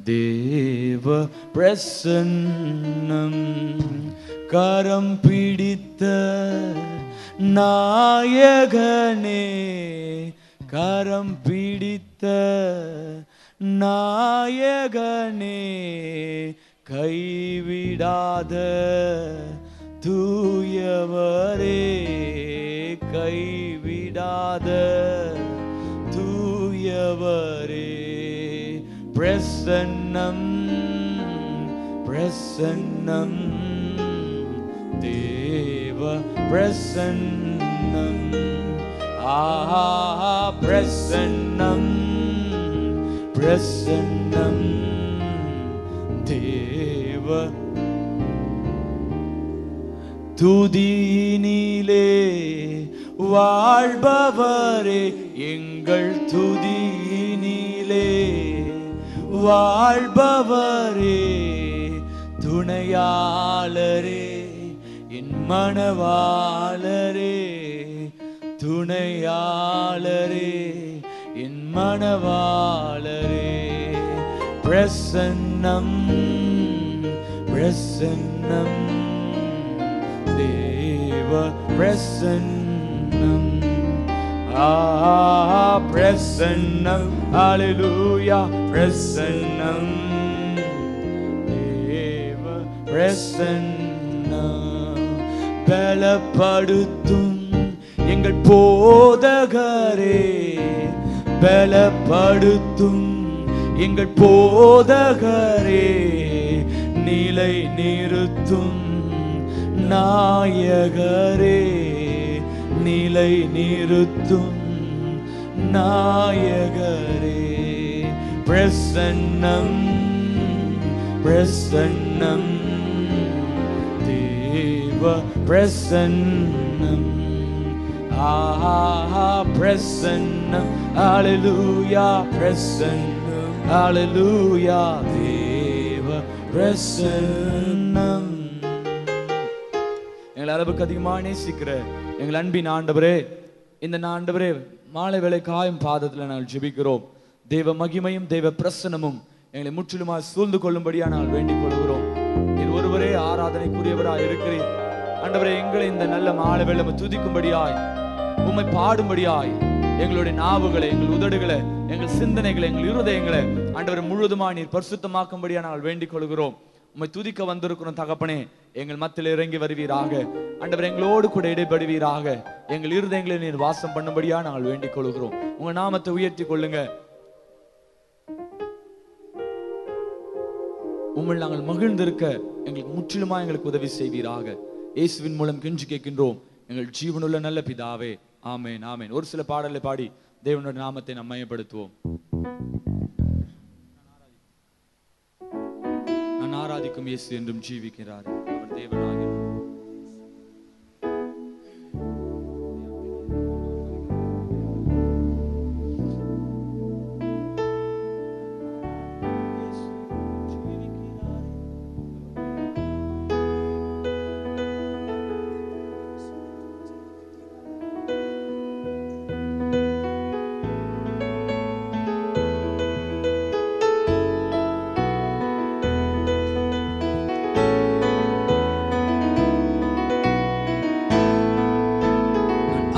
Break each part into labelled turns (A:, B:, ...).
A: தேவ பிரசன்னம் கரம் பிடித்த நாயகனே, கரம் பிடித்த நாயகனே, கைவிடாத தூயவரே, கைவிடாத தூயவரே, பிரசன்னம் பிரசன்னம் தேவ பிரசன்னம், ஆஹா பிரசன்னம் பிரசன்னம் தேவ. துதியினிலே வாழ்பவரே, எங்கள் துதியினிலே வாழ்பவரே, துணையாளரே என் மணவாளரே, துணையாளரே என் மணவாளரே, பிரசன்னம் பிரசன்னம் தேவ பிரசன்னம், பிரசன்னம் ஹல்லேலூயா, பிரசன்னம் தேவ பிரசன்னம், பலப்படுத்தும் எங்கள் போதகரே, பலப்படுத்தும் எங்கள் போதகரே, நிலை நிறுத்தும் நாயகரே, நிலை நிறுத்தும் நாயகரே, பிரசன்னம் பிரசன்னம் தேவ பிரசன்னம், ஆஹா பிரசன்னம் ஹல்லேலூயா, பிரசன்னம் ஹல்லேலூயா தேவ பிரசன்னம். எங்கள் அளவுக்கு அதிகமாக நேசிக்கிற எங்கள் அன்பின் ஆண்டவரே, இந்த ஆண்டவரே மாலை வேளை காயும் பாதத்தில் நாங்கள் ஜெபிக்கிறோம். தேவ மகிமையும் தேவ பிரசன்னமும் எங்களை முற்றிலுமாக சூழ்ந்து கொள்ளும்படியா நாங்கள் வேண்டிக் கொள்கிறோம். நீர் ஒருவரே ஆராதனைக்குரியவராய் இருக்கிறீர் ஆண்டவரே. எங்களை இந்த நல்ல மாலை வேளை துதிக்கும்படியாய், உம்மை பாடும்படியாய் எங்களுடைய நாவுகளை, எங்கள் உதடுகளை, எங்கள் சிந்தனைகளை, எங்கள் இருதயங்களை ஆண்டவரை முழுவதுமா நீர் பரிசுத்தமாக்கும்படியா நாங்கள் வேண்டிக் கொள்கிறோம். உம்மை துதிக்க வந்திருக்கிறோம் தகப்பனே, எங்கள் மத்தியில் இறங்கி வருவீராக ஆண்டவர், எங்களோடு கூட இடைபடுவீராக, எங்கள் இருதயங்களை நீர் வாசம் பண்ணும்படியா நாங்கள் வேண்டிக் கொள்கிறோம். உங்க நாமத்தை உயர்த்தி கொள்ளுங்க. உம்மில் நாங்கள் மகிழ்ந்திருக்க எங்களுக்கு முற்றிலுமா எங்களுக்கு உதவி செய்வீராக. இயேசுவின் மூலம் கெஞ்சி கேட்கின்றோம் எங்கள் ஜீவனுள்ள நல்ல பிதாவே, ஆமேன் ஆமேன். ஒரு சில பாடலை பாடி தேவனுடைய நாமத்தை நாம் மையப்படுத்துவோம். நான் ஆராதிக்கும் இயேசு என்றும் ஜீவிக்கிறார், அவர் தேவனாக.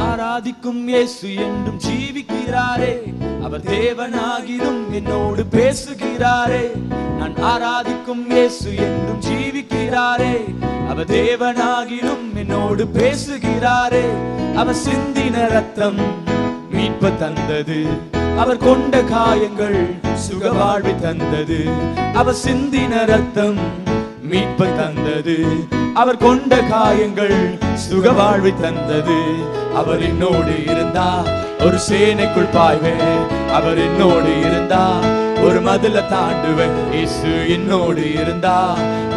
A: ஆராதிக்கும் இயேசு என்றும் ஜீவிக்கிறாரே, அவர் தேவனாகிலும் என்னோடு பேசுகிறாரே. நான் ஆராதிக்கும் இயேசு என்றும் ஜீவிக்கிறாரே, அவர் தேவனாகிலும் என்னோடு பேசுகிறாரே. அவர் சிந்தின ரத்தம் மீட்பு தந்தது, அவர் கொண்ட காயங்கள் சுகவாழ்வை தந்தது. அவர் சிந்தின ரத்தம் மீட்பு தந்தது, அவர் கொண்ட காயங்கள் சுகவாழ்வை தந்தது. அவர் என்னோடு இருந்தா ஒரு சேனைக்குள் பாய்வேன், அவர் என்னோடு இருந்தா ஒரு மதில தாண்டுவேன். இயேசு என்னோடு இருந்தா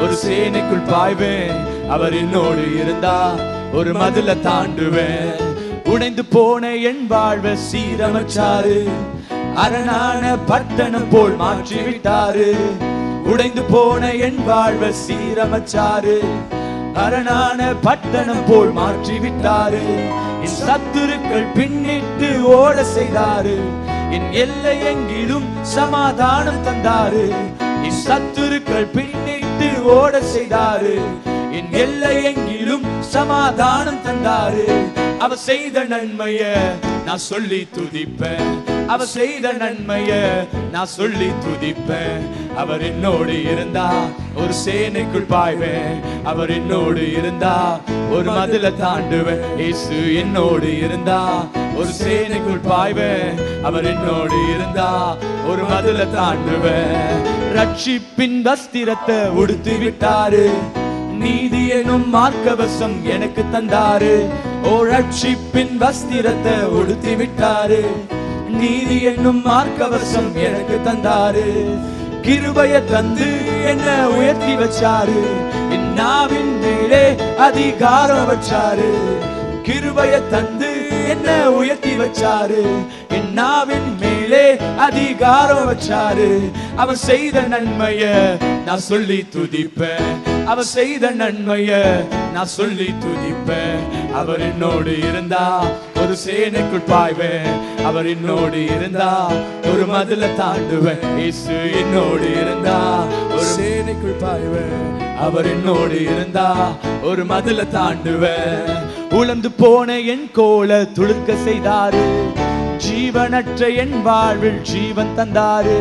A: ஒரு சேனைக்குள் பாய்வேன், அவர் என்னோடு இருந்தா ஒரு மதில தாண்டுவேன். உடைந்து போன என் வாழ்வை சீரமைச்சாரு, அரணான பட்டணம் போல் மாற்றி விட்டாரு. உடைந்து போன என் வாழ்வை சீரமைச்சாரு, அரணான பட்டணம் போல் மாற்றி விட்டாரு. என் சத்துருக்கள் பின்னிட்டு ஓட செய்தாரு, என் எல்லை எங்கிலும் சமாதானம் தந்தாரு. என் சத்துருக்கள் பின்னிட்டு ஓட செய்தாரு. என் எல்லை எங்கிலும் சமாதானம் தந்தாரு. அவர் செய்த நன்மைய நான் சொல்லி துதிப்பேன். அவர் செய்த நன்மைய நான் சொல்லி துதிப்பேன். அவர் என்னோடு இருந்தா ஒரு சேனைக்குள் பாய்வேன். அவர் என்னோடு இருந்தா ஒரு மதில தாண்டுவேன். இயேசு என்னோடு இருந்தா ஒரு சேனைக்குள் பாய்வேன். அவர் என்னோடு இருந்தா ஒரு மதில தாண்டுவேன். ரட்சிப்பின் வஸ்திரத்தை உடுத்தி விட்டாரு. நீதி எனும் மார்க்கவசம் எனக்கு தந்தாரு. ஓ ரட்சிப்பின் வஸ்திரத்தை உடுத்தி விட்டாரு. நீதி என்னும் மார்க்கவசம் எனக்கு தந்தாரு. கிருபைய தந்து என்ன உயர்த்தி வச்சாரு. என் நாவின் மேலே அதிகாரம் வச்சாரு. கிருபைய தந்து என்ன உயர்த்தி வச்சாரு. என் நாவின் மேலே அதிகாரம் வச்சாரு. அவர் செய்த நன்மைய நான் சொல்லி துதிப்பேன். அவர் செய்த நன்மைய நான் சொல்லி துதிப்பேன். அவர் என்னோடு இருந்தா ஒரு சேனைக்குள் பாய்வேன். அவர் என்னோடு இருந்தா ஒரு மதில தாண்டுவேன். இயேசு என்னோடு இருந்தா ஒரு சேனைக்குள் பாய்வேன். அவர் என்னோடு இருந்தா ஒரு மதில தாண்டுவேன். உலர்ந்து போன என் கோல துளுக்க செய்தாரு. ஜீவனற்ற என் வாழ்வில் ஜீவன் தந்தாரு.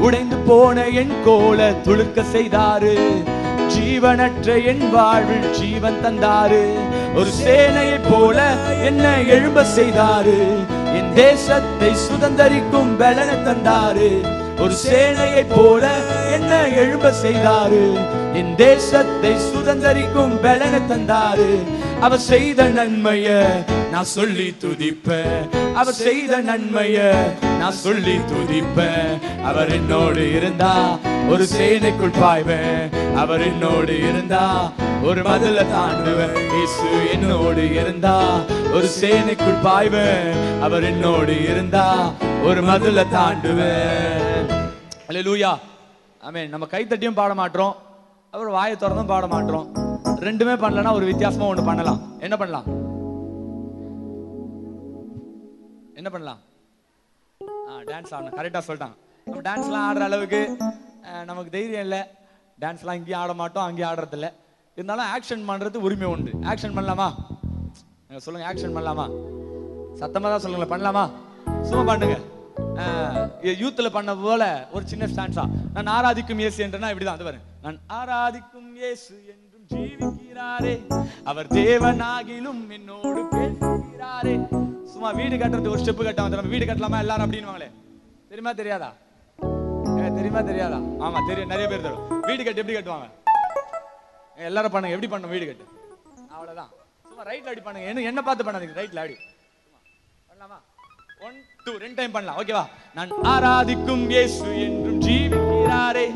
A: உடைந்து போன என் கோல துளுக்க செய்தாரு. ஜீவனற்ற என் வாழ்வில் ஜீவன் தந்தாரு. ஒரு சேனையை போல என்ன எழும்ப செய்தாரு. என் தேசத்தை சுதந்தரிக்கும் பலன தந்தாரு. ஒரு சேனையை போல என்ன எழும்ப செய்தாரு. என் தேசத்தை சுதந்தரிக்கும் பலன தந்தாரு. அவர் செய்த நன்மைய நான் சொல்லி துதிப்பேன். அவர் செய்த நன்மைய நான் சொல்லி துதிப்பேன். அவர் என்னோடு இருந்தா ஒரு சேனைக்குள் பாய்வேன். அவர் என்னோடு இருந்தா ஒரு மதில தாண்டுவேன். இயேசு என்னோடு இருந்தா ஒரு சேனைக்குள் பாய்வேன். அவர் என்னோடு இருந்தா ஒரு மதில தாண்டுவேன். அல்லேலூயா, ஆமென். நம்ம கைத்தட்டியும் பாட மாட்டோம், அப்புறம் வாயை திறந்தும் பாட மாட்டோம். ரெண்டுமே பண்ணலன்னா ஒரு வித்தியாசமா ஒண்ணு பண்ணலாம். என்ன பண்ணலாம்? என்ன பண்ணலாம்? டான்ஸ் ஆடணும். கரெக்டா சொல்லிட்டாங்க. நம்ம டான்ஸ்லாம் ஆடுற அளவுக்கு நமக்கு தைரியம் இல்லை. டான்ஸ்லாம் இங்கேயும் ஆட மாட்டோம், அங்கேயும் ஆடுறது இல்லை. இருந்தாலும் ஆக்ஷன் பண்றது உரிமை உண்டு. ஆக்ஷன் பண்ணலாமா? சொல்லுங்க, ஆக்ஷன் பண்ணலாமா? சத்தமா தான் சொல்லுங்களேன். பண்ணலாமா? சும்மா பண்ணுங்க. யூத்ல பண்ண போல ஒரு சின்ன ஸ்டான்ஸா, நான் ஆராதிக்கும் இயேசு என்றனா இப்படிதான். அது பாருங்க, நான் ஆராதிக்கும் இயேசு என்றும் ஜீவிக்கிறாரே. அவர் தேவனாகிலும் என்னோடு பேசுகிறாரே. சும்மா வீடு கட்டுறது ஒரு ஸ்டெப் கட்டாம நம்ம வீடு கட்டலாமா எல்லாரும் அப்படின்னுவாங்களே. தெரியுமா தெரியாதா? தெரியுமா தெரியாதா? ஆமா தெரியும். நிறைய பேர் தெரியும். வீடு கட்டு எப்படி கட்டுவாங்க? எல்லாரும் பண்ணுங்க. எப்படி பண்ணும் வீடு கட்டு? அவ்வளவுதான். சும்மா ரைட்ல அடி பண்ணுங்க. என்ன பார்த்து பண்ணாதீங்க. ரைட்ல அடி பண்ணலாமா? 1 2 2 டைம் பண்ணலாம். ஓகேவா? நான் ஆராதிக்கும் இயேசு என்றும் ஜீவிக்கிறாரே.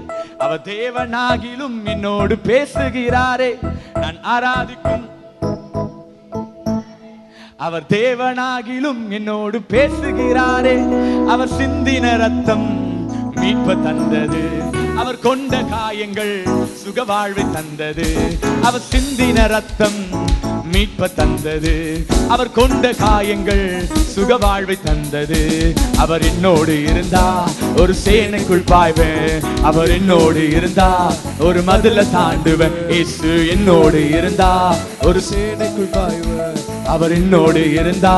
A: அவர் தேவனாகிலும் என்னோடு பேசுகிறாரே. நான் ஆராதிக்கும் அவர் தேவனாகிலும் என்னோடு பேசுகிறாரே. அவர் சிந்தின ரத்தம் மீட்பு தந்தது. அவர் கொண்ட காயங்கள் சுக வாழ்வை தந்தது. அவர் சிந்தின ரத்தம் மீட்பு தந்தது. அவர் கொண்ட காயங்கள் சுக வாழ்வை தந்தது. அவர் என்னோடு இருந்தா ஒரு சேனைக்குள் பாய்வேன். அவர் என்னோடு இருந்தா ஒரு மதில தாண்டுவேன். இயேசு என்னோடு இருந்தா ஒரு சேனைக்குள் பாய்வேன். அவர் என்னோடு இருந்தா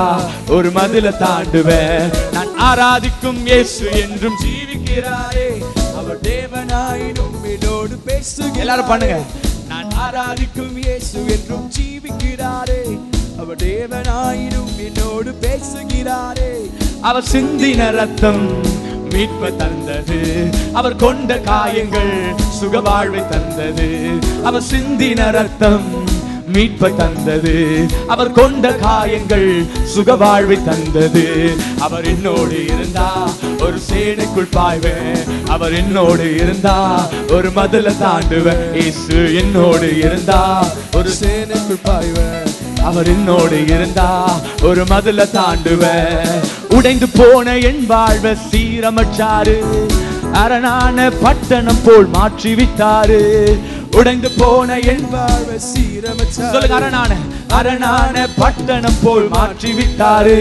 A: ஒரு மதில தாண்டுவேன். நான் ஆராதிக்கும் இயேசு என்றும் ஜீவிக்கிறாரே. அவர் தேவனாயினும் என்னோடு பேசுகிறாரே. எல்லாரும் பண்ணுங்க. நான் ஆராதிக்கும் இயேசு என்றும் ஜீவிக்கிறாரே. அவர் தேவனாயினும் என்னோடு பேசுகிறாரே. அவர் சிந்தின ரத்தம் மீட்பு தந்தது. அவர் கொண்ட காயங்கள் சுக வாழ்வை தந்தது. அவர் சிந்தின ரத்தம் மீட்பை தந்தது. அவர் கொண்ட காயங்கள் சுக வாழ்வை தந்தது. அவர் என்னோடு இருந்தா ஒரு சேனைக்குள் பாய்வேன். அவர் என்னோடு இருந்தா ஒரு மதில தாண்டுவேன். இயேசு என்னோடு இருந்தா ஒரு சேனைக்குள் பாய்வேன். அவர் என்னோடு இருந்தா ஒரு மதில தாண்டுவேன். உடைந்து போன என் வாழ்வை சீரமைச்சாரு. அரணான பட்டணம் போல் மாற்றி விட்டாரு. உடைந்து போன என் வாழ்வை சீரமைச்சாரு. சொல்லுங்க, அரணான பட்டணம் போல் மாற்றி விட்டாரு.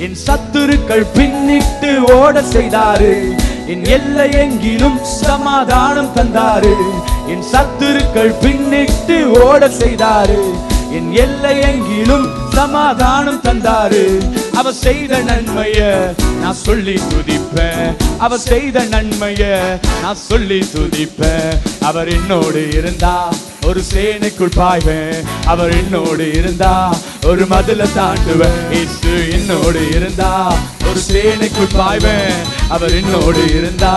A: என் சத்துருக்கள் பின்னிட்டு ஓட செய்தாரு. என் எல்லை எங்கிலும் சமாதானம் தந்தாரு. என் சத்துருக்கள் பின்னிட்டு ஓட செய்தாரு. என் எல்லை எங்கிலும் சமாதானம் தந்தாரு. அவர் செய்த நன்மைய நான் சொல்லி துதிப்பேன். அவர் செய்த நன்மைய நான் சொல்லி துதிப்பேன். அவர் என்னோடு இருந்தா ஒரு சேனைக்குள் பாய்வேன். அவர் என்னோடு இருந்தா ஒரு மதில தாண்டுவேன். இயேசு என்னோடு இருந்தா ஒரு சேனைக்குள் பாய்வேன். அவர் என்னோடு இருந்தா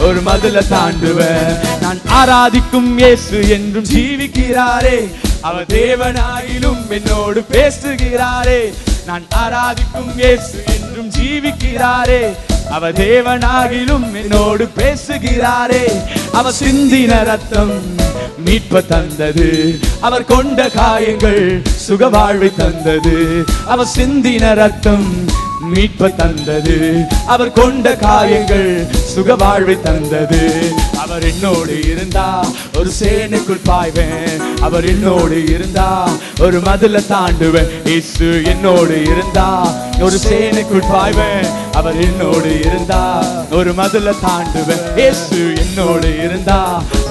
A: ஒரு மதில தாண்டுவேன். நான் ஆராதிக்கும் இயேசு என்றும் ஜீவிக்கிறாரே. அவர் தேவனாயிலும் என்னோடு பேசுகிறாரே. நான் ஆராதிக்கும் இயேசு என்றும் ஜீவிக்கிறாரே. அவர் தேவனாகிலும் என்னோடு பேசுகிறாரே. அவர் சிந்தின ரத்தம் மீட்ப தந்தது. அவர் கொண்ட காயங்கள் சுகவாழ்வை தந்தது. அவர் சிந்தின ரத்தம் மீட்ப தந்தது. அவர் கொண்ட காயங்கள் சுகவாழ்வை தந்தது. அவர் என்னோடு இருந்தா ஒரு சேனைக்குள் பாய்வேன். அவர் என்னோடு இருந்தா ஒரு மதில தாண்டுவேன். இயேசு என்னோடு இருந்தா ஒரு சேனைக்குள் பாய்வேன். அவர் என்னோடு இருந்தா ஒரு மதில தாண்டுவேன். இயேசு என்னோடு இருந்தா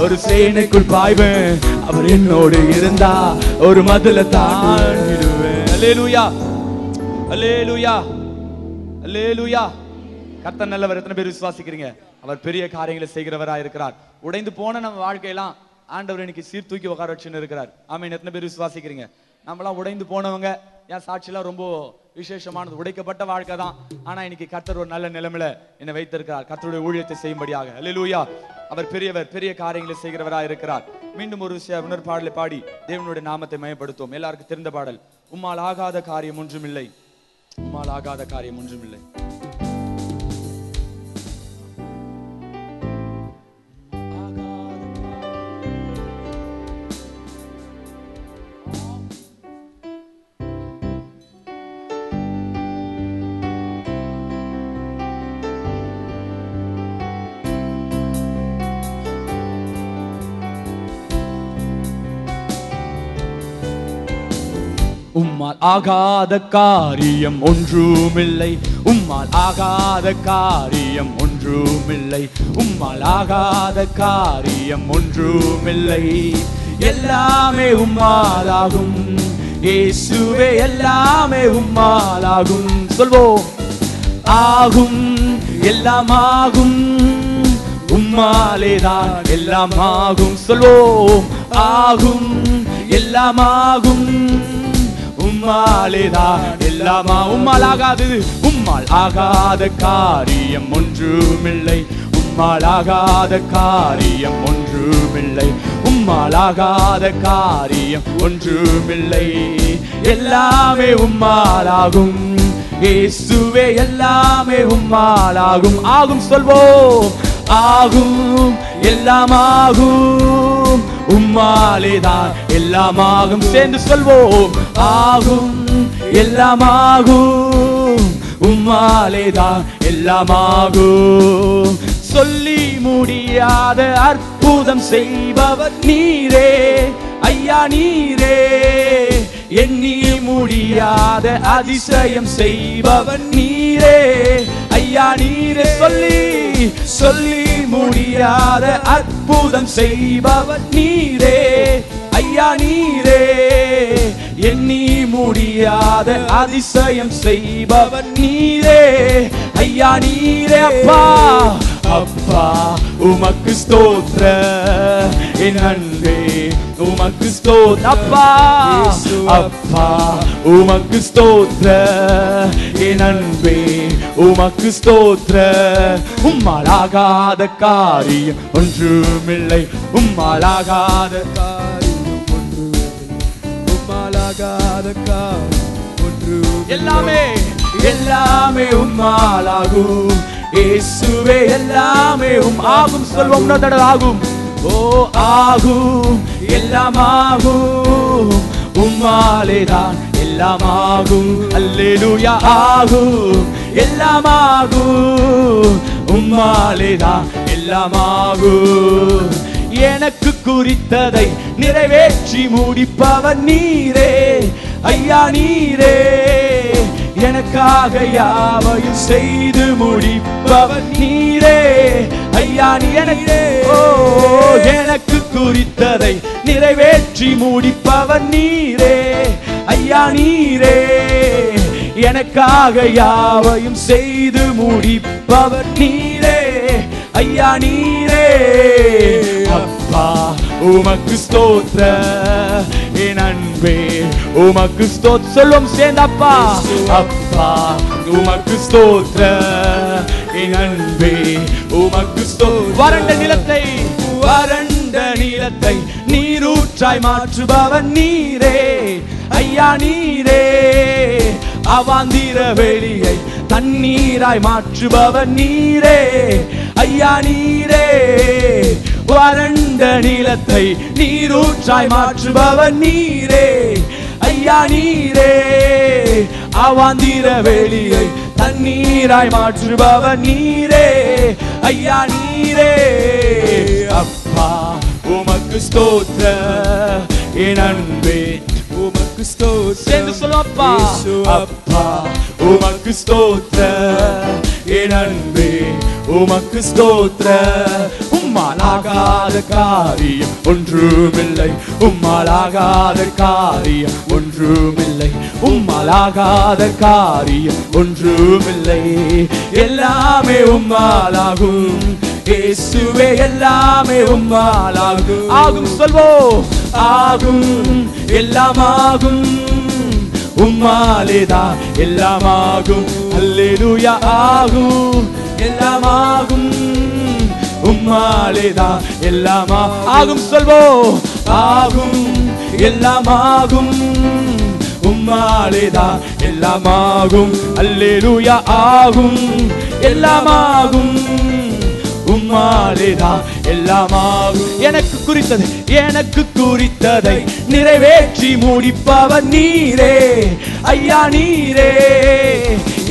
A: ஒரு சேனைக்குள் பாய்வேன். அவர் என்னோடு இருந்தா ஒரு மதில தாண்டிடுவேன். அல்லேலூயா, அல்லேலூயா, அல்லேலூயா. கர்த்தர் நல்லவர். எத்தனை பேர் விசுவாசிக்கிறீங்க? அவர் பெரிய காரியங்களை செய்கிறவராக இருக்கிறார். உடைந்து போன நம்ம வாழ்க்கையெல்லாம் ஆண்டவர் இன்னைக்கு சீர்தூக்கி உட்கார வச்சுன்னு இருக்கிறார். ஆமென். எத்தனை பேர் விசுவாசிக்கிறீங்க? நம்மளாம் உடைந்து போனவங்க. என் சாட்சியெல்லாம் ரொம்ப விசேஷமானது. உடைக்கப்பட்ட வாழ்க்கை தான். ஆனா இன்னைக்கு கர்த்தர் ஒரு நல்ல நிலைமையில என்னை வைத்திருக்கிறார், கர்த்தருடைய ஊழியத்தை செய்யும்படியாக. அல்லேலூயா. அவர் பெரியவர், பெரிய காரியங்களை செய்கிறவராக இருக்கிறார். மீண்டும் ஒரு உணர் பாடலை பாடி தேவனுடைய நாமத்தை மயப்படுத்துவோம். எல்லாருக்கும் தெரிந்த பாடல், உம்மால் ஆகாத காரியம் ஒன்றுமில்லை, உம்மால் ஆகாத காரியம் ஒன்றுமில்லை. உம்மால் ஆகாத காரியம் ஒன்றுமில்லை, உம்மால் ஆகாத காரியம் ஒன்றுமில்லை, உம்மால் ஆகாத காரியம் ஒன்றுமில்லை. எல்லாமே உம்மாலாகும் இயேசுவே, எல்லாமே உம்மாலாகும். சொல்வோம், ஆகும், எல்லாம் ஆகும், உம்மாலேதான் எல்லாம் ஆகும். சொல்வோம், ஆகும், எல்லாம் ஆகும், உம்மாலேதான் எல்லாமா. உம்மால் ஆகாதது, உம்மால் ஆகாத காரியம் ஒன்றுமில்லை, உம்மால் ஆகாத காரியம் ஒன்றுமில்லை, உம்மால் ஆகாத காரியம் ஒன்றுமில்லை. எல்லாமே உம்மாலாகும் இயேசுவே, எல்லாமே உம்மாலாகும். ஆகும், சொல்வோம், ஆகும், எல்லாம் ஆகும், உம்மாலேதான் எல்லாமாகும். சேர்ந்து சொல்வோம், ஆகும், எல்லாமாகும், உம்மாலேதான் எல்லாமாகும். சொல்லி முடியாத அற்புதம் செய்பவர் நீரே ஐயா, நீரே. எண்ணி முடியாத அதிசயம் செய்பவர் நீரே ஐயா, நீரே. சொல்லி முடியாத அற்புதம் செய்பவர் நீரே ஐயா, நீரே. எண்ணி முடியாத அதிசயம் செய்பவர் நீரே ஐயா, நீரே. அப்பா, அப்பா உமக்கு ஸ்தோத்திர, என் அன்பே உமக்கு ஸ்தோத்திர. அப்பா, அப்பா உமக்கு ஸ்தோத்திர, என் அன்பே உமக்கு ஸ்தோத்திர. உம்மால் ஆகாத காரியம் ஒன்றுமில்லை, உம்மால் ஆகாத காரியம் ஒன்றுமில்லை, உம்மால் ஆகாத காரியம் ஒன்றுமில்லை. எல்லாமே எல்லாமே உம்மாலாகும் இயேசுவே, எல்லாமே ஆகும். சொல்வோம், ஆகும். ஓ, ஆகும், எல்லாம் ஆகும், உம்மாலேதான் எல்லாம் ஆகும். அல்லேலூயா. ஆகும், எல்லாம் ஆகும், உம்மாலேதான் எல்லாமாகும். எனக்கு குறித்ததை நிறைவேற்றி முடிப்பவர் நீரே ஐயா நீரே. எனக்காக யாவையும் செய்து முடிப்பவர் நீரே ஐயா நீரே. ஓ எனக்கு குறித்ததை நிறைவேற்றி முடிப்பவர் நீரே ஐயா நீரே. எனக்காக யாவையும் செய்து முடிப்பவர் நீரே ஐயா நீரே. அப்பா உமக்கு ஸ்தோத்திர என் அன்பே உமக்கு ஸ்தோத்திர. சொல்லும் சேர்ந்தப்பா. அப்பா உமக்கு ஸ்தோத்திர என் அன்பே உமக்கு ஸ்தோத்திர. வறண்ட நிலத்தை நீரூற்றாய் மாற்றுபவன் நீரே ஐயா நீரே. அவாந்திர வெளியை தண்ணீராய் மாற்றுபவன் நீரே ஐயா நீரே. வறண்ட நிலத்தை நீரூற்றாய் மாற்றுபவன் நீரே ஐயா நீரே. அவாந்திர வெளியை தண்ணீராய் மாற்றுபவன் நீரே ஐயா நீரே. அப்பா உமக்கு ஸ்தோத்திர என் அன்பே உமக்கு ஸ்தோத்திரம். சொல்லப்பா. அப்பா உமக்கு ஸ்தோத்திர என் அன்பே உமக்கு ஸ்தோத்திர. உம்மாலாகாத காரியம் ஒன்றுமில்லை உம்மாலாகாத காரியம் ஒன்றுமில்லை உம்மாலாகாத காரியம் ஒன்றுமில்லை. எல்லாமே உம்மாலாகும் இயேசுவே எல்லாமே உம்மாலாகும். ஆகும் சொல்வோம். ஆகும் எல்லாமாகும் உம்மாலேதான் எல்லாமாகும். அல்லேலூயா. ஆகும் எல்லாமாகும் உம்மாலேதான் எல்லாமா ஆகும். சொல்வோம். ஆகும் எல்லாமாகும் உம்மாலேதான் எல்லாமாகும். அல்லேலூயா. ஆகும் எல்லாமாகும் உம்மாலேதான் எல்லாமாகும். எனக்கு குறித்ததை நிறைவேற்றி முடிப்பவர் நீரே ஐயா நீரே.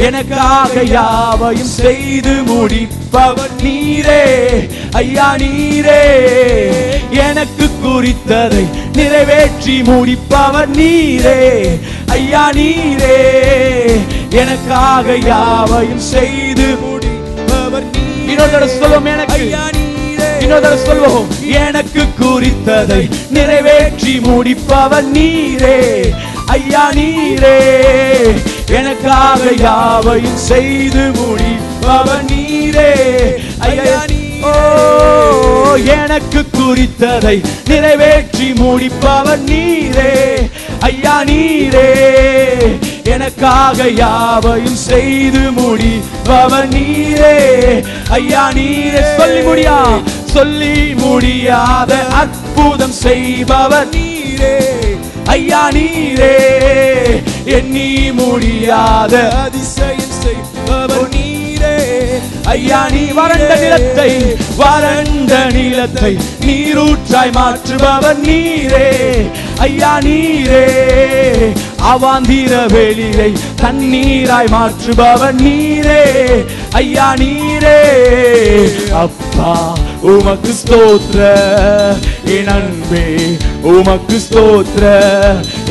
A: எனக்காக யாவையும் செய்து முடிப்பவர் நீரே ஐயா நீரே. எனக்கு குறித்ததை நிறைவேற்றி முடிப்பவர் நீரே ஐயா நீரே. எனக்காக யாவையும் செய்து முடிப்பவர் நீரே. இன்னொரு சொல்வோம். இன்னொரு சொல்வோம். எனக்கு குறித்ததை நிறைவேற்றி முடிப்பவர் நீரே ஐயா நீரே. எனக்காக யாவையும் செய்து முடிப்பவர் நீரே ஐயா நீரே. ஓ எனக்கு குறித்ததை நிறைவேற்றி முடிப்பவர் நீரே ஐயா நீரே. எனக்காக யாவையும் செய்து முடிப்பவர் நீரே ஐயா நீரே. சொல்லி முடியாத அற்புதம் செய்பவர் நீரே ஐயா நீரே. எண்ணி முடியாத அதிசயம் செய்பவர் நீரே ஐயா நீ. வறண்ட நிலத்தை நீரூற்றாய் மாற்றுபவர் நீரே ஐயா நீரே. அவாந்திர வெளியை தண்ணீராய் மாற்றுபவர் நீரே ஐயா நீரே. அப்பா உமக்கு ஸ்தோத்திர என் அன்பே உமக்கு ஸ்தோத்திர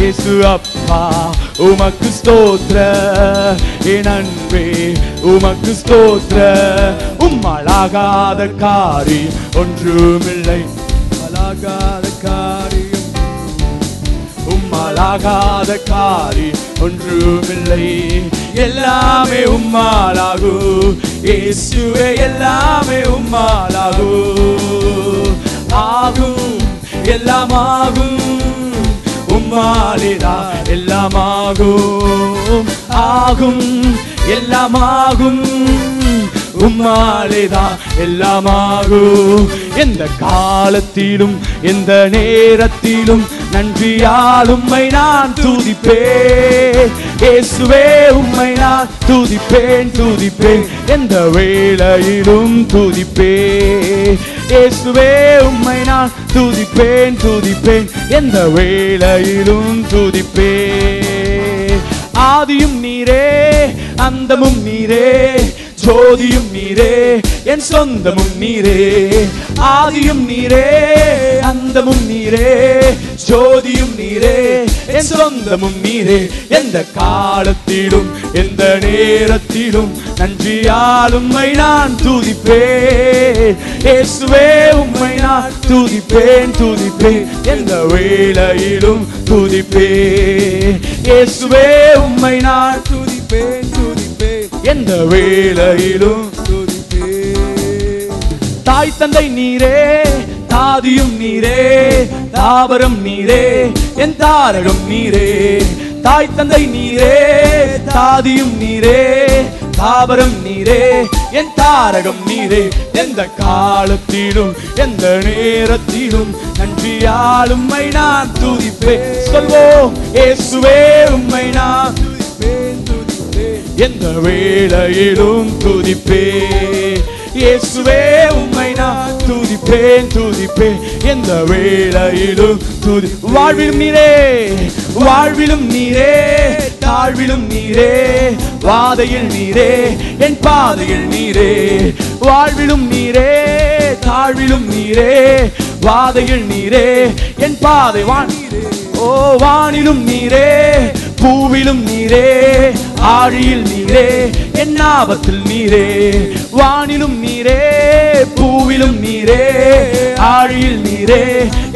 A: இயேசு. அப்பா உமக்கு ஸ்தோத்திர என் அன்பே உமக்கு ஸ்தோத்திர. உம்மாலாகாத காரியம் ஒன்றுமில்லை உம்மாலாகாத காரியம் உம்மாலாகாத காரியம் ஒன்றுமில்லை. எல்லாமே உம்மாலாகும் இயேசுவே எல்லாமே உம்மாலாகும். ஆகும் எல்லாமாகும் உம்மாலேதான் எல்லாமாகும். ஆகும் எல்லாமாகும் உம்மாலேதான் எல்லாமாகும். எந்த காலத்திலும் எந்த நேரத்திலும் நன்றியால் உம்மை நான் துதிப்பேன் இயேசுவே. உம்மை நான் துதிப்பேன் எந்த வேளையிலும் துதிப்பேன் இயேசுவே. உம்மை நான் துதிப்பேன் எந்த வேளையிலும் துதிப்பேன். ஆதியும் நீரே அந்தமும் நீரே ஜோதியும் நீரே, என் சொந்தமும் நீரே. ஆதியும் நீரே, அந்தமும் நீரே, ஜோதியும் நீரே, என் சொந்தமும் நீரே. எந்த காலத்திலும் எந்த நேரத்திலும் நன்றியால் உம்மை நான் துதிப்பேன். இயேசுவே உம்மை நான் துதிப்பேன், துதிப்பேன். எந்த வேளையிலும் துதிப்பேன். இயேசுவே உம்மை நான் துதிப்பேன், துதிப்பேன். எந்த வேளையிலும் துதிப்பேன். தாய் தந்தை நீரே, தாதியும் நீரே, தாவரம் நீரே, என் தாரகம் நீரே. தாய் தந்தை நீரே, தாதியும் நீரே, தாவரம் நீரே, என் தாரகம் நீரே. எந்த காலத்திலும் எந்த நேரத்திலும் நன்றியால் உம்மை நான் துதிப்பேன். சொல்வோம், இயேசுவே உம்மை நான் துதிப்பேன், துதிப்பேன். எந்த வேளையிலும் துதிப்பேன். இயேசுவே உம்மை நான் துதிப்பேன், துதிப்பேன். எந்த வேளையிலும் துதி. வாழ்விலும் நீரே, வாழ்விலும் நீரே, தாழ்விலும் நீரே, வாதையில் நீரே, என் பாதையில் நீரே. வாழ்விலும் நீரே, தாழ்விலும் நீரே, வாதையில் நீரே, என் பாதை. ஓ வானிலும் நீரே, பூவிலும் நீரே, ஆழியில் நீரே, என் ஆபத்தில் நீரே. வானிலும் நீரே, பூவிலும் நீரே, ஆழியில் நீரே,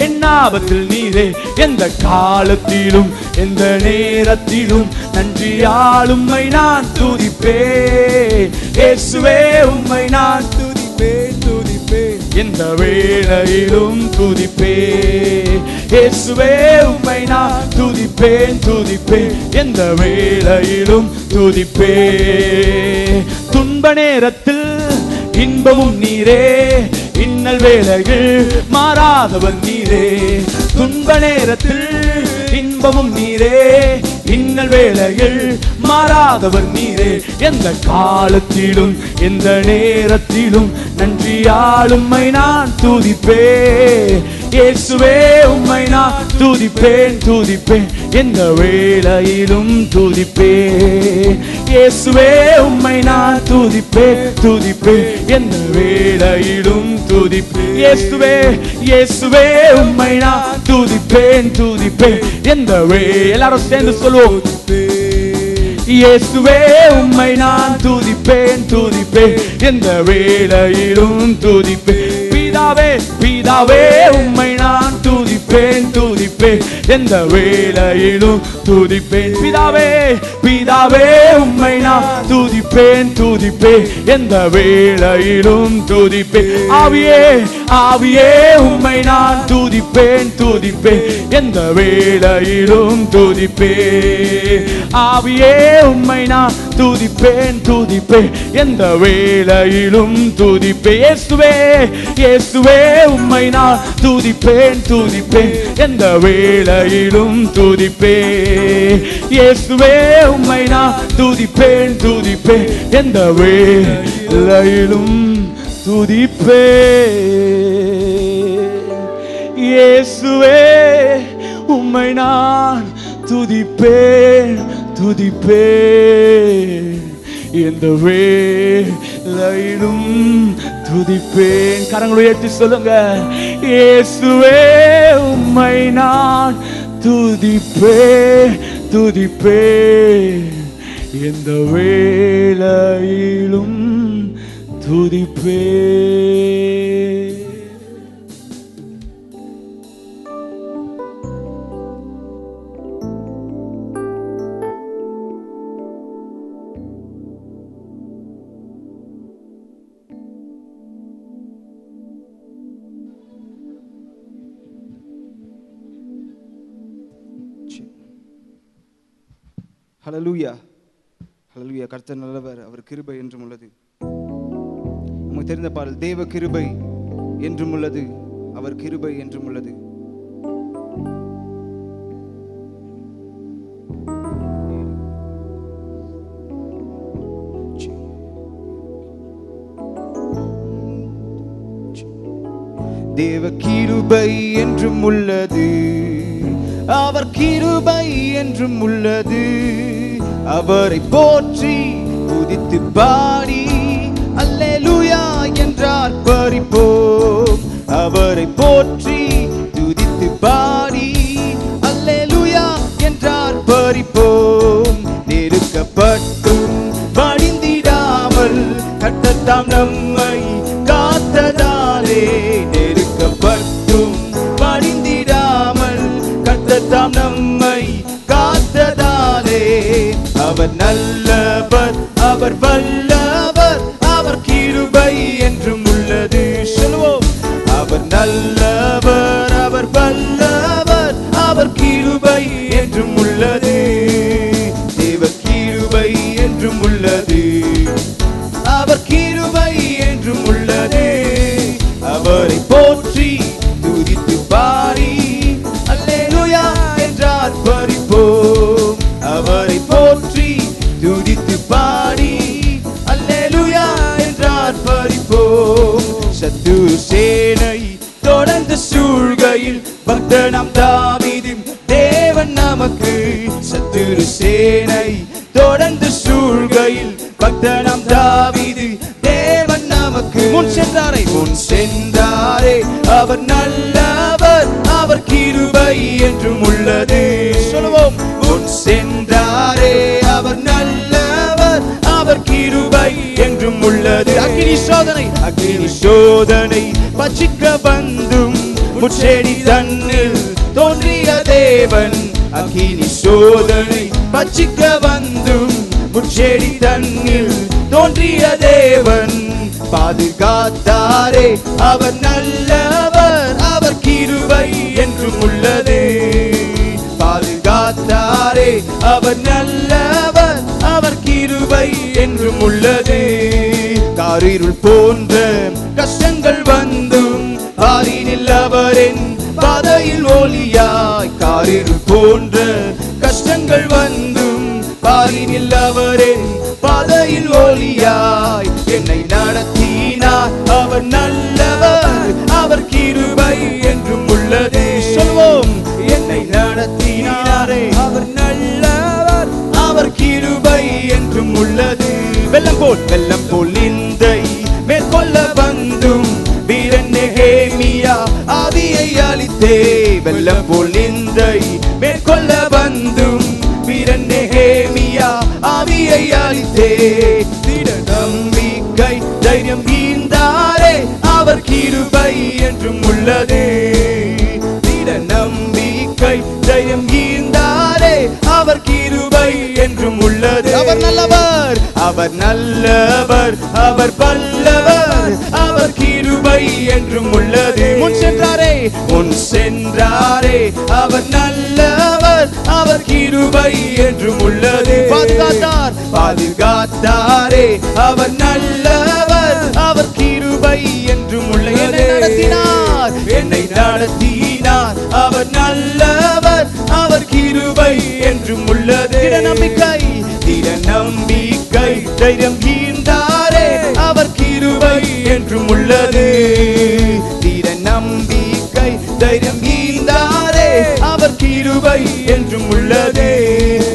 A: என் ஆபத்தில் நீரே. எந்த காலத்திலும் எந்த நேரத்திலும் நன்றியால் உம்மை நான் துதிப்பேன். இயேசுவே உம்மை நான் துதிப்பேன், துதிப்பேன். எந்த வேளையிலும் துதிப்பேன். இயேசுவே உம்மை நான் துதிப்பேன், துதிப்பேன். எந்த வேளையிலும் துதிப்பேன். துன்ப நேரத்தில் இன்பமும் நீரே, இன்னல் வேளையில் மாறாதவன் நீரே. துன்ப நேரத்தில் இன்பமும் நீரே, இன்னல் வேளையில் மாறாதவர் நீரே. எந்த காலத்திலும் எந்த நேரத்திலும் நன்றியால் உம்மை நான் துதிப்பேன். இயேசுவே உம்மை நான் துதிப்பேன், துதிப்பேன். எந்த வேளையிலும் துதிப்பேன். இயேசுவே உம்மை நான் துதிப்பேன், துதிப்பேன். எந்த வேளையிலும் துதிப்பேன். இயேசுவே, இயேசுவே உம்மை நான் துதிப்பேன், துதிப்பேன். எந்த எல்லாரும் சேர்ந்து சொல்லுவோம், இயேசுவே உம்மை நான் துதிப்பேன், துதிப்பேன். எந்த வேளையிலும் துதிப்பேன். பிதாவே, பிதாவே உம்மை நான் துதிப்பேன், துதிப்பேன். எந்த வேளையிலும் துதிப்பேன். பிதாவே, பிதாவே உம்மை நான் துதிப்பேன், துதிப்பேன். எந்த வேளையிலும் துதிப்பேன். ஆவியே, ஆவியே உம்மை நான் துதிப்பேன், துதிப்பேன். எந்த வேளையிலும் துதிப்பேன். ஆவியே உம்மை நான் துதிப்பேன், துதிப்பேன். எந்த வேளையிலும் துதிப்பேன். இயேசுவே, இயேசுவே உம்மை நான் துதிப்பேன், துதிப்பேன். எந்த வேளையிலும் துதிப்பேன். இயேசுவே உம்மை நான் துதிப்பேன், துதிப்பேன். எந்த வேளையிலும் துதிப்பேன். இயேசுவே உம்மை நான் துதிப்பேன், துதிப்பேன். எந்த வேளையிலும் துதிப்பேன். கரங்களை உயர்த்தி சொல்லுங்க, இயேசுவே உம்மை நான் துதிப்பேன், துதிப்பேன். எந்த வேளையிலும் துதிப்பேன்.
B: ஹல்லேலூயா, ஹல்லேலூயா. கர்த்தர் நல்லவர், அவர் கிருபை என்றும் உள்ளது. நமக்கு தெரிந்த பாடல், தேவ கிருபை என்றும் உள்ளது, அவர் கிருபை என்றும் உள்ளது. தேவ கிருபை என்றும் உள்ளது, அவர் கிருபை என்றும் உள்ளது. அவரை போற்றி துதித்து பாடி அல்லேலூயா என்றார் பறிப்போம். அவரை போற்றி துதித்து பாடி அல்லேலூயா என்றார் பறிப்போம். நெருக்கப்பட்டும் படிந்திடாமல் கர்த்தர் நம்மை காத்ததாலே, நெருக்கப்பட்டும் படிந்திடாமல் கர்த்தர் நம்மை காத்ததாலே, அவர் நல்லவர், அவர் வல்லவர், அவர் கிருபை என்றும் உள்ளது. சொல்லுவோம், அவர் நல்லவர், அவர் வல்லவர், அவர் கிருபை என்றும் உள்ளது. தேவ கிருபை என்றும் உள்ளது, அவர் கிருபை என்றும் உள்ளது. அவரை போற்றி துதித்து பாடி அல்லேலூயா என்றார் பறிப்போம். அவரை போற்றி துதித்து பாடி அல்லேலூயா என்றார் பறிப்போம். சத்துரு சேனை தொடர்ந்து சூழ்கையில் பக்தனாம் தாவீதின் தேவன் நமக்கு. சத்துரு சேனை தொடர்ந்து சூழ்கையில் பக்தனாம் தாவீது தேவன் நமக்கு. முன் சென்றாரே, முன் சென்றாரே, அவர் நல்லவர், அவர் கிருபை என்றும் உள்ளது. சொல்லுவோம், முன் சென்றாரே, அவர் நல்லவர், அவர் கிருபை என்றும் உள்ளது. அக்கினி சோதனை, அக்கினி சோதனை பட்சிக்க வந்தும் முச்செடி தன்னில் தோன்றிய தேவன். அக்கினி சோதனை பட்சிக்க வந்தும் முச்செடி தன்னில் தோன்றிய தேவன். பாதுகாத்தாரே, அவர் நல்லவர், அவர் கிருபை என்றும் உள்ளது. பாதுகாத்தாரே, அவர் நல்லவர், அவர் கிருபை என்றும் உள்ளது. காரிருள் போன்ற கஷ்டங்கள் வந்தும் பாரினில் அவரின் பாதையில் ஒளியாய். காரிருள் போன்ற கஷ்டங்கள் வந்தும் பாரினில் அவரின் பாதையில் ஒளியாய். என்னை நடத்தினார், அவர் நல்லவர், அவர் கிருபை என்றும் உள்ளது. சொல்வோம், என்னை நடத்தினாரே, அவர் நல்லவர், அவர் கிருபை என்றும் உள்ளது. வெள்ளம் போல் நிந்தை மேற்கொள்ள வந்தும் வீரன் நெகேமியா ஆவியை அளித்தே. வெள்ளம் போல் நிந்தை மேற்கொள்ள வந்தும் வீரன் நெகேமியா ஆவியை அளித்தே. திட நம்பிக்கை தைரியம் ஈந்தாரே, அவர் கிருபை என்றும் உள்ளது. திட நம்பிக்கை தைரியம் ஈந்தாரே, அவர் கிருபை என்றும் உள்ளது. அவர் நல்லவர், அவர் நல்லவர், அவர் வல்லவர், அவர் கிருபை என்றும் உள்ளது. முன் சென்றாரே, முன் சென்றாரே, அவர் நல்லவர், அவர் கிருபை என்றும் உள்ளது. பாதுகாத்தார், பாதுகாத்தாரே, அவர் நல்லவர், அவர் கிருபை என்றும் உள்ளது. என்னை நடத்தினார், என்னை நடத்தினார், அவர் நல்லவர், அவர் கிருபை என்றும் உள்ளது. திட நம்பிக்கை, திட நம்பிக்கை தைரியம் ஈந்தாரே, அவர் கிருபை என்றும் உள்ளது. திட நம்பிக்கை தைரியம் ஈந்தாரே, அவர் கிருபை என்றும் உள்ளது.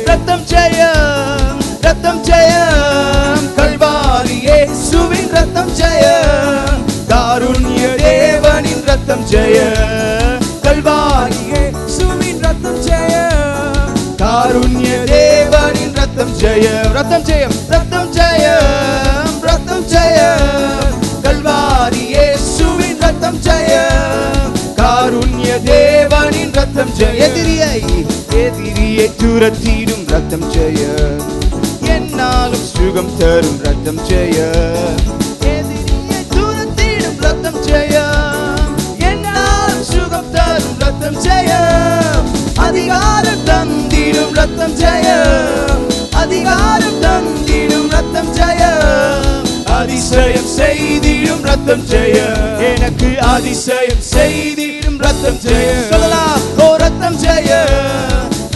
B: ரத்தம் ஜெயம், ரத்தம் ஜெயம், கல்வாரி இயேசுவின் ரத்தம் ஜெயம். காருண்ய தேவனின் ரத்தம் ஜெயம், கல்வாரி இயேசுவின் ரத்தம் ஜெயம். காருண்ய தேவனின் ரத்தம் ஜெயம், ரத்தம் ஜெயம், ரத்தம் ஜெயம், ரத்தம் ஜெயம். கல்வாரி இயேசுவின் ரத்தம் ஜெயம், காருண்ய தேவனின் ரத்தம் ஜெயம். எதிரியை துரத்திடும் ரத்தம் ஜெயம், என்னாலும் சுகம் தரும் ரத்தம் ஜெயம். எதிரியை துரத்திடும் ரத்தம் ஜெயம், என்னாலும் சுகம் தரும் ரத்தம் ஜெயம். அதிகாரம் தந்திடும் ரத்தம் ஜெயம், அதிகாரம் தந்திடும் ரத்தம் ஜெயம். அதிசயம் செய்திடும் ரத்தம் ஜெயம், எனக்கு அதிசயம் செய்திடும் ரத்தம் ஜெயம். சொல்லலாம், ஓ ரத்தம் ஜெயம்,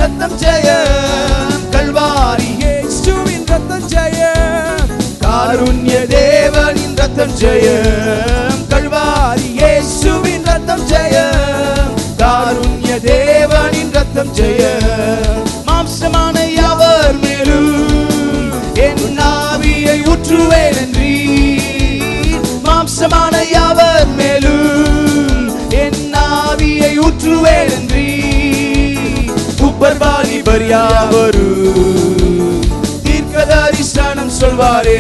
B: ரத்தம் ஜெயம், கல்வாரி இயேசுவின் ரத்தம் ஜெயம். காருண்ய தேவனின் ரத்தம் ஜெயம், கல்வாரி இயேசுவின் ரத்தம் ஜெயம். காருண்ய தேவனின் ரத்தம் ஜெயம். மாம்சமான யாவர் மேலும் என் ஆவியை ஊற்றுவேன் என்றீர். பரியாவரு தீர்க்க தரிசனம் சொல்வாரே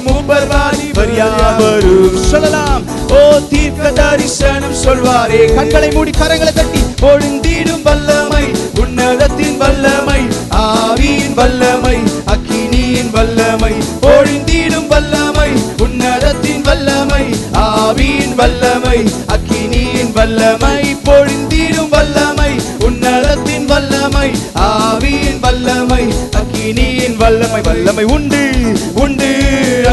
B: மூப்பர்வாதி பரியாவரு சொல்லலாம் ஓ தீர்க்க தரிசனம் சொல்வாரே கண்களை மூடி கரங்களை தட்டி பொழிந்திடும் வல்லமை உன்னதத்தின் வல்லமை ஆவியின் வல்லமை அக்கினியின் வல்லமை பொழிந்திடும் வல்லமை உன்னதத்தின் வல்லமை ஆவியின் வல்லமை அக்கினியின் வல்லமை பொழிந்திடும் வல்லமை உன்னதத்தின் வல்லமை ஆவியின் வல்லமை அக்கினியின் வல்லமை வல்லமை உண்டு உண்டு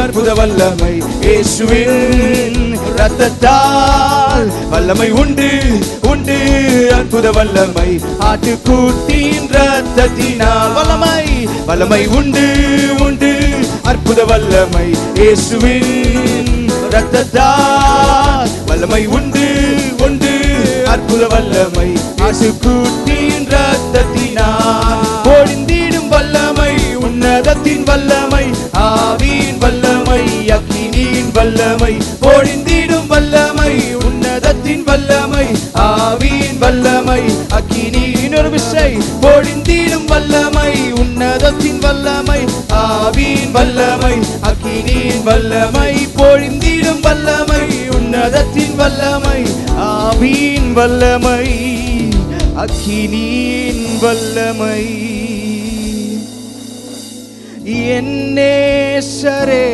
B: அற்புத வல்லமை இயேசுவின் இரத்தத்தால் வல்லமை உண்டு உண்டு அற்புத வல்லமை ஆட்டுக்குட்டியின் இரத்தத்தினால் வல்லமை வல்லமை உண்டு உண்டு அற்புத வல்லமை இயேசுவின் இரத்தத்தால் வல்லமை உண்டு உண்டு அற்புத வல்லமை ஆட்டுக்குட்டியின் இரத்தத்தினால் பொழிந்திடும் வல்லமை உன்னதத்தின் வல்லமை ஆவியின் வல்லமை அக்கினியின் வல்லமை பொழிந்திடும் வல்லமை உன்னதத்தின் வல்லமை ஆவியின் வல்லமை அக்கினியின் ஒரு விசை பொழிந்திடும் வல்லமை உன்னதத்தின் வல்லமை ஆவியின் வல்லமை அக்கினியின் வல்லமை பொழிந்திடும் வல்லமை உன்னதத்தின் வல்லமை ஆவியின் வல்லமை அக்கினியின் வல்லமை என் நேசரே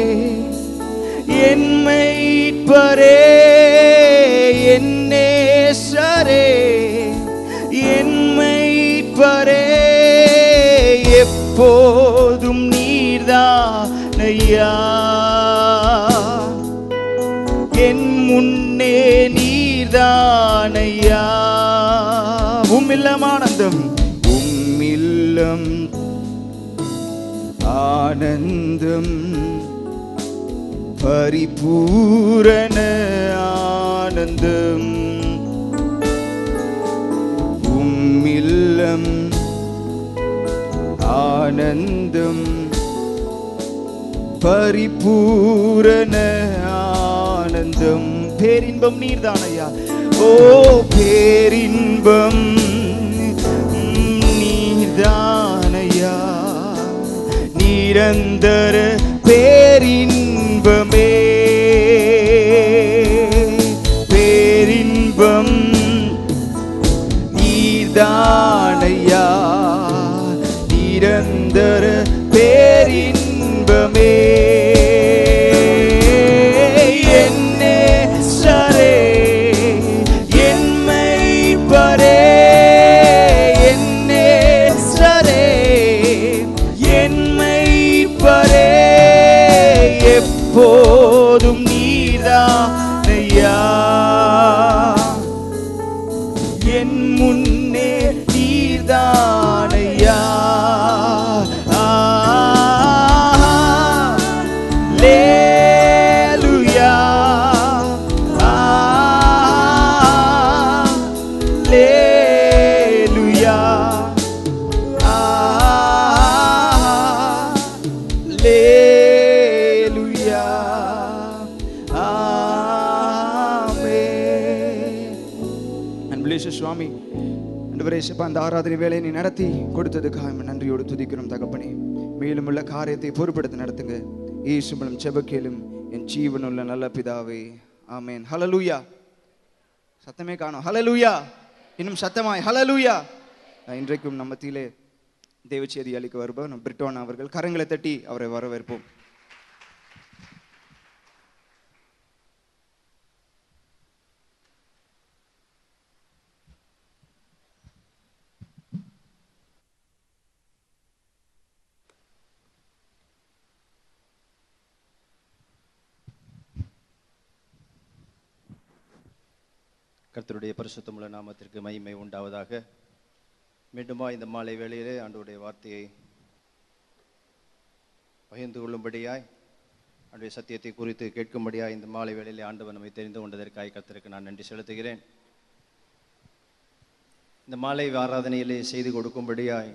B: என் மீட்பரே என் நேசரே என் மீட்பரே எப்போதும் நீர்தானையா என் முன்னே நீர்தானையா உம்மில்லம் ஆனந்தம் உம்மில்லம் ஆனந்தம் பரிபூரண ஆனந்தம் உம்மில்லம் ஆனந்தம் பரிபூரண ஆனந்தம் பேரின்பம் நீர்தானையா ஓ பேரின்பம் நீர்தானையா நிரந்தர பேரின்பமே பேரின்பம் நீர்தானையா நிரந்தர பேரின்பமே என்னே சரே என்னை பரே என்னே சரே என்னை பரே எப்போதும் நீர்தானையா என் முன்னே நீர்தானையா லேலுயா லேலுயா லேலுயா ஆமென். அன்புள்ள சுவாமி ஆண்டவரே அந்த ஆராதனை வேலையை நீ நடத்தி கொடுத்ததுக்காக நன்றியோடு துதிக்கிறோம் தகப்பனே. மேலும் உள்ள காரியத்தை பொறுப்படுத்தி நடத்துங்க. இயேசு மூலம் ஜெபக்கேளும் என் ஜீவனுள்ள நல்ல பிதாவே ஆமென். ஹல்லேலூயா. சத்தமே காணோம். ஹல்லேலூயா. இன்னும் சத்தமாய் ஹல்லேலூயா. இன்றைக்கும் நம்ம மத்தியிலே தேவ செய்தி அளிக்க வருபவர் நம் பிரிட்டோன் அவர்கள். கரங்களை தட்டி அவரை வரவேற்போம்.
C: கர்த்தருடைய பரிசுத்தமுள்ள நாமத்திற்கு மகிமை உண்டாவதாக. மீண்டுமா இந்த மாலை வேளையிலே ஆண்டவருடைய வார்த்தையை பகிர்ந்து கொள்ளும்படியாய் ஆண்டவருடைய சத்தியத்தை குறித்து கேட்கும்படியாய் இந்த மாலை வேளையிலே ஆண்டவர் நம்மை தெரிந்து கொண்டதற்காக கர்த்தருக்கு நான் நன்றி செலுத்துகிறேன். இந்த மாலை ஆராதனையிலே செய்து கொடுக்கும்படியாய்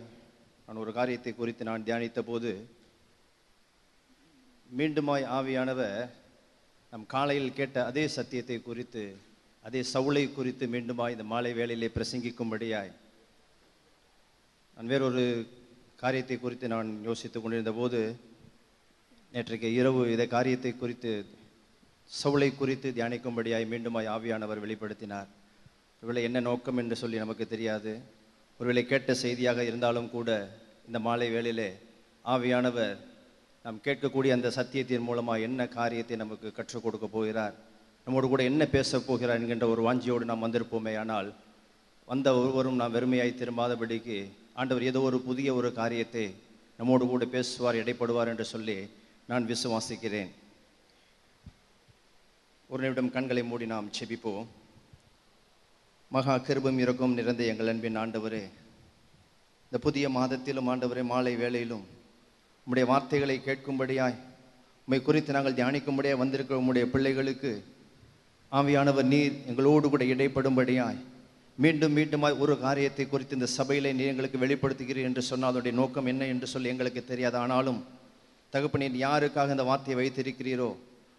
C: நான் ஒரு காரியத்தை குறித்து நான் தியானித்த போது மீண்டுமாய் ஆவியானவர் நம் காலையில் கேட்ட அதே சத்தியத்தை குறித்து அதே சவுளை குறித்து மீண்டுமாய் இந்த மாலை வேளையிலே பிரசங்கிக்கும்படியாய் நான் வேறொரு காரியத்தை குறித்து நான் யோசித்துக் கொண்டிருந்த போது நேற்றைக்கு இரவு இதை காரியத்தை குறித்து சவுளை குறித்து தியானிக்கும்படியாய் மீண்டுமாய் ஆவியானவர் வெளிப்படுத்தினார். ஒருவேளை என்ன நோக்கம் என்று சொல்லி நமக்கு தெரியாது. ஒருவேளை கேட்ட செய்தியாக இருந்தாலும் கூட இந்த மாலை வேளையிலே ஆவியானவர் நாம் கேட்கக்கூடிய அந்த சத்தியத்தின் மூலமாக என்ன காரியத்தை நமக்கு கற்றுக் கொடுக்க போகிறார், நம்மோடு கூட என்ன பேச போகிறார் என்கின்ற ஒரு வாஞ்சியோடு நாம் வந்திருப்போமே. ஆனால் வந்த ஒருவரும் நாம் வெறுமையாய் திரும்பாதபடிக்கு ஆண்டவர் ஏதோ ஒரு புதிய ஒரு காரியத்தை நம்மோடு கூட பேசுவார், இடைப்படுவார் என்று சொல்லி நான் விசுவாசிக்கிறேன். ஒரு நிமிடம் கண்களை மூடி நாம் செபிப்போம். மகா கிருபையும் இரக்கமும் நிறைந்த எங்கள் அன்பின் ஆண்டவரே, இந்த புதிய மாதத்திலும் ஆண்டவரே மாலை வேளையிலும் உம்முடைய வார்த்தைகளை கேட்கும்படியாய் உம்மை குறித்து நாங்கள் தியானிக்கும்படியாய் வந்திருக்கிற உம்முடைய பிள்ளைகளுக்கு ஆவியானவர் நீர் எங்களோடு கூட இடைப்படும்படியாய் மீண்டும் மீண்டுமாய் ஒரு காரியத்தை குறித்து இந்த சபையிலே நீர் எங்களுக்கு வெளிப்படுத்துகிறீர் என்று சொன்னால் அதனுடைய நோக்கம் என்ன என்று சொல்லி எங்களுக்கு தெரியாது. ஆனாலும் தகப்பனே, யாருக்காக இந்த வார்த்தையை வைத்திருக்கிறீரோ,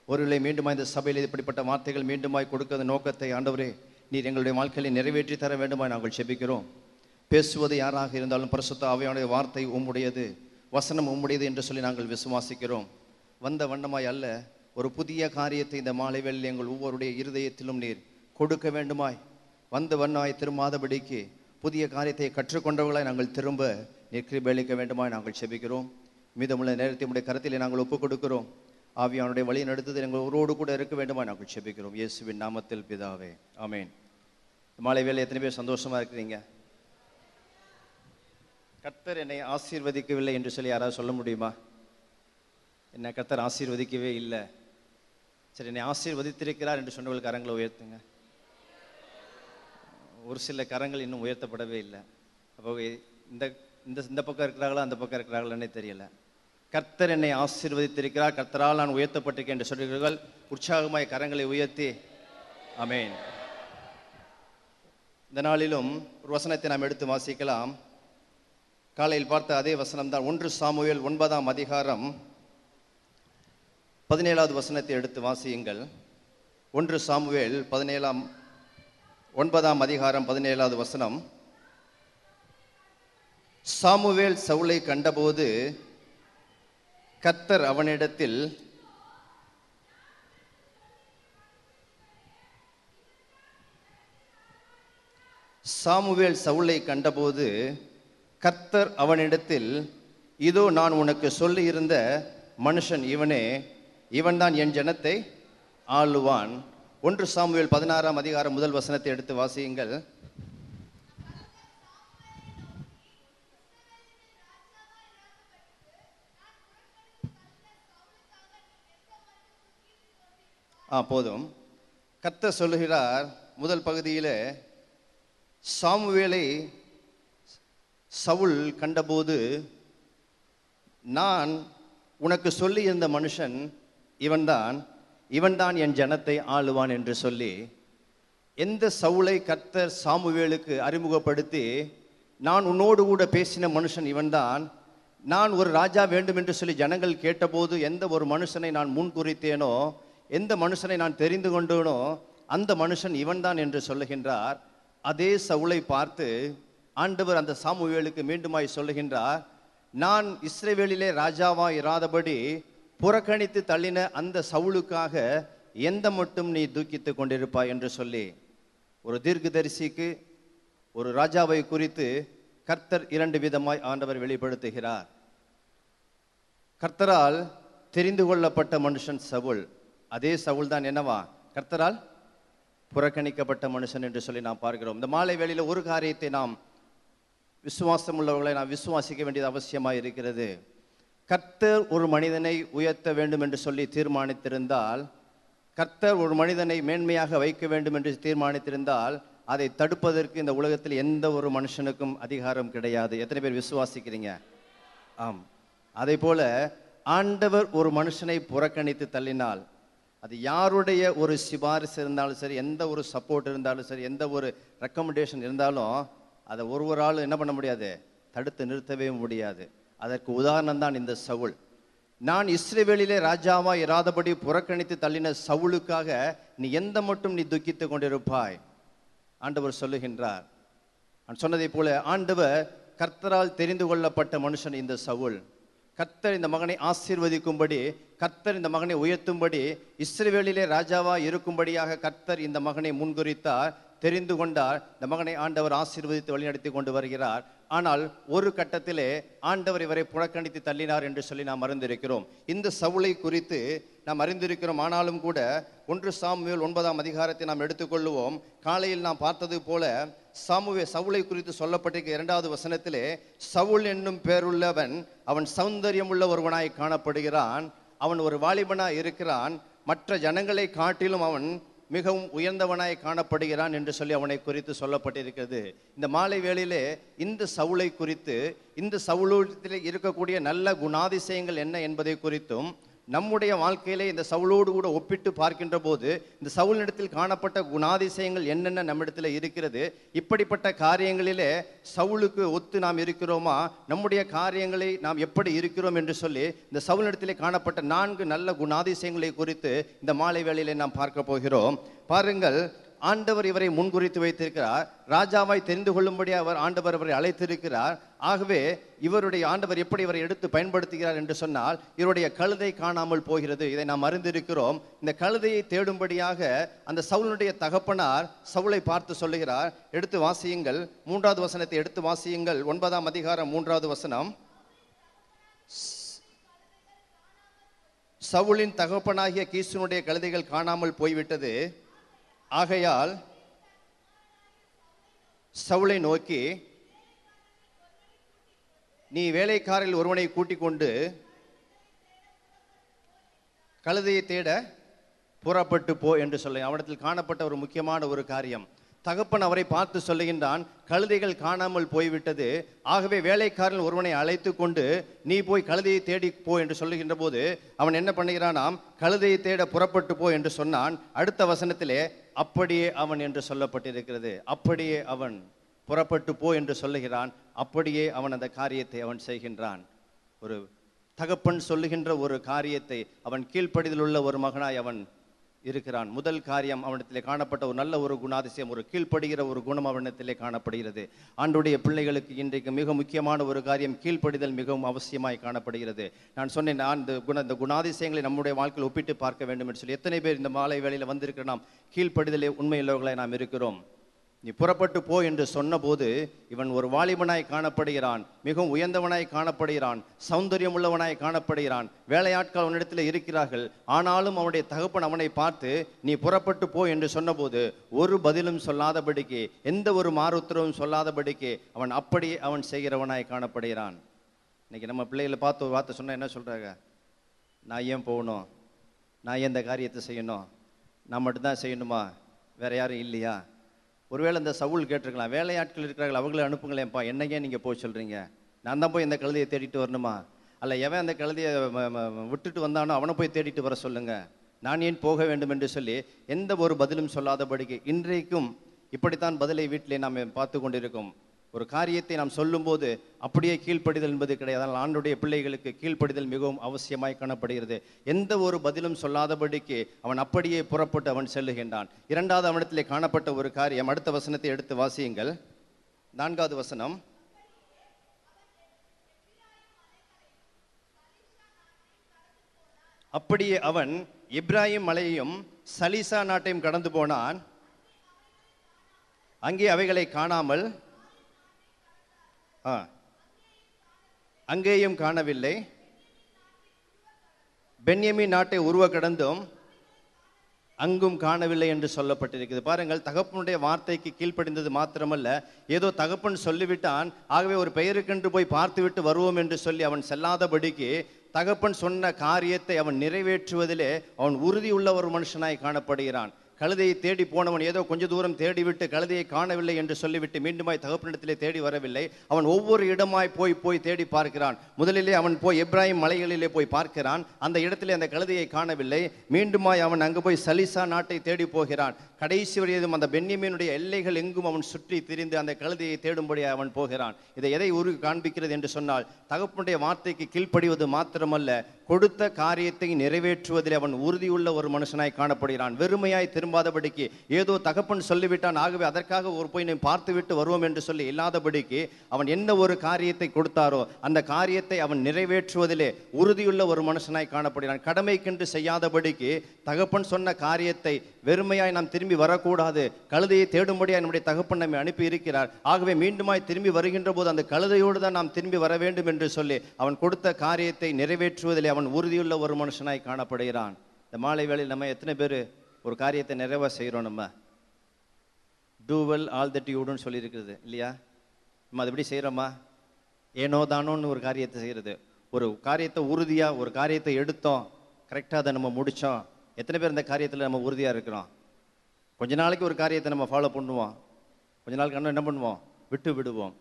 C: ஒருவேளை மீண்டுமாய் இந்த சபையில் இப்படிப்பட்ட வார்த்தைகள் மீண்டுமாய் கொடுக்கிற நோக்கத்தை ஆண்டவரே நீர் எங்களுடைய வாழ்க்கையை நிறைவேற்றி தர வேண்டுமாய் நாங்கள் செபிக்கிறோம். பேசுவது யாராக இருந்தாலும் பரிசுத்த ஆவியானுடைய வார்த்தை உம்முடையது, வசனம் உம்முடையது என்று சொல்லி நாங்கள் விசுவாசிக்கிறோம். வந்த வண்ணமாய் அல்ல, ஒரு புதிய காரியத்தை இந்த மாலை வேளையில் எங்கள் ஒவ்வொருடைய இருதயத்திலும் நீர் கொடுக்க வேண்டுமாய், வந்த வண்ணமாய் திரும்பாதபடிக்கு புதிய காரியத்தை கற்றுக்கொண்டவர்களாய் நாங்கள் திரும்ப நீர் கிருபை அளிக்க வேண்டுமாய் நாங்கள் செபிக்கிறோம். மீதமுள்ள நேரத்தை உடைய கருத்திலே நாங்கள் ஒப்புக் கொடுக்கிறோம். ஆவியானுடைய வழி நடத்துதல் எங்கள் ஒருவோடு கூட இருக்க வேண்டுமாய் நாங்கள் செபிக்கிறோம். இயேசுவின் நாமத்தில் பிதாவே, ஆமேன். மாலை வேளை எத்தனை பேர் சந்தோஷமா இருக்கிறீங்க? கர்த்தர் என்னை ஆசீர்வதிக்கவில்லை என்று சொல்லி யாராவது சொல்ல முடியுமா? என்னை கர்த்தர் ஆசீர்வதிக்கவே இல்லை. சரி, என்னை ஆசீர்வதித்திருக்கிறார் என்று சொன்னவர்கள் கரங்களை உயர்த்துங்க. ஒரு சில கரங்கள் இன்னும் உயர்த்தப்படவே இல்லை. அப்போ இந்த இந்த இந்த பக்கம் இருக்கிறாங்களா அந்த பக்கம் இருக்கிறாங்களான்னே தெரியல. கர்த்தர் என்னை ஆசீர்வதித்திருக்கிறார், கர்த்தரால் நான் உயர்த்தப்பட்டிருக்கேன் என்று சொல்கிறீர்கள். உற்சாகமாய் கரங்களை உயர்த்தி ஆமென். இந்த நாளிலும் ஒரு வசனத்தை நாம் எடுத்து வாசிக்கலாம். காலையில் பார்த்த அதே வசனம்தான். 1 சாமுவேல் 9ஆம் அதிகாரம் 17வது வசனத்தை எடுத்து வாசியுங்கள். 1 சாமுவேல் 9ஆம் அதிகாரம் 17வது வசனம். சாமுவேல் சவுலை கண்டபோது கர்த்தர் அவனிடத்தில் கர்த்தர் அவனிடத்தில், இதோ நான் உனக்கு சொல்லியிருந்த மனுஷன் இவனே, இவன்தான் என் ஜனத்தை ஆளுவான். 1 சாமுவேல் 16ஆம் அதிகாரம் முதல் வசனத்தை எடுத்து வாசியுங்கள். போதும். கர்த்தர் சொல்லுகிறார் முதல் பகுதியிலே, சாமுவேலை சவுல் கண்டபோது நான் உனக்கு சொல்லி இருந்த மனுஷன் இவன்தான் என் ஜனத்தை ஆளுவான் என்று சொல்லி, எந்த சவுலை கர்த்தர் சாமுவேலுக்கு அறிமுகப்படுத்தி, நான் உன்னோடு கூட பேசின மனுஷன் இவன்தான், நான் ஒரு ராஜா வேண்டும் என்று சொல்லி ஜனங்கள் கேட்டபோது எந்த ஒரு மனுஷனை நான் முன்குறித்தேனோ, எந்த மனுஷனை நான் தெரிந்து கொண்டேனோ அந்த மனுஷன் இவன்தான் என்று சொல்லுகின்றார். அதே சவுலை பார்த்து ஆண்டவர் அந்த சாமுவேலுக்கு மீண்டுமாய் சொல்லுகின்றார், நான் இஸ்ரவேலிலே ராஜாவா இராதபடி புறக்கணித்து தள்ளின அந்த சவுலுக்காக எந்த மட்டும் நீ தூக்கித்து கொண்டிருப்பாய் என்று சொல்லி, ஒரு தீர்க்கதரிசிக்கு ஒரு ராஜாவை குறித்து கர்த்தர் 2 விதமாய் ஆண்டவர் வெளிப்படுத்துகிறார். கர்த்தரால் தெரிந்து கொள்ளப்பட்ட மனுஷன் சவுல். அதே சவுல் தான் என்னவா? கர்த்தரால் புறக்கணிக்கப்பட்ட மனுஷன் என்று சொல்லி நாம் பார்க்கிறோம். இந்த மாலை வேளையில் ஒரு காரியத்தை நாம் விசுவாசம் உள்ளவர்களை நாம் விசுவாசிக்க வேண்டியது அவசியமாக இருக்கிறது. கர்த்தர் ஒரு மனிதனை உயர்த்த வேண்டும் என்று சொல்லி தீர்மானித்திருந்தால், கர்த்தர் ஒரு மனிதனை மேன்மையாக வைக்க வேண்டும் என்று தீர்மானித்திருந்தால், அதை தடுப்பதற்கு இந்த உலகத்தில் எந்த ஒரு மனுஷனுக்கும் அதிகாரம் கிடையாது. எத்தனை பேர் விசுவாசிக்கிறீங்க? ஆம். அதே போல ஆண்டவர் ஒரு மனுஷனை புறக்கணித்து தள்ளினால், அது யாருடைய ஒரு சிபாரிசு இருந்தாலும் சரி, எந்த ஒரு சப்போர்ட் இருந்தாலும் சரி, எந்த ஒரு ரெக்கமெண்டேஷன் இருந்தாலும் அதை ஒருவரால் என்ன பண்ண முடியாது, தடுத்து நிறுத்தவே முடியாது. அதற்கு உதாரணம் தான் இந்த சவுல். நான் இஸ்ரவேலிலே ராஜாவா இராதபடி புறக்கணித்து தள்ளின சவுலுக்காக நீ எந்த மட்டும் நீ துக்கித்து கொண்டிருப்பாய்? ஆண்டவர் சொல்லுகின்றார். நான் சொன்னதை போல ஆண்டவர் கர்த்தரால் தெரிந்து கொள்ளப்பட்ட மனுஷன் இந்த சவுல். கர்த்தர் இந்த மகனை ஆசீர்வதிக்கும்படி, கர்த்தர் இந்த மகனை உயர்த்தும்படி, இஸ்ரவேலிலே ராஜாவா இருக்கும்படியாக கர்த்தர் இந்த மகனை முன்குறித்தார், தெரிந்து கொண்டார். இந்த மகனை ஆண்டவர் ஆசீர்வதித்து வழிநடத்தி கொண்டு வருகிறார். ஆனால் ஒரு கட்டத்திலே ஆண்டவர் இவரை புறக்கணித்து தள்ளினார் என்று சொல்லி நாம் அறிந்திருக்கிறோம். இந்த சவுலை குறித்து நாம் அறிந்திருக்கிறோம். ஆனாலும் கூட 1 சாமுவேல் 9ஆம் அதிகாரத்தை நாம் எடுத்துக்கொள்ளுவோம். காலையில் நாம் பார்த்தது போல சவுலை குறித்து சொல்லப்பட்டிருக்க 2வது வசனத்திலே, சவுல் என்னும் பேருள்ளவன் அவன் சௌந்தரியம் உள்ள ஒருவனாய் காணப்படுகிறான், அவன் ஒரு வாலிபனாய் இருக்கிறான், மற்ற ஜனங்களை காட்டிலும் அவன் மிகவும் உயர்ந்தவனாய் காணப்படுகிறான் என்று சொல்லி அவனை குறித்து சொல்லப்பட்டிருக்கிறது. இந்த மாலை வேளையிலே இந்த சவுலை குறித்து, இந்த சவுலத்தில் இருக்கக்கூடிய நல்ல குணாதிசயங்கள் என்ன என்பதை குறித்தும், நம்முடைய வாழ்க்கையிலே இந்த சவுலோடு கூட ஒப்பிட்டு பார்க்கின்ற போது இந்த சவுலிடத்தில் காணப்பட்ட குணாதிசயங்கள் என்னென்ன நம்மிடத்தில் இருக்கிறது, இப்படிப்பட்ட காரியங்களிலே சவுலுக்கு ஒத்து நாம் இருக்கிறோமா, நம்முடைய காரியங்களை நாம் எப்படி இருக்கிறோம் என்று சொல்லி இந்த சவுலிடத்திலே காணப்பட்ட 4 நல்ல குணாதிசயங்களை குறித்து இந்த மாலை வேளையிலே நாம் பார்க்க போகிறோம். பாருங்கள், ஆண்டவர் இவரை முன்குறித்து வைத்திருக்கிறார். ராஜாவாய் தெரிந்து கொள்ளும்படி ஆண்டவர் அவரை அழைத்திருக்கிறார். ஆகவே இவருடைய ஆண்டவர் எப்படி இவரை எடுத்து பயன்படுத்துகிறார் என்று சொன்னால், இவருடைய கழுதை காணாமல் போகிறது. இதை நாம் அறிந்திருக்கிறோம். இந்த கழுதையை தேடும்படியாக அந்த சவுலுடைய தகப்பனார் சவுலை பார்த்து சொல்லுகிறார். எடுத்து வாசியுங்கள், 3வது வசனத்தை எடுத்து வாசியுங்கள். 9ஆம் அதிகாரம் 3வது வசனம். சவுலின் தகப்பனாகிய கீசுனுடைய கழுதைகள் காணாமல் போய்விட்டது. ஆகையால் சவுலை நோக்கி, நீ வேலைக்காரில் ஒருவனை கூட்டிக் கொண்டு கழுதையை தேட புறப்பட்டு போ என்று சொல்ல. அவனிடத்தில் காணப்பட்ட ஒரு முக்கியமான ஒரு காரியம். தகப்பன் அவரை பார்த்து சொல்லுகின்றான், கழுதைகள் காணாமல் போய்விட்டது, ஆகவே வேலைக்காரன் ஒருவனை அழைத்து கொண்டு நீ போய் கழுதையை தேடி போ என்று சொல்லுகின்ற போது அவன் என்ன பண்ணுகிறானாம், கழுதையை தேட புறப்பட்டு போ என்று சொன்னான். அடுத்த வசனத்திலே அப்படியே அவன் என்று சொல்லப்பட்டிருக்கிறது. அப்படியே அவன் புறப்பட்டு போ என்று சொல்லுகிறான். அப்படியே அவன் அந்த காரியத்தை அவன் செய்கின்றான். ஒரு தகப்பன் சொல்லுகின்ற ஒரு காரியத்தை அவன் கீழ்ப்படிதல் உள்ள ஒரு மகனாய் அவன் இருக்கிறான். முதல் காரியம், அவனிடத்திலே காணப்பட்ட ஒரு நல்ல ஒரு குணாதிசயம், ஒரு கீழ்ப்படுகிற ஒரு குணம் அவனிடத்திலே காணப்படுகிறது. ஆண்டுடைய பிள்ளைகளுக்கு இன்றைக்கு மிக முக்கியமான ஒரு காரியம், கீழ்ப்படிதல் மிகவும் அவசியமாய் காணப்படுகிறது. நான் சொன்னேன், இந்த குணாதிசயங்களை நம்முடைய வாழ்க்கையில் ஒப்பிட்டு பார்க்க வேண்டும் என்று சொல்லி. எத்தனை பேர் இந்த மாலை வேளையில் வந்திருக்கிற நாம் கீழ்ப்படிதலே உண்மையுள்ளவர்களாய் நாம் இருக்கிறோம். நீ புறப்பட்டு போ என்று சொன்னபோது இவன் ஒரு வாலிபனாய் காணப்படுகிறான், மிகவும் உயர்ந்தவனாய் காணப்படுகிறான், சௌந்தரியம் உள்ளவனாய் காணப்படுகிறான். வேலையாட்கள் அவனிடத்தில் இருக்கிறார்கள். ஆனாலும் அவனுடைய தகப்பன் அவனை பார்த்து நீ புறப்பட்டு போ என்று சொன்னபோது ஒரு பதிலும் சொல்லாதபடிக்கு, எந்த ஒரு மாறுத்தரவும் சொல்லாதபடிக்கு அவன் அப்படியே அவன் செய்கிறவனாய் காணப்படுகிறான். இன்னைக்கு நம்ம பிள்ளைகளை பார்த்து ஒரு வார்த்தை சொன்னால் என்ன சொல்கிறாங்க, நான் ஏன் போகணும், நான் ஏன் இந்த காரியத்தை செய்யணும், நான் மட்டும்தான் செய்யணுமா, வேற யாரும் இல்லையா? ஒருவேளை இந்த சவுல் கேட்டிருக்கலாம், வேலையாட்கள் இருக்கிறார்கள், அவங்கள அனுப்புங்களேன்ப்பா, என்னையே நீங்கள் போய் சொல்கிறீங்க, நான் தான் போய் இந்த கழுதையை தேடிட்டு வரணுமா? அல்ல, எவன் அந்த கழுதையை விட்டுட்டு வந்தானோ அவனை போய் தேடிட்டு வர சொல்லுங்க, நான் ஏன் போக வேண்டும் என்று சொல்லி எந்த ஒரு பதிலும் சொல்லாதபடிக்கு இன்றைக்கும் இப்படித்தான் பதிலை வீட்டிலே நாம் பார்த்து கொண்டிருக்கோம். ஒரு காரியத்தை நாம் சொல்லும்போது அப்படியே கீழ்ப்படிதல் என்பது கிடையாது. அதனால் ஆண்டுடைய பிள்ளைகளுக்கு கீழ்ப்படிதல் மிகவும் அவசியமாய் காணப்படுகிறது. எந்த ஒரு பதிலும் சொல்லாதபடிக்கு அவன் அப்படியே புறப்பட்டு அவன் செல்லுகின்றான். 2வது அவனிடத்திலே காணப்பட்ட ஒரு காரியம், அடுத்த வசனத்தை எடுத்து வாசியுங்கள், 4வது வசனம். அப்படியே அவன் இப்ராஹிம் மலையையும் சலீசா நாட்டையும் கடந்து போனான், அங்கே அவைகளை காணாமல் அங்கேயும் காணவில்லை, பென்யமீன் நாட்டை உருவ கடந்தும் அங்கும் காணவில்லை என்று சொல்லப்பட்டிருக்கிறது. பாருங்கள், தகப்பனுடைய வார்த்தைக்கு கீழ்ப்படிந்தது மாத்திரமல்ல, ஏதோ தகப்பன் சொல்லிவிட்டான், ஆகவே ஒரு பெயருக்கென்று போய் பார்த்துவிட்டு வருவோம் என்று சொல்லி அவன் செல்லாதபடிக்கு தகப்பன் சொன்ன காரியத்தை அவன் நிறைவேற்றுவதிலே அவன் உறுதியுள்ள ஒரு மனுஷனாய் காணப்படுகிறான். கழுதையை தேடி போனவன் ஏதோ கொஞ்ச தூரம் தேடிவிட்டு கழுதையை காணவில்லை என்று சொல்லிவிட்டு மீண்டுமாய் தகப்பனிடத்திலே தேடி வரவில்லை. அவன் ஒவ்வொரு இடமாய் போய் தேடி பார்க்கிறான். முதலிலே அவன் போய் இப்ராஹிம் மலைகளிலே போய் பார்க்கிறான், அந்த இடத்திலே அந்த கழுதையை காணவில்லை. மீண்டுமாய் அவன் அங்கு போய் சலீசா நாட்டை தேடி போகிறான். கடைசி வரையும் அந்த பென்யமீனுடைய எல்லைகள் எங்கும் அவன் சுற்றி திரிந்து அந்த கழுதையை தேடும்படி அவன் போகிறான். இதை எதை காண்பிக்கிறது என்று சொன்னால், தகப்பனுடைய வார்த்தைக்கு கீழ்ப்படிவது மாத்திரமல்ல, கொடுத்த காரியத்தை நிறைவேற்றுவதில் அவன் உறுதியுள்ள ஒரு மனுஷனாய் காணப்படுகிறான். வெறுமையாய் திரும்பாதபடிக்கு, ஏதோ தகப்பன் சொல்லிவிட்டான் ஆகவே அதற்காக ஒரு போய் பார்த்து விட்டு வருவோம் என்று சொல்லி இல்லாதபடிக்கு, அவன் என்ன ஒரு காரியத்தை கொடுத்தாரோ அந்த காரியத்தை அவன் நிறைவேற்றுவதிலே உறுதியுள்ள ஒரு மனுஷனாய் காணப்படுகிறான். கடமைக்கென்று செய்யாதபடிக்கு, தகப்பன் சொன்ன காரியத்தை வெறுமையாய் நாம் திரும்பி வரக்கூடாது, கழுதையை தேடும்படியாய் நம்முடைய தகப்பன் நம்மை அனுப்பி இருக்கிறார். ஆகவே மீண்டுமாய் திரும்பி வருகின்ற போது அந்த கழுதையோடு தான் நாம் திரும்பி வர வேண்டும் என்று சொல்லி அவன் கொடுத்த காரியத்தை நிறைவேற்றுவதிலே அவன் உறுதியுள்ள ஒரு மனுஷனாய் காணப்படுகிறான். இந்த மாலை வேளையில் நம்ம எத்தனை பேர் ஒரு காரியத்தை நிறைவா செய்கிறோம்? நம்ம டூ வெல் ஆல் தட் யூடுன்னு சொல்லி இருக்கிறது இல்லையா? நம்ம அது எப்படி செய்கிறோமா? ஏனோ தானோன்னு ஒரு காரியத்தை செய்கிறது. ஒரு காரியத்தை உறுதியாக ஒரு காரியத்தை எடுத்தோம், கரெக்டாக அதை நம்ம முடித்தோம். எத்தனை பேர் இந்த காரியத்தில் நம்ம உறுதியாக இருக்கிறோம்? கொஞ்ச நாளைக்கு ஒரு காரியத்தை நம்ம ஃபாலோ பண்ணுவோம், கொஞ்ச நாளுக்கு என்ன பண்ணுவோம்? விட்டு விடுவோம்.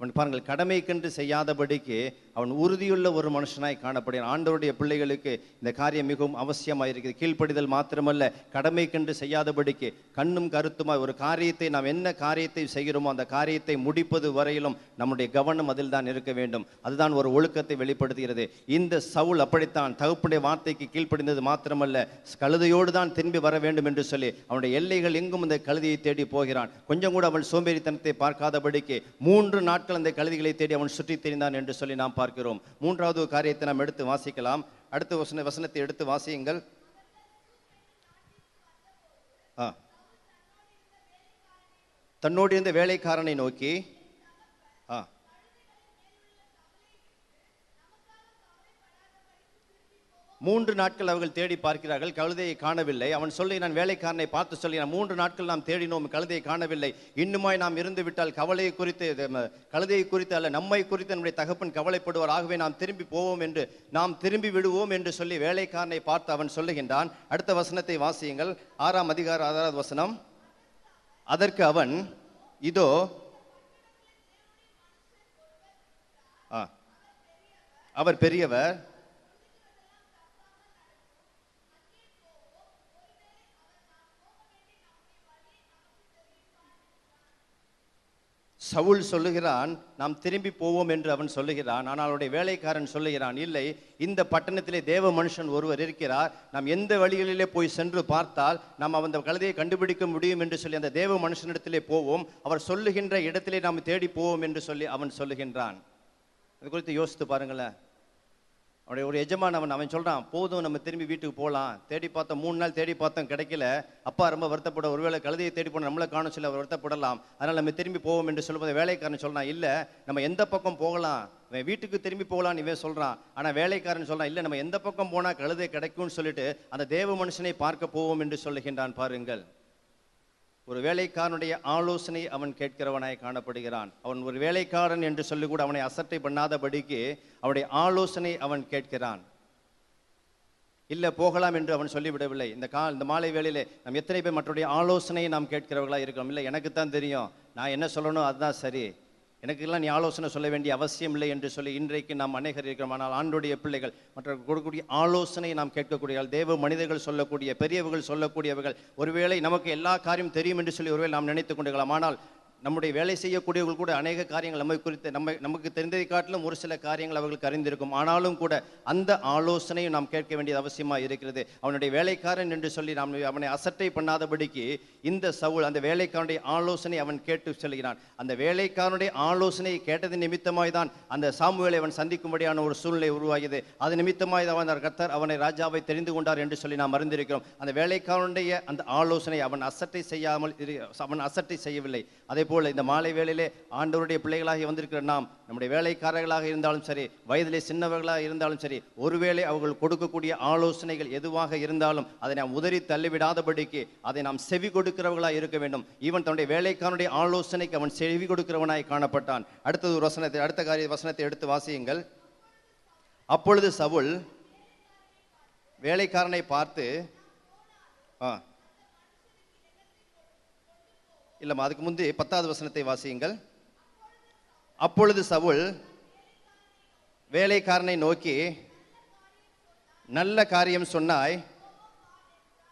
C: அவன் பாருங்கள், கடமைக்கென்று செய்யாதபடிக்கு அவன் உறுதியுள்ள ஒரு மனுஷனாய் காணப்படுகிறான். ஆண்டவருடைய பிள்ளைகளுக்கு இந்த காரியம் மிகவும் அவசியமாக இருக்குது. கீழ்ப்படிதல் மாத்திரமல்ல, கடமைக்கென்று செய்யாதபடிக்கு கண்ணும் கருத்துமாய் ஒரு காரியத்தை, நாம் என்ன காரியத்தை செய்கிறோமோ அந்த காரியத்தை முடிப்பது வரையிலும் நம்முடைய கவனம் அதில் தான் இருக்க வேண்டும். அதுதான் ஒரு ஒழுக்கத்தை வெளிப்படுத்துகிறது. இந்த சவுல் அப்படித்தான், தகப்பனுடைய வார்த்தைக்கு கீழ்ப்படிந்தது மாத்திரமல்ல, கழுதையோடு தான் திரும்பி வர வேண்டும் என்று சொல்லி அவனுடைய எல்லைகள் எங்கும் இந்த கழுதையை தேடி போகிறான். கொஞ்சம் கூட அவன் சோம்பேறித்தனத்தை பார்க்காதபடிக்கு 3 நாட்கள் அந்த கழுதைகளை தேடி அவன் சுற்றி தெரிந்தான் என்று சொல்லி நாம் பார்க்கிறோம். 3வது காரியத்தை நாம் எடுத்து வாசிக்கலாம். அடுத்த வசனத்தை எடுத்து வாசியுங்கள். தன்னோடு இருந்த வேலைக்காரனை நோக்கி, 3 நாட்கள் அவர்கள் தேடி பார்க்கிறார்கள், கழுதையை காணவில்லை. அவன் சொல்லி, நான் வேலைக்காரனை பார்த்து சொல்லி, 3 நாட்கள் நாம் தேடினோம், கழுதையை காணவில்லை. இன்னுமாய் நாம் இருந்து விட்டால் கவலையை குறித்து, கழுதையை குறித்து அல்ல, நம்மை குறித்து நம்முடைய தகப்பன் கவலைப்படுவார். ஆகவே நாம் திரும்பி போவோம் என்று, நாம் திரும்பி விடுவோம் என்று சொல்லி வேலைக்காரனை பார்த்து அவன் சொல்லுகின்றான். அடுத்த வசனத்தை வாசியுங்கள். 6ஆம் அதிகாரம் 6வது வசனம். அதற்கு அவன், இதோ அவர் பெரியவர், சவுல் சொல்லுகிறான், நாம் திரும்பி போவோம் என்று அவன் சொல்லுகிறான். ஆனால் அவருடைய வேலைக்காரன் சொல்லுகிறான், இல்லை, இந்த பட்டணத்திலே தேவ மனுஷன் ஒருவர் இருக்கிறார், நாம் எந்த வழிகளிலே போய் சென்று பார்த்தால் நாம் அந்த கழுதையை கண்டுபிடிக்க முடியும் என்று சொல்லி அந்த தேவ மனுஷனிடத்திலே போவோம், அவர் சொல்லுகின்ற இடத்திலே நாம் தேடி போவோம் என்று சொல்லி அவன் சொல்லுகின்றான். அது குறித்து யோசித்து பாருங்களேன். அவனுடைய ஒரு எஜமானவன் அவன் சொல்கிறான், போதும் நம்ம திரும்பி வீட்டுக்கு போகலாம், தேடி பார்த்தோம், 3 நாள் தேடி பார்த்தோம், கிடைக்கல. அப்பா ரொம்ப வருத்தப்பட, ஒருவேளை கழுதையை தேடி போன நம்மளை காணும் சொல்லி அவர் வருத்தப்படலாம், அதனால் நம்ம திரும்பி போவோம் என்று சொல்லும்போது வேலைக்காரன் சொல்கிறான், இல்லை நம்ம எந்த பக்கம் போகலாம், வீட்டுக்கு திரும்பி போகலான்னு இவன் சொல்கிறான். ஆனால் வேலைக்காரன் சொல்கிறான், இல்லை நம்ம எந்த பக்கம் போனால் கழுதை கிடைக்கும்னு சொல்லிட்டு அந்த தேவ மனுஷனை பார்க்க போவோம் என்று சொல்லுகின்றான். பாருங்கள், ஒரு வேலைக்காரனுடைய ஆலோசனை அவன் கேட்கிறவனாய் காணப்படுகிறான். அவன் ஒரு வேலைக்காரன் என்று சொல்லி கூட அவனை அசட்டை பண்ணாதபடிக்கு அவனுடைய ஆலோசனை அவன் கேட்கிறான். இல்லை போகலாம் என்று அவன் சொல்லிவிடவில்லை. இந்த மாலை வேளையிலே நாம் எத்தனை பேர் மற்றவருடைய ஆலோசனையை நாம் கேட்கிறவர்களாக இருக்கிறோம்? இல்லை, எனக்கு தான் தெரியும், நான் என்ன சொல்லணும் அதுதான் சரி, எனக்கெல்லாம் நீ ஆலோசனை சொல்ல வேண்டிய அவசியம் இல்லை என்று சொல்லி இன்றைக்கு நாம் அநேகர் இருக்கிறோம். ஆனால் ஆண்டுடைய பிள்ளைகள் மற்ற கொடுக்கக்கூடிய ஆலோசனை நாம் கேட்கக்கூடிய தேவ மனிதர்கள் சொல்லக்கூடிய, பெரியவர்கள் சொல்லக்கூடியவர்கள், ஒருவேளை நமக்கு எல்லா காரியம் தெரியும் என்று சொல்லி ஒருவேளை நாம் நினைத்துக் கொண்டிருக்கலாம். ஆனால் நம்முடைய வேலை செய்யக்கூடியவர்கள் கூட அநேக காரியங்கள் நம்மை குறித்து நமக்கு தெரிந்ததை காட்டிலும் ஒரு சில காரியங்கள் அவர்களுக்கு அறிந்திருக்கும். ஆனாலும் கூட அந்த ஆலோசனையும் நாம் கேட்க வேண்டியது அவசியமாக இருக்கிறது. அவனுடைய வேலைக்காரன் என்று சொல்லி நாம் அவனை அசட்டை பண்ணாதபடிக்கு இந்த சவுல் அந்த வேலைக்காரனுடைய ஆலோசனை அவன் கேட்டு செல்கிறான். அந்த வேலைக்காரனுடைய ஆலோசனையை கேட்டது நிமித்தமாய் தான் அந்த சாமுவேலை அவன் சந்திக்கும்படியான ஒரு சூழ்நிலை உருவாகியது. அது நிமித்தமாய் அவன் கர்த்தர் அவனை ராஜாவை தெரிந்து கொண்டார் என்று சொல்லி நாம் அறிந்திருக்கிறோம். அந்த வேலைக்காரனுடைய அந்த ஆலோசனை அவன் அசட்டை செய்யவில்லை. அதே போல இந்த மாலை வேளையிலே ஆண்டவருடைய பிள்ளைகளாக வந்திருக்கிற நாம், நம்முடைய வேலைக்காரர்களாக இருந்தாலும் சரி, வயதிலே சின்னவர்களாக இருந்தாலும் சரி, ஒருவேளை அவர்கள் கொடுக்கக்கூடிய ஆலோசனைகள் எதுவாக இருந்தாலும் அதை நாம் உதறி தள்ளிவிடாதபடிக்கு அதை நாம் செவி கொடுக்கிறவர்களாக இருக்க வேண்டும். ஈவன் தன்னுடைய வேலைக்காரனுடைய ஆலோசனைக்கு அவன் செவி கொடுக்கிறவனாய் காணப்பட்டான். அடுத்த வசனத்தை எடுத்து வாசியுங்கள். அப்பொழுது சவுல் வேலைக்காரனை பார்த்து, இல்லம்மா அதுக்கு முந்தி 10வது வசனத்தை வாசியுங்கள். அப்பொழுது சவுல் வேலைக்காரனை நோக்கி, நல்ல காரியம் சொன்னாய்,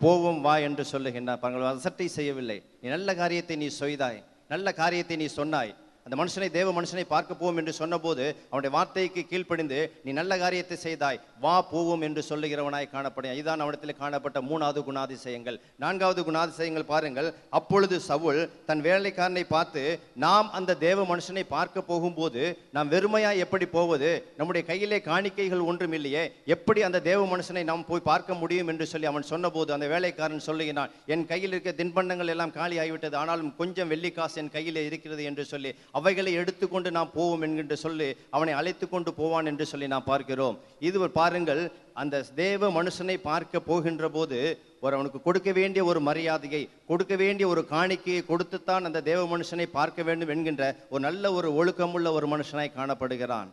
C: போவோம் வா என்று சொல்லுகின்றார். பாருங்கள், அசட்டை செய்யவில்லை. நீ நல்ல காரியத்தை நீ செய்தாய், நல்ல காரியத்தை நீ சொன்னாய். அந்த மனுஷனை, தேவ மனுஷனை பார்க்க போவோம் என்று சொன்னபோது அவனுடைய வார்த்தைக்கு கீழ்ப்படிந்து நீ நல்ல காரியத்தை செய்தாய், வா போவோம் என்று சொல்லுகிறவனாய் காணப்படும். இதுதான் அவனிடத்தில் காணப்பட்ட 3வது குணாதிசயங்கள். 4வது குணாதிசயங்கள் பாருங்கள். அப்பொழுது சவுல் தன் வேலைக்காரனை பார்த்து, நாம் அந்த தேவ மனுஷனை பார்க்க போகும்போது நாம் வெறுமையாய் எப்படி போவது? நம்முடைய கையிலே காணிக்கைகள் ஒன்றும் இல்லையே, எப்படி அந்த தேவ மனுஷனை நாம் போய் பார்க்க முடியும் என்று சொல்லி அவன் சொன்னபோது அந்த வேலைக்காரன் சொல்லுகிறான், என் கையில் இருக்க தின்பண்டங்கள் எல்லாம் காலி ஆகிவிட்டது, ஆனாலும் கொஞ்சம் வெள்ளிக்காசு என் கையிலே இருக்கிறது என்று சொல்லி அவைகளை எடுத்துக்கொண்டு நாம் போவோம் என்கின்ற சொல்லி அவனை அழைத்து கொண்டு போவான் என்று சொல்லி நாம் பார்க்கிறோம். இது பாருங்கள், அந்த தேவ மனுஷனை பார்க்க போகின்ற போது அவனுக்கு கொடுக்க வேண்டிய ஒரு மரியாதையை, கொடுக்க வேண்டிய ஒரு காணிக்கையை கொடுத்துத்தான் அந்த தேவ மனுஷனை பார்க்க வேண்டும் என்கின்ற ஒரு நல்ல ஒரு ஒழுக்கமுள்ள ஒரு மனுஷனாய் காணப்படுகிறான்.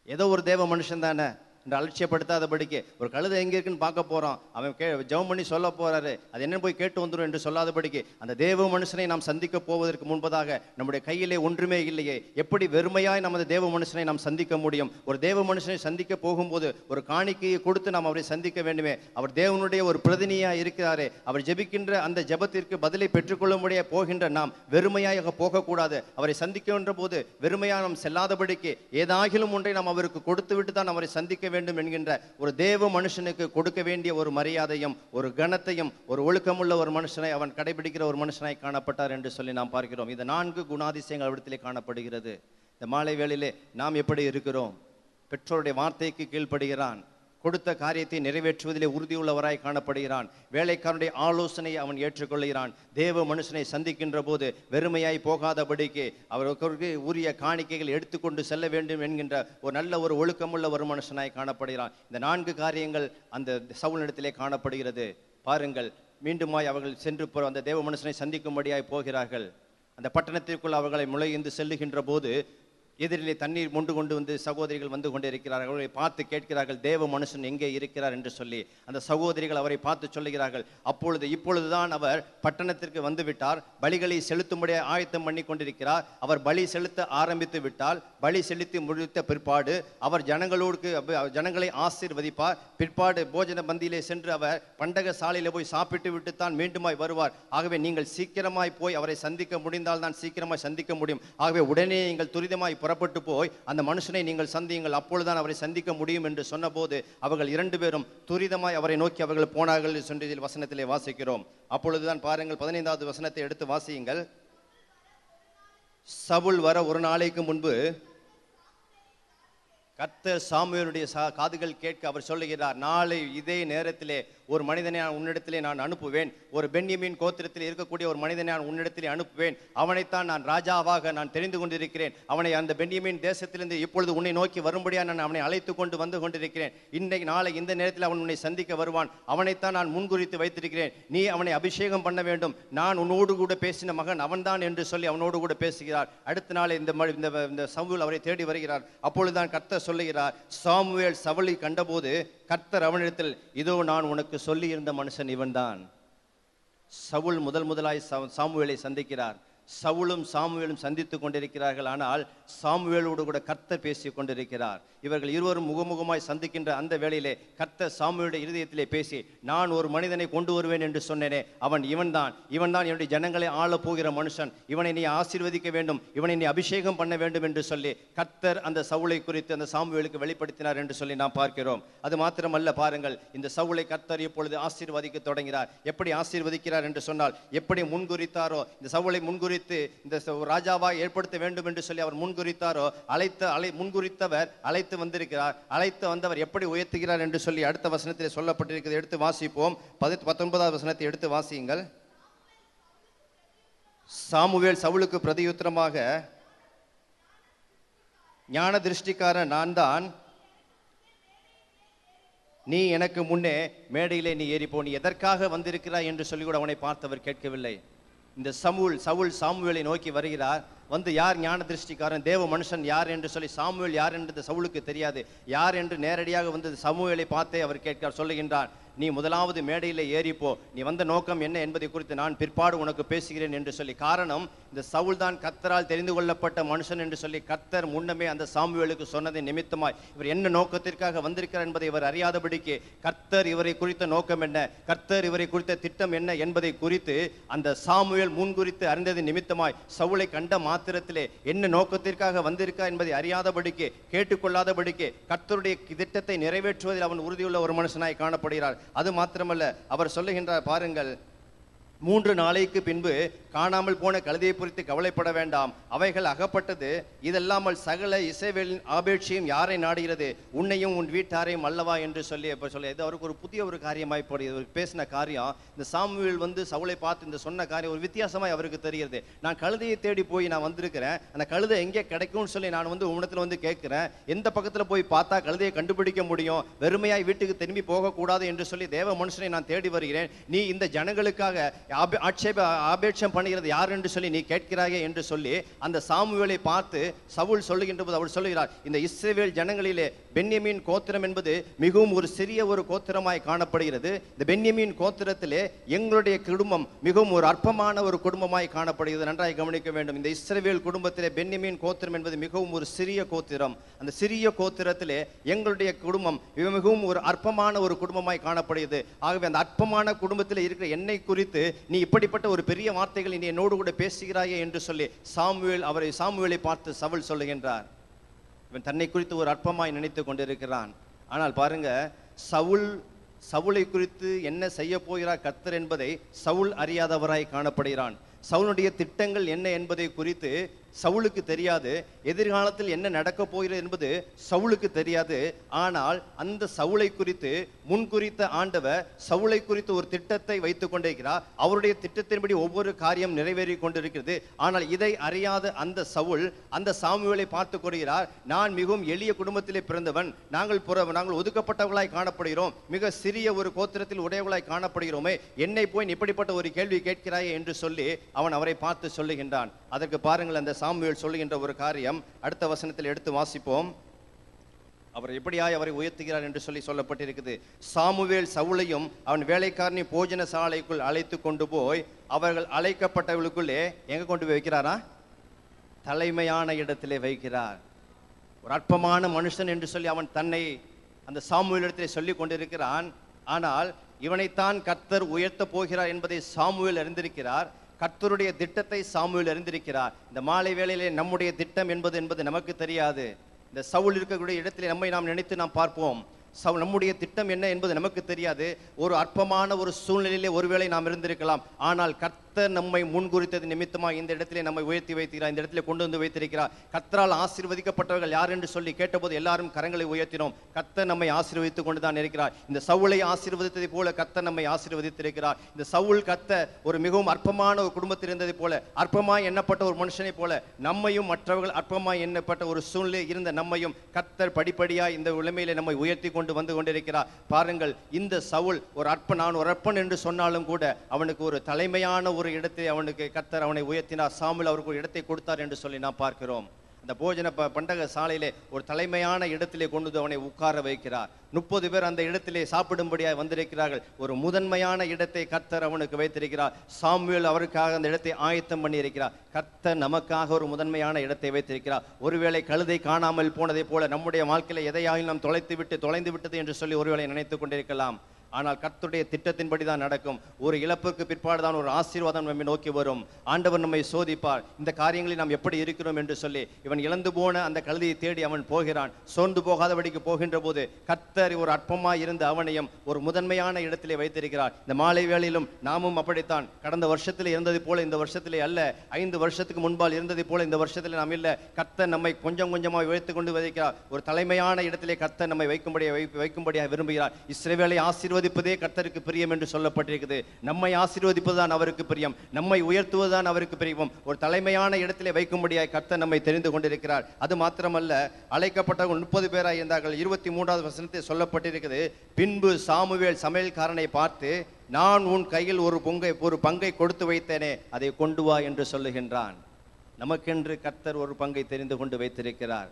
C: ஏதோ ஒரு தேவ மனுஷன் தானே என்று அலட்சியப்படுத்தாதபடிக்கு, ஒரு கழுதை எங்கே இருக்குன்னு பார்க்க போகிறோம், அவன் ஜெபம் பண்ணி சொல்ல போகிறாரு, அது என்ன போய் கேட்டு வந்துடும் என்று சொல்லாதபடிக்கு, அந்த தேவ மனுஷனை நாம் சந்திக்க போவதற்கு முன்பதாக நம்முடைய கையிலே ஒன்றுமே இல்லையே, எப்படி வெறுமையாய் நமது தேவ மனுஷனை நாம் சந்திக்க முடியும்? ஒரு தேவ மனுஷனை சந்திக்க போகும்போது ஒரு காணிக்கையை கொடுத்து நாம் அவரை சந்திக்க வேண்டுமே. அவர் தேவனுடைய ஒரு பிரதிநிதியாக இருக்கிறாரே, அவர் ஜெபிக்கின்ற அந்த ஜெபத்திற்கு பதிலை பெற்றுக்கொள்ள முடிய போகின்ற நாம் வெறுமையாக போகக்கூடாது. அவரை சந்திக்கின்ற போது வெறுமையாக நாம் செல்லாதபடிக்கு ஏதாகிலும் ஒன்றை நாம் அவருக்கு கொடுத்து விட்டு தான் அவரை சந்திக்க வேண்டும் என்கின்ற ஒரு தேவ மனுஷனுக்கு கொடுக்க வேண்டிய ஒரு மரியாதையும் ஒரு கணத்தையும் ஒரு ஒழுக்கமுள்ள ஒரு மனுஷனை அவன் கடைபிடிக்கிற ஒரு மனுஷனாய் காணப்பட்டார் என்று சொல்லி நாம் பார்க்கிறோம். இந்த 4 குணாதிசயங்கள் அவரிடத்திலே காணப்படுகிறது. இந்த மாலை வேளையிலே நாம் எப்படி இருக்கிறோம்? பெற்றோருடைய வார்த்தைக்கு கீழ்ப்படுகிறான், கொடுத்த காரியத்தை நிறைவேற்றுவதிலே உறுதியுள்ளவராய் காணப்படுகிறான், வேலைக்காரனுடைய ஆலோசனையை அவன் ஏற்றுக்கொள்கிறான், தேவ மனுஷனை சந்திக்கின்ற போது வெறுமையாய் போகாதபடிக்கு அவருக்கு உரிய காணிக்கைகள் எடுத்துக்கொண்டு செல்ல வேண்டும் என்கின்ற ஒரு நல்ல ஒரு ஒழுக்கமுள்ள ஒரு மனுஷனாய் காணப்படுகிறான். இந்த 4 காரியங்கள் அந்த சவுலிடத்திலே காணப்படுகிறது. பாருங்கள், மீண்டுமாய் அவர்கள் சென்று அந்த தேவ மனுஷனை சந்திக்கும்படியாய் போகிறார்கள். அந்த பட்டணத்திற்குள் அவர்களை முளைந்து செல்லுகின்ற போது எதிரிலே தண்ணீர் மொண்டு கொண்டு வந்து சகோதரிகள் வந்து கொண்டே இருக்கிறார்கள். அவர்களை பார்த்து கேட்கிறார்கள், தேவ மனுஷன் எங்கே இருக்கிறார் என்று சொல்லி. அந்த சகோதரிகள் அவரை பார்த்து சொல்லுகிறார்கள், இப்பொழுதுதான் அவர் பட்டணத்திற்கு வந்து விட்டார், பலிகளை செலுத்தும்படியே ஆயத்தம் பண்ணி கொண்டிருக்கிறார். அவர் பலி செலுத்த ஆரம்பித்து விட்டால், பலி செலுத்தி முடித்த பிற்பாடு அவர் ஜனங்களை ஆசீர்வதிப்பார். பிற்பாடு போஜன பந்தியிலே சென்று அவர் பண்டக சாலையில போய் சாப்பிட்டு விட்டுத்தான் மீண்டுமாய் வருவார். ஆகவே நீங்கள் சீக்கிரமாய் போய் அவரை சந்திக்க முடிந்தால் தான் சீக்கிரமாய் சந்திக்க முடியும். ஆகவே உடனே நீங்கள் துரிதமாய் புறப்பட்டு போய் அந்த மனுஷனை நீங்கள் சந்தியுங்கள், அப்பொழுதுதான் அவரை சந்திக்க முடியும் என்று சொன்னபோது அவர்கள் 2 பேரும் துரிதமாய் அவரை நோக்கி அவர்கள் போனார்கள் என்று வசனத்திலே வாசிக்கிறோம். அப்பொழுதுதான் பாருங்கள், 15வது வசனத்தை எடுத்து வாசியுங்கள். சவுல் வர ஒரு நாளைக்கு முன்பு கர்த்தர் சாமுவேலுடைய காதுகள் கேட்க அவர் சொல்லுகிறார், நாளை இதே நேரத்திலே ஒரு மனிதனை உன்னிடத்திலே நான் அனுப்புவேன், ஒரு பென்யமீன் கோத்திரத்தில் இருக்கக்கூடிய ஒரு மனிதனை நான் உன்னிடத்திலே அனுப்புவேன், அவனைத்தான் நான் ராஜாவாக நான் தெரிந்து கொண்டிருக்கிறேன், அவனை அந்த பென்யமீன் தேசத்திலிருந்து இப்பொழுது உன்னை நோக்கி வரும்படியா நான் அவனை அழைத்து கொண்டு வந்து கொண்டிருக்கிறேன், இன்றைக்கு நாளை இந்த நேரத்தில் அவன் உன்னை சந்திக்க வருவான், அவனைத்தான் நான் முன்குறித்து வைத்திருக்கிறேன், நீ அவனை அபிஷேகம் பண்ண வேண்டும், நான் உன்னோடு கூட பேசின மகன் அவன்தான் என்று சொல்லி அவனோடு கூட பேசுகிறார். அடுத்த நாள் இந்த சவுல் அவரை தேடி வருகிறார். அப்பொழுதுதான் கர்த்தர் சொல்லுகிறார், சாமுவேல் சவுலை கண்டபோது கர்த்தர் அவனிடத்தில், இதோ நான் உனக்கு சொல்லி இருந்த மனுஷன் இவன்தான். சவுல் முதலாய் சாமுவேலை சந்திக்கிறார். சவுலும் சாமுவேலும் சந்தித்துக் கொண்டிருக்கிறார்கள். ஆனால் சாமுவேலோடு கூட கர்த்தர் பேசிக் கொண்டிருக்கிறார். இவர்கள் இருவரும் முகமுகமாய் சந்திக்கின்ற அந்த வேளையிலே கர்த்தர் சாமுவேலுடைய இருதயத்திலே பேசி, நான் ஒரு மனிதனை கொண்டு வருவேன் என்று சொன்னேனே, இவன்தான் என்னுடைய ஜனங்களை ஆள போகிற மனுஷன், இவனை நீ ஆசீர்வதிக்க வேண்டும், இவனை நீ அபிஷேகம் பண்ண வேண்டும் என்று சொல்லி கர்த்தர் அந்த சவுலை குறித்து அந்த சாமுவேலுக்கு வெளிப்படுத்தினார் என்று சொல்லி நாம் பார்க்கிறோம். அது மாத்திரமல்ல, பாருங்கள், இந்த சவுலை கர்த்தர் இப்பொழுது ஆசீர்வதிக்க தொடங்கினார். எப்படி ஆசீர்வதிக்கிறார் என்று சொன்னால், எப்படி முன்குறித்தாரோ, இந்த சவுலை முன்குறித்து இந்த ராஜாவாக ஏற்படுத்த வேண்டும் என்று சொல்லி அவர் முன்குறித்தாரோ, முன்குறித்தவர் அழைத்து வந்திருக்கிறார். அழைத்து வந்தவர் எப்படி உயர்த்துகிறார் என்று சொல்லி அடுத்த வசனத்தில் சொல்லப்பட்டிருக்கிறது. எடுத்து வாசிப்போம். 19வது வசனத்தை எடுத்து வாசியுங்கள். சாமுவேல் சவுலுக்கு பிரதியுத்தரமாக, ஞான திருஷ்டிக்காரன் நான் தான், நீ எனக்கு முன்னே மேடையிலே நீ ஏறிப்போ, நீ எதற்காக வந்திருக்கிறாய் என்று சொல்லி கூட அவனை பார்த்தவர் கேட்கவில்லை. இந்த சவுல் சாமுவேலை நோக்கி வருகிறார். வந்து, யார் ஞான திருஷ்டிக்காரன், தேவ மனுஷன் யார் என்று சொல்லி, சாமுவேல் யார் என்று சவுலுக்கு தெரியாது. யார் என்று நேரடியாக வந்து சாமுவேலை பார்த்தே அவர் கேட்கிறார். சொல்லுகின்றார், நீ முதலாவது மேடையில் ஏறிப்போ, நீ வந்த நோக்கம் என்ன என்பதை குறித்து நான் பிற்பாடு உனக்கு பேசுகிறேன் என்று சொல்லி. காரணம், இந்த சவுல் தான் கர்த்தரால் தெரிந்து கொள்ளப்பட்ட மனுஷன் என்று சொல்லி கர்த்தர் முன்னமே அந்த சாமுவேலுக்கு சொன்னதை நிமித்தமாய் இவர் என்ன நோக்கத்திற்காக வந்திருக்கிறார் என்பதை இவர் அறியாதபடிக்கு கர்த்தர் இவரை குறித்த நோக்கம் என்ன, கர்த்தர் இவரை குறித்த திட்டம் என்ன என்பதை குறித்து அந்த சாமுவேல் முன்குறித்து அறிந்தது நிமித்தமாய் சவுலை கண்ட மாத்திரத்திலே என்ன நோக்கத்திற்காக வந்திருக்கா என்பதை அறியாதபடிக்கு, கேட்டுக்கொள்ளாதபடிக்கு கர்த்தருடைய திட்டத்தை நிறைவேற்றுவதில் அவன் உறுதியுள்ள ஒரு மனுஷனாய் காணப்படுகிறார். அது மாத்திரமல்ல, அவர் சொல்லுகின்றார் பாருங்கள், 3 நாளைக்கு பின்பு காணாமல் போன கழுதையை குறித்து கவலைப்பட வேண்டாம், அவைகள் அகப்பட்டது. இதெல்லாமல் சகல இஸ்ரவேலின் ஆபேட்சியும் யாரை நாடுகிறது, உன்னையும் உன் வீட்டாரையும் அல்லவா என்று சொல்லி இது அவருக்கு ஒரு புதிய ஒரு காரியமாய் போடுகிறது. பேசின காரியம், இந்த சாமுவேல் சவுலை பார்த்து இந்த சொன்ன காரியம் ஒரு வித்தியாசமாய் அவருக்கு தெரிகிறது. நான் கழுதையை தேடி போய் நான் வந்திருக்கிறேன், அந்த கழுதை எங்கே கிடைக்கும்னு சொல்லி நான் உன்னிடத்தில் கேட்கிறேன், எந்த பக்கத்தில் போய் பார்த்தா கழுதையை கண்டுபிடிக்க முடியும், வெறுமையாய் வீட்டுக்கு திரும்பி போகக்கூடாது என்று சொல்லி தேவ மனுஷனை நான் தேடி வருகிறேன். நீ இந்த ஜனங்களுக்காக ஆபேட்சம் பண்ணுகிறது யார் என்று சொல்லி நீ கேட்கிறாயே என்று சொல்லி அந்த சாமுவேலை பார்த்து சவுல் சொல்லுகின்ற போது அவர் சொல்லுகிறார், இந்த இஸ்ரவேல் ஜனங்களிலே பென்யமீன் கோத்திரம் என்பது மிகவும் ஒரு சிறிய ஒரு கோத்திரமாய் காணப்படுகிறது. இந்த பென்யமீன் கோத்திரத்திலே எங்களுடைய குடும்பம் மிகவும் ஒரு அற்பமான ஒரு குடும்பமாய் காணப்படுகிறது. நன்றாய் கவனிக்க வேண்டும். இந்த இஸ்ரவேல் குடும்பத்திலே பென்யமீன் கோத்திரம் என்பது மிகவும் ஒரு சிறிய கோத்திரம். அந்த சிறிய கோத்திரத்திலே எங்களுடைய குடும்பம் மிகவும் ஒரு அற்பமான ஒரு குடும்பமாய் காணப்படுகிறது. ஆகவே அந்த அற்பமான குடும்பத்தில் இருக்கிற என்னை குறித்து நீ இப்படிப்பட்ட ஒரு பெரிய வார்த்தைகள் நீ என்னோடு கூட பேசுகிறாயே என்று சொல்லி சாமுவேலை பார்த்து சவுல் சொல்லுகின்றார். இவன் தன்னை குறித்து ஒரு அற்பமாய் நினைத்து கொண்டிருக்கிறான். ஆனால் பாருங்க, சவுலை குறித்து என்ன செய்ய போகிறார் கர்த்தர் என்பதை சவுல் அறியாதவராய் காணப்படுகிறான். சவுலுடைய திட்டங்கள் என்ன என்பதை குறித்து சவுலுக்கு தெரியாது. எதிர்காலத்தில் என்ன நடக்கப் போகிறது என்பது சவுலுக்கு தெரியாது. ஆனால் அந்த சவுலை குறித்து முன்குறித்த ஆண்டவர் சவுலை குறித்து ஒரு திட்டத்தை வைத்துக் கொண்டிருக்கிறார். அவருடைய திட்டத்தின்படி ஒவ்வொரு காரியம் நிறைவேறி கொண்டிருக்கிறது. ஆனால் இதை அறியாத அந்த சவுல் அந்த சாமுவேலை பார்த்து கொள்கிறார், நான் மிகவும் எளிய குடும்பத்திலே பிறந்தவன், நாங்கள் ஒதுக்கப்பட்டவர்களாய் காணப்படுகிறோம், மிக சிறிய ஒரு கோத்திரத்தில் உடையவர்களாய் காணப்படுகிறோமே, என்னை போய் இப்படிப்பட்ட ஒரு கேள்வி கேட்கிறாயே என்று சொல்லி அவன் அவரை பார்த்து சொல்லுகின்றான். அதற்கு பாருங்கள், அந்த சாமுவேல் சொல்லுகின்ற ஒரு காரியம் அடுத்த வசனத்தில் எடுத்து வாசிப்போம். அவர் எப்படியாய் அவரை உயர்த்துகிறார் என்று சொல்லி சொல்லப்பட்டிருக்குது. சாமுவேல் சவுலையும் அவன் வேலைக்காரனை போஜன சாலைக்குள் அழைத்து கொண்டு போய் அவர்கள் அழைக்கப்பட்டவர்களுக்குள்ளே எங்க கொண்டு போய் வைக்கிறாரா? தலைமையான இடத்திலே வைக்கிறார். ஒரு அற்பமான மனுஷன் என்று சொல்லி அவன் தன்னை அந்த சாமுவேல் இடத்திலே சொல்லி கொண்டிருக்கிறான். ஆனால் இவனைத்தான் கர்த்தர் உயர்த்த போகிறார் என்பதை சாமுவேல் அறிந்திருக்கிறார். கர்த்தருடைய திட்டத்தை சாமுவேல் அறிந்திருக்கிறார். இந்த மாலை வேளையிலே நம்முடைய திட்டம் என்பது நமக்கு தெரியாது. இந்த சவுல் இருக்கக்கூடிய இடத்திலே நம்மை நாம் நினைத்து நாம் பார்ப்போம். நம்முடைய திட்டம் என்ன என்பது நமக்கு தெரியாது. ஒரு அற்பமான ஒரு சூழ்நிலையிலே ஒருவேளை நாம் இருந்திருக்கலாம். ஆனால் கர்த்தர் நம்மை முன்குறித்தது நிமித்தமாக இந்த இடத்திலே நம்மை உயர்த்தி வைத்திருக்கிறார், இந்த இடத்திலே கொண்டு வந்து வைத்திருக்கிறார். கர்த்தரால் ஆசீர்வதிக்கப்பட்டவர்கள் யார் என்று சொல்லி கேட்டபோது எல்லாரும் கரங்களை உயர்த்தினோம். கர்த்தர் நம்மை ஆசீர்வதித்துக் கொண்டுதான் இருக்கிறார். இந்த சவுலை ஆசீர்வதித்ததை போல கர்த்தர் நம்மை ஆசீர்வதித்திருக்கிறார். இந்த சவுல் கர்த்தர் ஒரு மிகவும் அற்பமான ஒரு குடும்பத்தில் இருந்ததை போல, அற்பமாய் எண்ணப்பட்ட ஒரு மனுஷனை போல நம்மையும் மற்றவர்கள் அற்பமாய் எண்ணப்பட்ட ஒரு சூழ்நிலை இருந்த நம்மையும் கர்த்தர் படிப்படியாய் இந்த நிலைமையிலே நம்மை உயர்த்தி கொண்டு வந்து கொண்டிருக்கிறார். பாருங்கள், இந்த சவுல் ஒரு அற்பன், நான் ஒரு அற்பன் என்று சொன்னாலும் கூட அவனுக்கு ஒரு தலைமையான ஒரு இடத்தை அவனுக்கு கர்த்தர் அவனை உயர்த்தினார். சாமுவேல் அவருக்கு ஒரு இடத்தை கொடுத்தார் என்று சொல்லி நாம் பார்க்கிறோம். அந்த போஜன பண்டக சாலையிலே ஒரு தலைமையான இடத்திலே கொண்டு அவனை உட்கார வைக்கிறார். 30 பேர் அந்த இடத்திலே சாப்பிடும்படியாக வந்திருக்கிறார்கள். ஒரு முதன்மையான இடத்தை கர்த்தர் அவனுக்கு வைத்திருக்கிறார். சாமுவேல் அவருக்காக அந்த இடத்தை ஆயத்தம் பண்ணி இருக்கிறார். கர்த்தர் நமக்காக ஒரு முதன்மையான இடத்தை வைத்திருக்கிறார். ஒருவேளை கழுதை காணாமல் போனதை போல நம்முடைய வாழ்க்கையில எதையாயும் நாம் தொலைந்து விட்டது என்று சொல்லி ஒருவேளை நினைத்துக் கொண்டிருக்கலாம். ஆனால் கர்த்தருடைய திட்டத்தின்படி தான் நடக்கும். ஒரு இழப்புக்கு பிற்பாடுதான் ஒரு ஆசீர்வாதம் நம்மை நோக்கி வரும். ஆண்டவர் நம்மை சோதிப்பார். இந்த காரியங்களில் நாம் எப்படி இருக்கிறோம் என்று சொல்லி இவன் இழந்து போன அந்த கழுதையை தேடி அவன் போகிறான். சோர்ந்து போகாதபடிக்கு போகின்ற போது கர்த்தர் ஒரு அற்பமாய் இருந்த அவனையும் ஒரு முதன்மையான இடத்திலே வைத்திருக்கிறார். இந்த மாலை வேளையிலும் நாமும் அப்படித்தான். கடந்த வருஷத்தில் இருந்ததை போல இந்த வருஷத்திலே அல்ல, 5 வருஷத்துக்கு முன்பால் இருந்ததை போல இந்த வருஷத்தில் நாம் இல்லை. கர்த்தர் நம்மை கொஞ்சம் கொஞ்சமாக உயர்த்து கொண்டு வைக்கிறார். ஒரு தலைமையான இடத்திலே கர்த்தர் நம்மை வைக்கும்படியாக விரும்புகிறார். இஸ்ரவேலை ஆசீர்வதிப்பதே கர்த்தருக்கு பிரியம் என்று சொல்லப்பட்டிருக்கிறது. நம்மை ஆசீர்வதிப்பதுதான் அவருக்கு பிரியம், நம்மை உயர்த்துவதுதான் அவருக்கு பிரியம். ஒரு தலைமையான இடத்திலே வைக்கும்படியாக கர்த்தர் நம்மை தெரிந்து கொண்டிருக்கிறார். அது மாத்திரமல்ல, அழைக்கப்பட்டவர்கள் 30 பேராக இருந்தார்கள். 23வது வசனத்தில் சொல்லப்பட்டிருக்கிறது, பின்பு சாமுவேல் சமையல்காரனை பார்த்து, நான் உன் கையில் ஒரு பங்கை கொடுத்து வைத்தேனே, அதை கொண்டு வா என்று சொல்லுகின்றான். நமக்கென்று கர்த்தர் ஒரு பங்கை தெரிந்து கொண்டு வைத்திருக்கிறார்.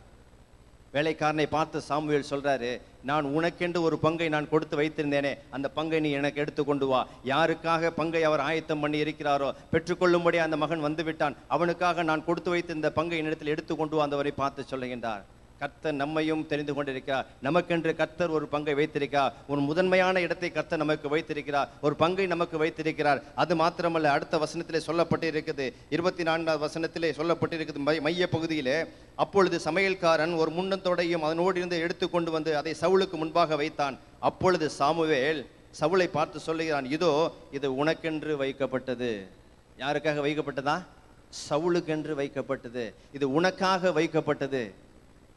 C: வேலைக்காரனை பார்த்து சாமுவேல் சொல்றாரு, நான் உனக்கென்று ஒரு பங்கை நான் கொடுத்து வைத்திருந்தேனே, அந்த பங்கை நீ எனக்கு எடுத்து கொண்டு வா. யாருக்காக பங்கை அவர் ஆயத்தம் பண்ணி இருக்கிறாரோ, பெற்றுக்கொள்ளும்படி அந்த மகன் வந்து விட்டான், அவனுக்காக நான் கொடுத்து வைத்திருந்த பங்கை என்னிடத்தில் எடுத்து கொண்டு வா அந்தவரை பார்த்து சொல்லுகின்றார். கர்த்தர் நம்மையும் தெரிந்து கொண்டிருக்கிறார். நமக்கென்று கர்த்தர் ஒரு பங்கை வைத்திருக்கிறார். ஒரு முதன்மையான இடத்தை கர்த்தர் நமக்கு வைத்திருக்கிறார். ஒரு பங்கை நமக்கு வைத்திருக்கிறார். அது மாத்திரமல்ல, அடுத்த வசனத்திலே சொல்லப்பட்டிருக்குது, 24வது வசனத்திலே சொல்லப்பட்டிருக்குது மைய பகுதியிலே, அப்பொழுது சமையல்காரன் ஒரு முன்னத்தோடையும் அதனோடு இருந்து எடுத்து கொண்டு வந்து அதை சவுலுக்கு முன்பாக வைத்தான். அப்பொழுது சாமுவேல் சவுலை பார்த்து சொல்லுகிறான், இதோ இது உனக்கென்று வைக்கப்பட்டது. யாருக்காக வைக்கப்பட்டதா? சவுலுக்கென்று வைக்கப்பட்டது. இது உனக்காக வைக்கப்பட்டது.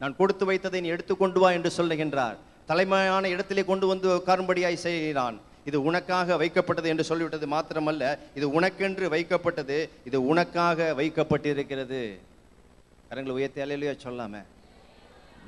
C: நான் கொடுத்து வைத்ததை நீ எடுத்துக்கொண்டு வா என்று சொல்லுகின்றார். தலைமையான இடத்திலே கொண்டு வந்து உட்காரும்படியாய் செய்கிறான். இது உனக்காக வைக்கப்பட்டது என்று சொல்லிவிட்டது மாத்திரமல்ல, இது உனக்கென்று வைக்கப்பட்டது, இது உனக்காக வைக்கப்பட்டிருக்கிறது. கரங்களை உயர்த்தி அல்லேலூயா சொல்லாம.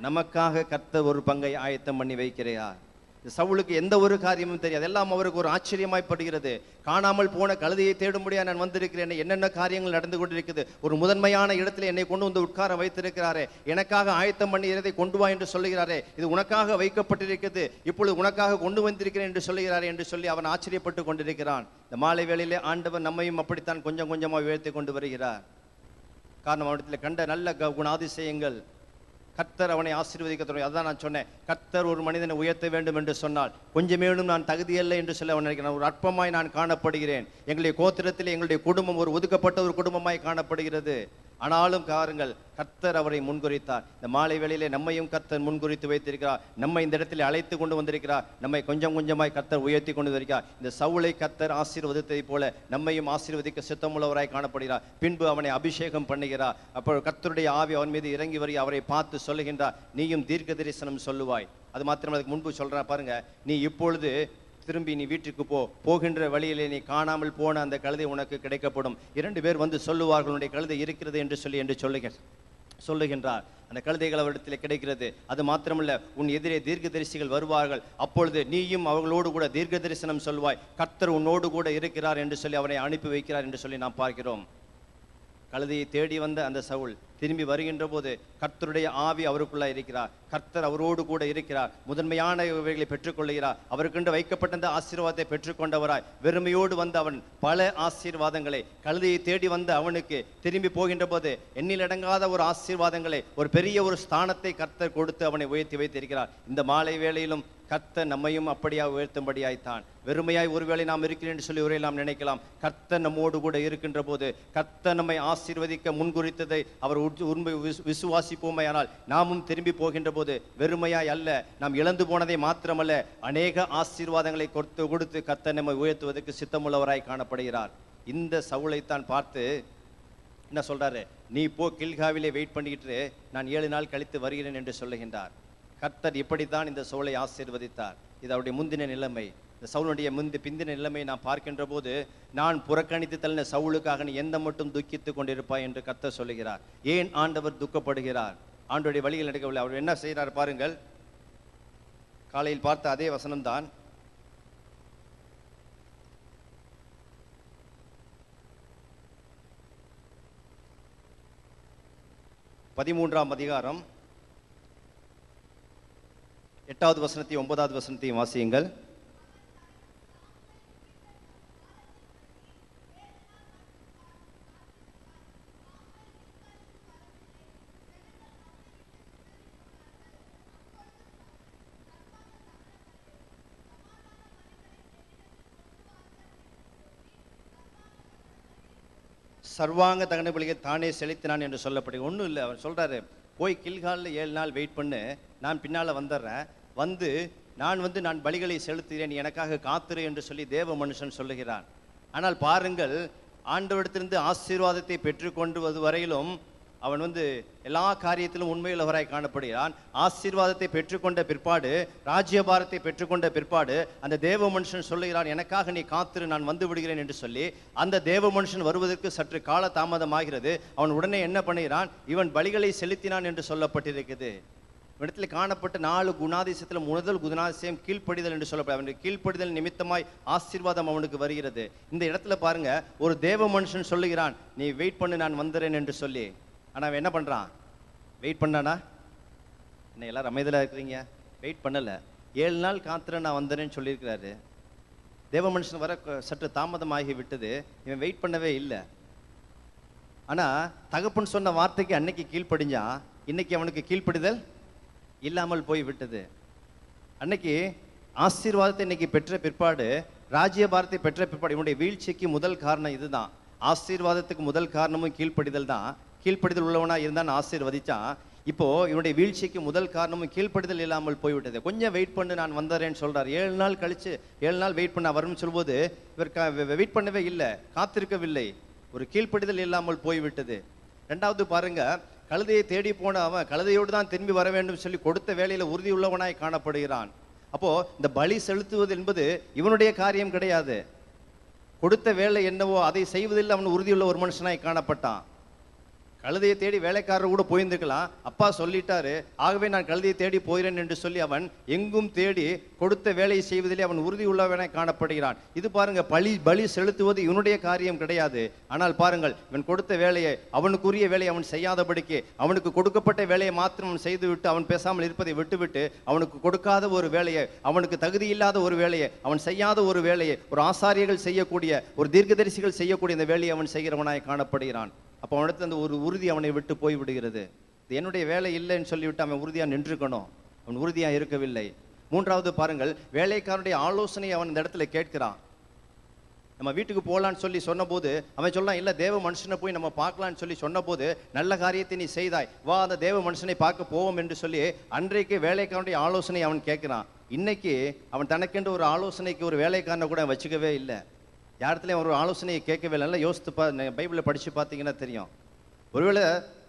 C: நமக்காக கர்த்தர் ஒரு பங்கை ஆயத்தம் பண்ணி வைக்கிறார். சவுலுக்கு எந்த ஒரு காரியமும் தெரியாது. எல்லாம் அவருக்கு ஒரு ஆச்சரியமாய்ப்படுகிறது. காணாமல் போன கழுதையை தேடும்படியா நான் வந்திருக்கிறேன், என்னென்ன காரியங்கள் நடந்து கொண்டிருக்குது, ஒரு முதன்மையான இடத்துல என்னை கொண்டு வந்து உட்கார வைத்திருக்கிறாரே, எனக்காக ஆயத்தம் பண்ணி இதை கொண்டு வா என்று சொல்லுகிறாரே, இது உனக்காக வைக்கப்பட்டிருக்கிறது, இப்பொழுது உனக்காக கொண்டு வந்திருக்கிறேன் என்று சொல்லுகிறாரே என்று சொல்லி அவன் ஆச்சரியப்பட்டு கொண்டிருக்கிறான். இந்த மாலை வேளையிலே ஆண்டவர் நம்மையும் அப்படித்தான் கொஞ்சம் கொஞ்சமாக உயர்த்தி கொண்டு வருகிறார். காரணம், அவனிடத்தில் கண்ட நல்ல குணாதிசயங்கள். கர்த்தர் அவனை ஆசீர்வதிக்க தொடங்கி. அதான் நான் சொன்னேன், கர்த்தர் ஒரு மனிதனை உயர்த்த வேண்டும் என்று சொன்னால் கொஞ்சமேனும் நான் தகுதியல்ல என்று சொல்ல அவன் நினைக்கிறேன். ஒரு அற்பமாய் நான் காணப்படுகிறேன். எங்களுடைய கோத்திரத்தில் எங்களுடைய குடும்பம் ஒரு ஒதுக்கப்பட்ட ஒரு குடும்பமாய் காணப்படுகிறது. ஆனாலும் காருங்கள், கர்த்தர் அவரை முன்குறித்தார். இந்த மாலை வேளையிலே நம்மையும் கர்த்தர் முன்குறித்து வைத்திருக்கிறார். நம்ம இந்த இடத்தில் அழைத்து கொண்டு வந்திருக்கிறார். நம்மை கொஞ்சம் கொஞ்சமாய் கர்த்தர் உயர்த்தி கொண்டு வந்திருக்கிறார். இந்த சவுலை கர்த்தர் ஆசீர்வதித்ததை போல நம்மையும் ஆசீர்வதிக்க சித்தமுள்ளவராய் காணப்படுகிறார். பின்பு அவனை அபிஷேகம் பண்ணுகிறார். அப்போ கர்த்தருடைய ஆவி அவன் மீது இறங்கி வரி அவரை பார்த்து சொல்லுகின்றார், நீயும் தீர்க்க தரிசனம் சொல்லுவாய். அது மாத்திரம் அதுக்கு முன்பு சொல்றேன் பாருங்க, நீ இப்பொழுது திரும்பி நீ வீட்டுக்கு போகின்ற வழியிலே நீ காணாமல் போன அந்த கழுதை உனக்கு கிடைக்கப்படும். 2 பேர் வந்து சொல்லுவார்கள், உன்னுடைய கழுதை இருக்கிறது என்று சொல்லுகின்றார். அந்த கழுதைகள் அவரிடத்தில் கிடைக்கிறது. அது மாத்திரமல்ல, உன் எதிரே தீர்க்கதரிசிகள் வருவார்கள். அப்பொழுது நீயும் அவர்களோடு கூட தீர்க்க தரிசனம் சொல்வாய். கர்த்தர் உன்னோடு கூட இருக்கிறார் என்று சொல்லி அவனை அனுப்பி வைக்கிறார் என்று சொல்லி நாம் பார்க்கிறோம். கழுதையை தேடி வந்த அந்த சவுல் திரும்பி வருகின்ற போது கர்த்தருடைய ஆவி அவருக்குள்ள இருக்கிறார். கர்த்தர் அவரோடு கூட இருக்கிறார். முதன்மையான இவைகளை பெற்றுக்கொள்கிறார். அவருக்கென்று வைக்கப்பட்ட அந்த ஆசீர்வாதத்தை பெற்றுக்கொண்டவராய் வெறுமையோடு வந்த அவன் பல ஆசீர்வாதங்களை, கழுதையை தேடி வந்த அவனுக்கு திரும்பி போகின்ற போது எண்ணிலடங்காத ஒரு ஆசீர்வாதங்களை, ஒரு பெரிய ஒரு ஸ்தானத்தை கர்த்தர் கொடுத்து அவனை உயர்த்தி வைத்திருக்கிறார். இந்த மாலை வேளையிலும் கர்த்தர் நம்மையும் அப்படியாக உயர்த்தும்படியாய்த்தான். வெறுமையாய் ஒருவேளை நாம் இருக்கிறேன் என்று சொல்லி ஒரே நாம் நினைக்கலாம். கர்த்தர் நம்மோடு கூட இருக்கின்ற போது கர்த்தர் நம்மை ஆசீர்வதிக்க முன்குறித்ததை அவர் உண்மை விசுவாசிப்போமையானால் நாமும் திரும்பி போகின்ற போது வெறுமையாய் அல்ல, நாம் இழந்து போனதை மாத்திரமல்ல, அநேக ஆசீர்வாதங்களை கொடுத்து கர்த்தர் நம்மை உயர்த்துவதற்கு சித்தமுள்ளவராய் காணப்படுகிறார். இந்த சவுலைத்தான் பார்த்து என்ன சொல்றாரு, நீ போ கில்காவிலே வெயிட் பண்ணிக்கிட்டு நான் 7 நாள் கழித்து வருகிறேன் என்று சொல்லுகின்றார். கர்த்தர் இப்படித்தான் இந்த சவுலை ஆசீர்வதித்தார். இது அவருடைய முந்தின நிலைமை. இந்த சவுலுடைய பிந்தின நிலைமை நாம் பார்க்கின்ற போது, நான் புறக்கணித்து தள்ளின சவுலுக்காக நீ எந்த மட்டும் துக்கித்துக் கொண்டிருப்பாய் என்று கர்த்தர் சொல்லுகிறார். ஏன் ஆண்டவர் துக்கப்படுகிறார்? ஆண்டவருடைய வழியில் நடக்கவில்லை. அவர் என்ன செய்கிறார் பாருங்கள். காலையில் பார்த்த அதே வசனம்தான். பதிமூன்றாம் அதிகாரம் 8வது வசனத்தையும் 9வது வசனத்தையும் வாசியுங்கள். சர்வாங்க தகன பலியை தானே செலுத்தினான் என்று சொல்லப்படுது. ஒன்றும் இல்லை, அவர் சொல்றாரு, போய் கில்காலில் 7 நாள் வெயிட் பண்ணு, நான் பின்னால் வந்துடுறேன், நான் பலிகளை செலுத்துகிறேன், எனக்காக காத்திரு என்று சொல்லி தேவ மனுஷன் சொல்லுகிறான். ஆனால் பாருங்கள், ஆண்டவரிடத்திலிருந்து ஆசீர்வாதத்தை பெற்றுக்கொண்டு வரையிலும் அவன் எல்லா காரியத்திலும் உண்மையுள்ளவராய் காணப்படுகிறான். ஆசீர்வாதத்தை பெற்றுக்கொண்ட பிற்பாடு, ராஜ்யபாரத்தை பெற்றுக்கொண்ட பிற்பாடு அந்த தேவ மனுஷன் சொல்லுகிறான், எனக்காக நீ காத்திரு, நான் வந்து விடுகிறேன் என்று சொல்லி அந்த தேவ மனுஷன் வருவதற்கு சற்று கால தாமதமாகிறது. அவன் உடனே என்ன பண்ணுகிறான், இவன் பலிகளை செலுத்தினான் என்று சொல்லப்பட்டிருக்குது. இடத்துல காணப்பட்ட 4 குணாதிசயத்தில் முதல் குணாதிசயம் கீழ்ப்படிதல் என்று சொல்லப்படுது. அவனுக்கு கீழ்ப்படிதல் நிமித்தமாய் ஆசீர்வாதம் அவனுக்கு வருகிறது. இந்த இடத்துல பாருங்க, ஒரு தேவ மனுஷன் சொல்லுகிறான், நீ வெயிட் பண்ணு, நான் வந்துறேன் என்று சொல்லி. ஆனால் அவன் என்ன பண்ணுறான்? வெயிட் பண்ணானா? என்ன எல்லாரும் அமைதியாக இருக்கிறீங்க? வெயிட் பண்ணலை. 7 நாள் காத்திர நான் வந்தேன்னு சொல்லியிருக்கிறாரு. தேவ மனுஷன் வர சற்று தாமதமாகி விட்டது. இவன் வெயிட் பண்ணவே இல்லை. ஆனால் தகப்பன் சொன்ன வார்த்தைக்கு அன்னைக்கு கீழ்ப்படிஞ்சான். இன்னைக்கு அவனுக்கு கீழ்ப்படிதல் இல்லாமல் போய் விட்டது. அன்னைக்கு ஆசீர்வாதத்தை இன்னைக்கு பெற்ற பிற்பாடு, ராஜ்யபாரத்தை பெற்ற பிற்பாடு இவனுடைய வீழ்ச்சிக்கு முதல் காரணம் இதுதான். ஆசீர்வாதத்துக்கு முதல் காரணமும் கீழ்ப்படிதல் தான். கீழ்ப்படிதல் உள்ளவனா இருந்தான், ஆசீர்வதிச்சான். இப்போ இவனுடைய வீழ்ச்சிக்கு முதல் காரணமும் கீழ்ப்படிதல் இல்லாமல் போய்விட்டது. கொஞ்சம் வெயிட் பண்ணு, நான் வந்துறேன்னு சொல்றாரு. 7 நாள் கழிச்சு 7 நாள் வெயிட் பண்ண வரும்னு சொல்லும்போது இவர் வெயிட் பண்ணவே இல்லை, காத்திருக்கவில்லை. ஒரு கீழ்ப்படிதல் இல்லாமல் போய்விட்டது. ரெண்டாவது பாருங்க, கழுதையை தேடி போன அவன் கழுதையோடு தான் திரும்பி வர வேண்டும் சொல்லி கொடுத்த வேலையில உறுதி உள்ளவனாய் காணப்படுகிறான். அப்போ இந்த பலி செலுத்துவது என்பது இவனுடைய காரியம் கிடையாது. கொடுத்த வேலை என்னவோ அதை செய்வதில் அவன் உறுதியுள்ள ஒரு மனுஷனாய் காணப்பட்டான். கழுதையை தேடி வேலைக்காரர் கூட போயிருந்துக்கலாம். அப்பா சொல்லிட்டாரு, ஆகவே நான் கழுதையை தேடி போகிறேன் என்று சொல்லி அவன் எங்கும் தேடி கொடுத்த வேலையை செய்வதிலே அவன் உறுதி உள்ளவனாய் காணப்படுகிறான். இது பாருங்க, பலி செலுத்துவது இவனுடைய காரியம் கிடையாது. ஆனால் பாருங்கள், இவன் கொடுத்த வேலையை, அவனுக்குரிய வேலையை அவன் செய்யாதபடிக்கு, அவனுக்கு கொடுக்கப்பட்ட வேலையை மாத்திரம் அவன் செய்துவிட்டு அவன் பேசாமல் இருப்பதை விட்டுவிட்டு, அவனுக்கு கொடுக்காத ஒரு வேலையை, அவனுக்கு தகுதி இல்லாத ஒரு வேலையை, அவன் செய்யாத ஒரு வேலையை, ஒரு ஆசாரியர்கள் செய்யக்கூடிய, ஒரு தீர்க்கதரிசிகள் செய்யக்கூடிய இந்த வேலையை அவன் செய்கிறவனாய் காணப்படுகிறான். அப்போ அவனுக்கு அந்த ஒரு உறுதி அவனை விட்டு போய் விடுகிறது. இது என்னுடைய வேலை இல்லைன்னு சொல்லிவிட்டு அவன் உறுதியாக நின்றுக்கணும். அவன் உறுதியாக இருக்கவில்லை. மூன்றாவது பாருங்கள், வேலைக்காரனுடைய ஆலோசனை அவன் இந்த இடத்துல கேட்கிறான். நம்ம வீட்டுக்கு போகலான்னு சொல்லி சொன்னபோது அவன் சொல்லலாம், இல்லை தேவ மனுஷனை போய் நம்ம பார்க்கலான்னு சொல்லி சொன்னபோது, நல்ல காரியத்தை நீ செய்தாய், வா அந்த தேவ மனுஷனை பார்க்க போவோம் என்று சொல்லி அன்றைக்கு வேலைக்காரனுடைய ஆலோசனை அவன் கேட்கிறான். இன்னைக்கு அவன் தனக்கென்று ஒரு ஆலோசனைக்கு ஒரு வேலைக்காரனை கூட வச்சுக்கவே இல்லை. யார்கிட்டையும் ஒரு ஆலோசனையை கேட்கவே இல்லை. நல்லா யோசித்து பைபிளை படித்து பார்த்தீங்கன்னா தெரியும். ஒருவேளை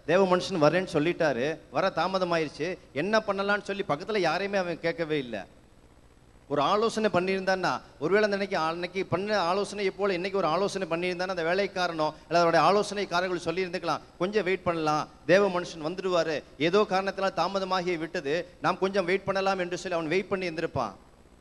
C: தேவ மனுஷன் வரேன்னு சொல்லிட்டாரு, வர தாமதமாயிருச்சு, என்ன பண்ணலான்னு சொல்லி பக்கத்தில் யாரையுமே அவன் கேட்கவே இல்லை. ஒரு ஆலோசனை பண்ணியிருந்தான்னா, ஒருவேளை அந்த அன்னைக்கு பண்ண ஆலோசனையை போல இன்னைக்கு ஒரு ஆலோசனை பண்ணியிருந்தானா அந்த வேலைக்காரனோ அல்லது அவருடைய ஆலோசனைக்காரர்கள் சொல்லியிருந்துக்கலாம், கொஞ்சம் வெயிட் பண்ணலாம், தேவ மனுஷன் வந்துடுவார், ஏதோ காரணத்தினால் தாமதமாகி விட்டது, நாம் கொஞ்சம் வெயிட் பண்ணலாம் என்று சொல்லி அவன் வெயிட் பண்ணி இருந்திருப்பான்.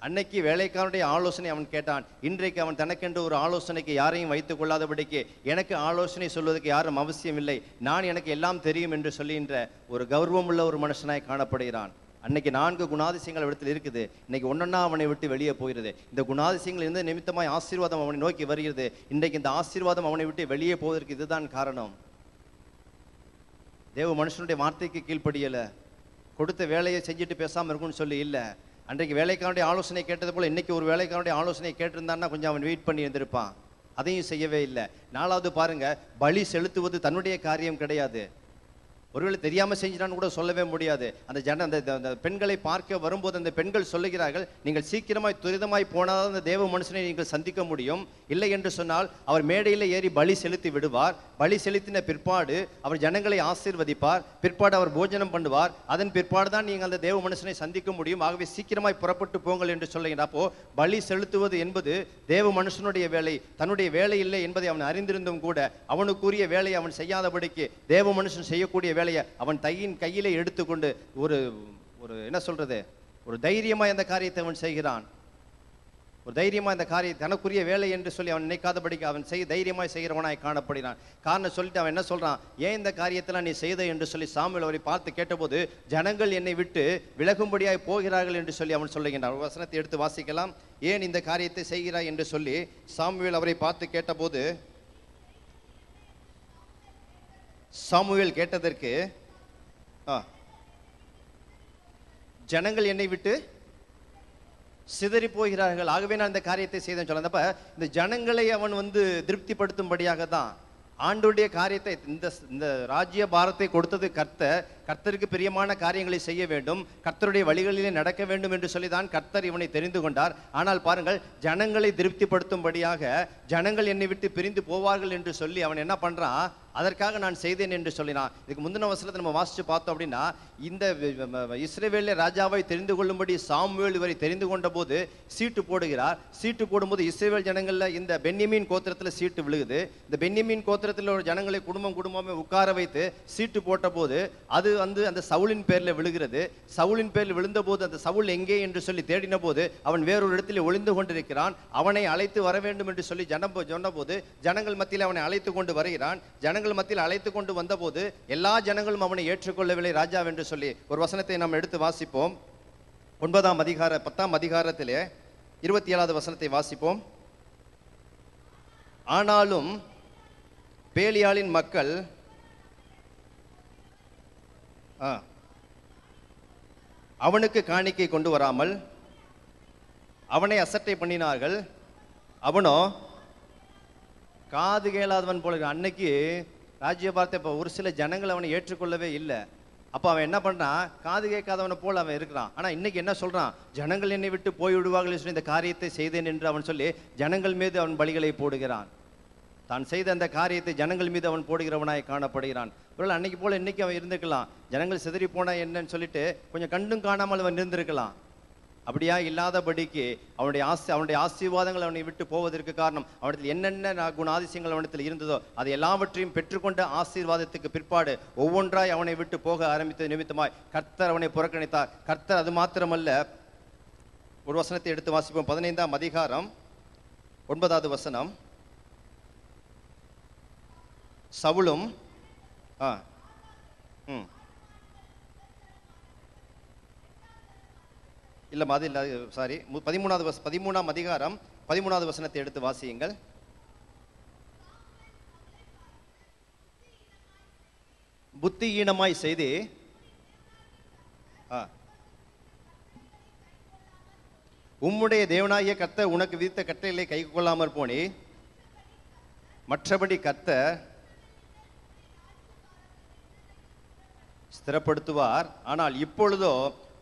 C: அன்னைக்கு வேலைக்காரனுடைய ஆலோசனை அவன் கேட்டான். இன்றைக்கு அவன் தனக்கென்று ஒரு ஆலோசனைக்கு யாரையும் வைத்துக் கொள்ளாதபடிக்கு, எனக்கு ஆலோசனை சொல்வதற்கு யாரும் அவசியம் இல்லை, நான் எனக்கு எல்லாம் தெரியும் என்று சொல்லுகின்ற ஒரு கௌரவம் உள்ள ஒரு மனுஷனாய் காணப்படுகிறான். அன்னைக்கு 4 குணாதிசயங்கள் இடத்துல இருக்குது. இன்னைக்கு ஒன்னொன்னா அவனை விட்டு வெளியே போகிறது. இந்த குணாதிசயங்கள் இருந்த நிமித்தமாய் ஆசீர்வாதம் அவனை நோக்கி வருகிறது. இன்றைக்கு இந்த ஆசீர்வாதம் அவனை விட்டு வெளியே போவதற்கு இதுதான் காரணம். தேவ மனுஷனுடைய வார்த்தைக்கு கீழ்ப்படியலை, கொடுத்த வேலையை செஞ்சுட்டு பேசாமல் இருக்கும்னு சொல்லி இல்லை. அன்றைக்கு வேலைக்காரனுடைய ஆலோசனை கேட்டது போல இன்னைக்கு ஒரு வேலைக்காரனுடைய ஆலோசனை கேட்டிருந்தான்னா கொஞ்சம் அவன் வெயிட் பண்ணி இருந்திருப்பான். அதையும் செய்யவே இல்லை. 4வது பாருங்க, பலி செலுத்துவது தன்னுடைய காரியம் கிடையாது. ஒருவேளை தெரியாமல் செஞ்சிட்டான்னு கூட சொல்லவே முடியாது. அந்த பெண்களை பார்க்க வரும்போது அந்த பெண்கள் சொல்லுகிறார்கள், நீங்கள் சீக்கிரமாய் துரிதமாய் போனால் அந்த தேவ மனுஷனை நீங்கள் சந்திக்க முடியும், இல்லை என்று சொன்னால் அவர் மேடையில் ஏறி பலி செலுத்தி விடுவார். பலி செலுத்தின பிற்பாடு அவர் ஜனங்களை ஆசீர்வதிப்பார், பிற்பாடு அவர் போஜனம் பண்ணுவார், அதன் பிற்பாடு தான் நீங்கள் அந்த தேவ மனுஷனை சந்திக்க முடியும், ஆகவே சீக்கிரமாய் புறப்பட்டு போங்கள் என்று சொல்லுகிறார். அப்போ பலி செலுத்துவது என்பது தேவ மனுஷனுடைய வேலை, தன்னுடைய வேலை இல்லை என்பதை அவன் அறிந்திருந்தும் கூட அவனுக்குரிய வேலையை அவன் செய்யாதபடிக்கு தேவ மனுஷன் செய்யக்கூடிய வேலையை அவன் கையிலே எடுத்துக்கொண்டு ஒரு என்ன சொல்றது, ஒரு தைரியமா இந்த காரியத்தை அவன் செய்கிறான். ஒரு தைரியமா இந்த காரியம் தனக்குரிய வேலை என்று சொல்லி அவன் நினைக்காதபடிக்கு அவன் தைரியமாய் செய்கிறவனாய் காணப்படுகிறான். காரணம் சொல்லிட்டு அவன் என்ன சொல்றான், ஏன் இந்த காரியத்தெல்லாம் நீ செய்த என்று சொல்லி சாமுவேல் அவரை பார்த்து கேட்டபோது, ஜனங்கள் என்னை விட்டு விலகும்படியாய் போகிறார்கள் என்று சொல்லி அவன் சொல்லுகின்றான். வசனத்தை எடுத்து வாசிக்கலாம். ஏன் இந்த காரியத்தை செய்கிறாய் என்று சொல்லி சாமுவேல் அவரை பார்த்து கேட்டபோது, சாமுவேல் கேட்டதற்கு, ஜனங்கள் என்னை விட்டு சிதறி போகிறார்கள், ஆகவே நான் இந்த காரியத்தை செய்தேன்னு சொல்ல. இந்த ஜனங்களை அவன் திருப்திப்படுத்தும்படியாக தான் ஆண்டுடைய காரியத்தை, இந்த ராஜ்ய பாரத்தை கொடுத்தது கர்த்தருக்கு பிரியமான காரியங்களை செய்ய வேண்டும், கர்த்தருடைய வழிகளிலே நடக்க வேண்டும் என்று சொல்லி தான் கர்த்தர் இவனை தெரிந்து கொண்டார். ஆனால் பாருங்கள், ஜனங்களை திருப்திப்படுத்தும்படியாக ஜனங்கள் என்னை விட்டு பிரிந்து போவார்கள் என்று சொல்லி அவன் என்ன பண்றான், அதற்காக நான் செய்தேன் என்று சொல்லினான். இதுக்கு முந்தின வசனத்தை நம்ம வாசிச்சு பார்த்தோம் அப்படின்னா, இந்த இஸ்ரவேலிலே ராஜாவை தெரிந்து கொள்ளும்படி சாமுவேல் இவரை தெரிந்து கொண்ட போது சீட்டு போடுகிறார். சீட்டு போடும்போது இஸ்ரவேல் ஜனங்கள்ல இந்த பென்யமீன் கோத்திரத்துல சீட்டு விழுகுது. இந்த பென்யமீன் கோத்திரத்தில் ஒரு ஜனங்களை குடும்பமே உட்கார வைத்து சீட்டு போட்ட போது அது அந்த சவுலின் பேர்ல விழுகிறது. சவுலின் பேரில் விழுந்த போது அந்த சவுல் எங்கே என்று சொல்லி தேடின போது அவன் வேறொரு இடத்தில் ஒளிந்து கொண்டிருக்கிறான். அவனை அழைத்து வர வேண்டும் என்று சொல்லி சொன்ன போது ஜனங்கள் மத்தியில் அவனை அழைத்து கொண்டு வருகிறான். ஜனங்கள் ஜனங்கள் மத்தியில் அழைத்து கொண்டு வந்தபோது எல்லா ஜனங்களும் அவனை ஏற்றுக்கொள்ளவில்லை ராஜா என்று சொல்லி ஒரு வசனத்தை நாம் எடுத்து வாசிப்போம். 10ஆம் அதிகாரத்திலே 27வது வசனத்தை வாசிப்போம். ஆனாலும் பேலியாளின் மக்கள் அவனுக்கு காணிக்கை கொண்டு வராமல் அவனை அசட்டை பண்ணினார்கள். அவனோ காது கேளாதவன் போல. அன்னைக்கு ராஜ்யபாரத்தை இப்போ ஒரு சில ஜனங்கள் அவனை ஏற்றுக்கொள்ளவே இல்லை. அப்போ அவன் என்ன பண்ணுறான், காது கேட்காதவனை போல் அவன் இருக்கிறான். ஆனால் இன்னைக்கு என்ன சொல்கிறான், ஜனங்கள் என்னை விட்டு போய்விடுவார்கள் சொல்லி இந்த காரியத்தை செய்தேன் என்று அவன் சொல்லி ஜனங்கள் மீது அவன் பலிகளை போடுகிறான். தான் செய்த அந்த காரியத்தை ஜனங்கள் மீது அவன் போடுகிறவனாய் காணப்படுகிறான். ஒருவேளை அன்னைக்கு போல இன்னைக்கு அவன் இருந்திருக்கலாம். ஜனங்கள் சிதறி போனா என்னன்னு சொல்லிட்டு கொஞ்சம் கண்டும் காணாமல் அவன் இருந்திருக்கலாம். அப்படியா இல்லாதபடிக்கு அவனுடைய ஆசீர்வாதங்கள் அவனை விட்டு போவதற்கு காரணம் அவனத்தில் என்னென்ன குணாதிசயங்கள் அவனத்தில் இருந்ததோ அதை எல்லாவற்றையும் பெற்றுக்கொண்ட ஆசீர்வாதத்துக்கு பிற்பாடு ஒவ்வொன்றாய் அவனை விட்டு போக ஆரம்பித்தது நிமித்தமாய் கர்த்தர் அவனை புறக்கணித்தார். கர்த்தர் அது மாத்திரமல்ல, ஒரு வசனத்தை எடுத்து வாசிப்போம். 15ஆம் அதிகாரம் 9வது வசனம். சவுலும் இல்லைம்மா அது இல்லை, சாரி, 13ஆம் அதிகாரம் 13வது வசனத்தை எடுத்து வாசியுங்கள். புத்தியீனமாய் செய்து உம்முடைய தேவனாகிய கர்த்தர் உனக்கு விதித்த கட்டளைகளை கை கொள்ளாமற் போனி, மற்றபடி கர்த்தர் ஸ்திரப்படுத்துவார். ஆனால் இப்பொழுதோ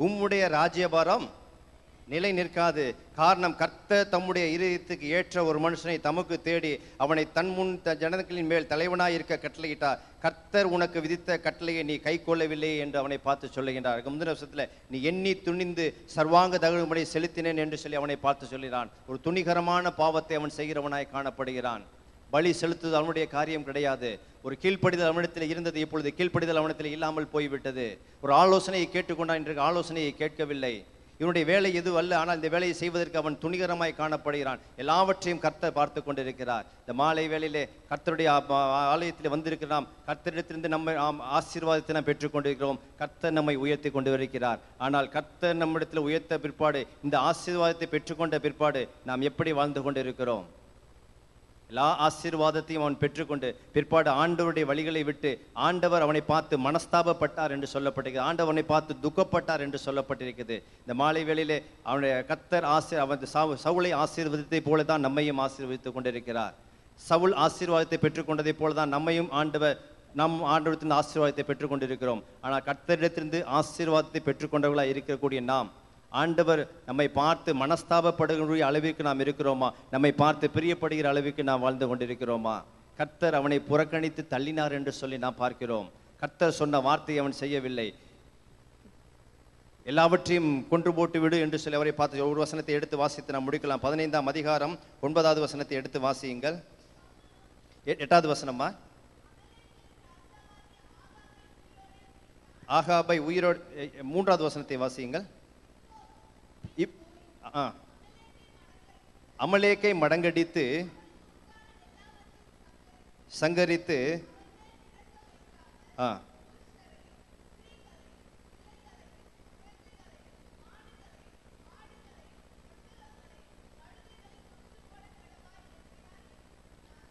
C: உம்முடைய ராஜ்யபாரம் நிலை நிற்காது. காரணம், கர்த்தர் தம்முடைய இதயத்துக்கு ஏற்ற ஒரு மனுஷனை தமக்கு தேடி அவனை தன் முன் ஜனங்களின் மேல் தலைவனாய் இருக்க கட்டளையிட்டார். கர்த்தர் உனக்கு விதித்த கட்டளையை நீ கை கொள்ளவில்லை என்று அவனை பார்த்து சொல்லுகின்றார். முந்தின வருஷத்துல நீ எண்ணி துணிந்து சர்வாங்க தகவல்படி செலுத்தினேன் என்று சொல்லி அவனை பார்த்து சொல்கிறான். ஒரு துணிகரமான பாவத்தை அவன் செய்கிறவனாய் காணப்படுகிறான். பலி செலுத்துவது அவனுடைய காரியம் கிடையாது. ஒரு கீழ்ப்படிதல் அவனிடத்தில் இருந்தது, இப்பொழுது கீழ்ப்படிதல் அவனிடத்தில் இல்லாமல் போய்விட்டது. ஒரு ஆலோசனையை கேட்டுக்கொண்டான், இன்றைக்கு ஆலோசனையை கேட்கவில்லை. இவனுடைய வேலை எது அல்ல, ஆனால் இந்த வேலையை செய்வதற்கு அவன் துணிகரமாய் காணப்படுகிறான். எல்லாவற்றையும் கர்த்தர் பார்த்து கொண்டிருக்கிறார். இந்த மாலை வேளையிலே கர்த்தருடைய ஆலயத்தில் வந்திருக்கிறோம். கர்த்தரிடத்திலிருந்து நம்ம ஆசீர்வாதத்தை நாம் பெற்றுக்கொண்டிருக்கிறோம். கர்த்தர் நம்மை உயர்த்தி கொண்டு வருகிறார். ஆனால் கர்த்தர் நம்மிடத்தில் உயர்த்த பிற்பாடு, இந்த ஆசீர்வாதத்தை பெற்றுக்கொண்ட பிற்பாடு நாம் எப்படி வாழ்ந்து கொண்டிருக்கிறோம்? எல்லா ஆசீர்வாதத்தையும் அவன் பெற்றுக்கொண்டு பிற்பாடு ஆண்டவருடைய வழிகளை விட்டு ஆண்டவர் அவனை பார்த்து மனஸ்தாபப்பட்டார் என்று சொல்லப்பட்டிருக்கிறது. ஆண்டவர் அவனை பார்த்து துக்கப்பட்டார் என்று சொல்லப்பட்டிருக்கிறது. இந்த மாலை வேளையிலே அவனுடைய கர்த்தர் சவுலை ஆசீர்வதித்தை போல தான் நம்மையும் ஆசீர்வதித்துக் கொண்டிருக்கிறார். சவுல் ஆசீர்வாதத்தை பெற்றுக்கொண்டதை போல தான் நம்மையும் நம் ஆண்டவரத்தின் ஆசீர்வாதத்தை பெற்றுக்கொண்டிருக்கிறோம். ஆனால் கர்த்தரிடத்திலிருந்து ஆசீர்வாதத்தை பெற்றுக்கொண்டவர்களாக இருக்கக்கூடிய நாம், ஆண்டவர் நம்மை பார்த்து மனஸ்தாபப்படுகிற அளவிற்கு நாம் இருக்கிறோமா? நம்மை பார்த்து பிரியப்படுகிற அளவிற்கு நாம் வாழ்ந்து கொண்டிருக்கிறோமா? கர்த்தர் அவனை புறக்கணித்து தள்ளினார் என்று சொல்லி நாம் பார்க்கிறோம். கர்த்தர் சொன்ன வார்த்தையை அவன் செய்யவில்லை. எல்லாவற்றையும் கொன்று போட்டு விடு என்று சொல்லி அவரை பார்த்து ஒரு வசனத்தை எடுத்து வாசித்து நாம் முடிக்கலாம். 15ஆம் அதிகாரம் 9வது வசனத்தை எடுத்து வாசியுங்கள். 8வது வசனமா? ஆகாபை உயிரோடு 3வது வசனத்தை வாசியுங்கள். அமலேக்கை மடங்கடித்து சங்கரித்து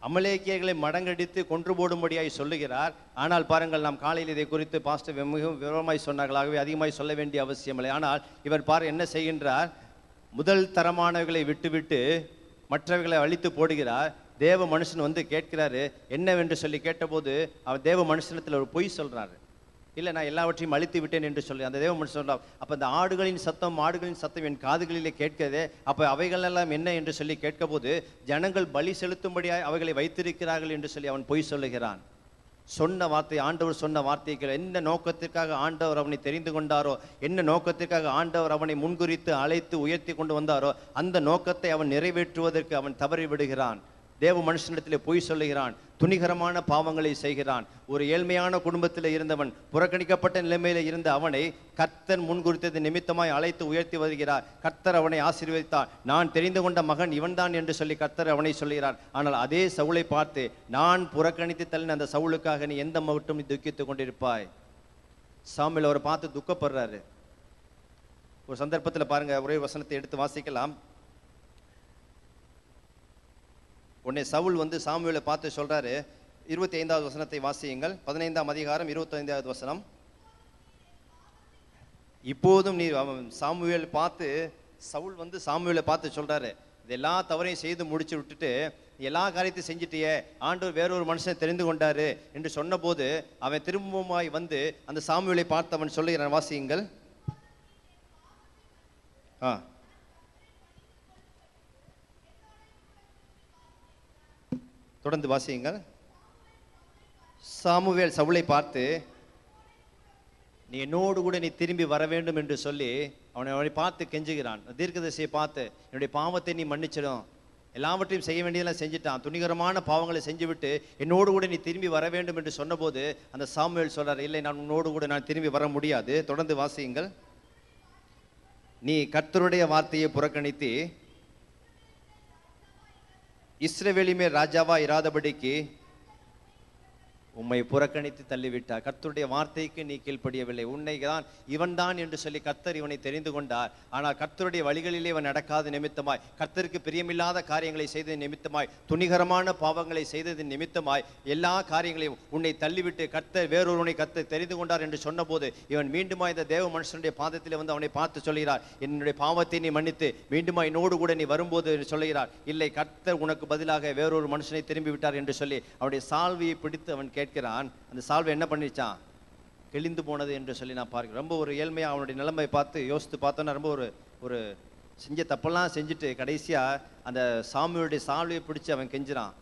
C: அமலேக்கியர்களை மடங்கடித்து கொன்று போடும்படியாய் சொல்லுகிறார். ஆனால் பாருங்கள், நாம் காலையில் இதை குறித்து பாஸ்டர் மிகவும் விவரமாய் சொன்னார்களாகவே அதிகமாய் சொல்ல வேண்டிய அவசியமில்லை. ஆனால் இவர் என்ன செய்கின்றார்? முதல் தரமானவர்களை விட்டுவிட்டு மற்றவர்களை அழித்து போடுகிறார். தேவ மனுஷன் வந்து கேட்கிறாரு என்னவென்று சொல்லி கேட்டபோது அவர் தேவ மனுஷனத்தில் ஒரு பொய் சொல்றாரு. இல்லை, நான் எல்லாவற்றையும் அழித்து விட்டேன் என்று சொல்லி அந்த தேவ மனுஷன் சொல்றார். அப்போ அந்த ஆடுகளின் சத்தம் என் காதுகளிலே கேட்கிறதே, அப்போ அவைகளெல்லாம் என்ன என்று சொல்லி கேட்க போது ஜனங்கள் பலி செலுத்தும்படியாக அவைகளை வைத்திருக்கிறார்கள் என்று சொல்லி அவன் பொய் சொல்லுகிறான். சொன்ன வார்த்தை, ஆண்டவர் சொன்ன வார்த்தைகள் என்ன நோக்கத்திற்காக ஆண்டவர் அவனை தெரிந்து கொண்டாரோ, என்ன நோக்கத்திற்காக ஆண்டவர் அவனை முன்குறித்து அழைத்து உயர்த்தி கொண்டு வந்தாரோ, அந்த நோக்கத்தை அவன் நிறைவேற்றுவதற்கு அவன் தவறி விடுகிறான். தேவ மனுஷனிடத்திலே பொய் சொல்லுகிறான், துணிகரமான பாவங்களை செய்கிறான். ஒரு ஏழ்மையான குடும்பத்தில் இருந்தவன், புறக்கணிக்கப்பட்ட நிலைமையில இருந்த அவனை கர்த்தர் முன்குறித்தது நிமித்தமாய் அழைத்து உயர்த்தி வருகிறார். கர்த்தர் அவனை ஆசீர்வதித்தார். நான் தெரிந்து கொண்ட மகன் இவன்தான் என்று சொல்லி கர்த்தர் அவனை சொல்கிறார். ஆனால் அதே சவுலை பார்த்து, நான் புறக்கணித்து தள்ளின அந்த சவுலுக்காக நீ எந்த மட்டும் நீ துக்கித்துக் கொண்டிருப்பாய். சாமுவேல் அவரை பார்த்து துக்கப்படுறாரு. ஒரு சந்தர்ப்பத்தில் பாருங்க, ஒரே வசனத்தை எடுத்து வாசிக்கலாம். உடனே சவுல் வந்து சாமுவேலை பார்த்து சொல்றாரு, 25வது வசனத்தை வாசியுங்கள். 15ஆம் அதிகாரம் 25வது வசனம். இப்போதும் நீ சாமுவேல் பார்த்து, சவுல் வந்து சாமுவேலை பார்த்து சொல்றாரு, இது எல்லா தவறையும் செய்து முடிச்சு விட்டுட்டு எல்லா காரியத்தையும் செஞ்சுட்டியே, ஆண்டவர் வேறொரு மனுஷனை தெரிந்து கொண்டாரு என்று சொன்னபோது அவன் திரும்பவுமாய் வந்து அந்த சாமுவேலை பார்த்து அவன் சொல்லுகிறான். வாசியுங்கள். தொடர்ந்து வாசியுங்கள். சாமுவேல் சவுலை பார்த்து, நீ என்னோடு கூட நீ திரும்பி வர வேண்டும் என்று சொல்லி அவனை பார்த்து கெஞ்சுகிறான். தீர்க்கதரிசியை பார்த்து, என்னுடைய பாவத்தை நீ மன்னிச்சிடும், எல்லாவற்றையும் செய்ய வேண்டியதெல்லாம் செஞ்சுட்டான், துணிகரமான பாவங்களை செஞ்சுவிட்டு என்னோடு கூட நீ திரும்பி வர வேண்டும் என்று சொன்னபோது அந்த சாமுவேல் சொல்றார், இல்லை, நான் உன்னோடு கூட நான் திரும்பி வர முடியாது. தொடர்ந்து வாசியுங்கள். நீ கர்த்தருடைய வார்த்தையை புறக்கணித்து இஸ்ரவேலிமே ராஜாவா இராதபடிக்கு உம்மை புறக்கணித்து தள்ளிவிட்டார். கர்த்தருடைய வார்த்தைக்கு நீ கீழ்ப்படியவில்லை. உன்னை தான் இவன் தான் என்று சொல்லி கர்த்தர் இவனை தெரிந்து கொண்டார். ஆனால் கர்த்தருடைய வழிகளிலே இவன் நடக்காத நிமித்தமாய், கர்த்தருக்கு பிரியமில்லாத காரியங்களை செய்தது நிமித்தமாய், துணிகரமான பாவங்களை செய்தது நிமித்தமாய் எல்லா காரியங்களையும் உன்னை தள்ளிவிட்டு கர்த்தர் வேறொருவனை கர்த்தர் தெரிந்து கொண்டார் என்று சொன்னபோது இவன் மீண்டுமா இந்த தேவ மனுஷனுடைய பாதத்தில் வந்து அவனை பார்த்து சொல்கிறார், என்னுடைய பாவத்தை நீ மன்னித்து மீண்டுமா என்னோடு கூட நீ வரும்போது சொல்கிறார், இல்லை, கர்த்தர் உனக்கு பதிலாக வேறொரு மனுஷனை திரும்பி விட்டார் என்று சொல்லி அவனுடைய சால்வையை பிடித்து அவன் கேட்கிறான். அந்த சால்வை என்ன பண்ணிச்சான்? கிழிந்து போனது என்று சொல்லி நான் பார்க்கிறேன். ரொம்ப ஒரு ஏழ்மையாக அவனுடைய நிலைமை பார்த்து யோசித்து பார்த்தோன்னா ரொம்ப ஒரு செஞ்ச தப்பெல்லாம் செஞ்சுட்டு கடைசியா அந்த சாமியுடைய சால்வையை பிடிச்சி அவன் கெஞ்சுறான்,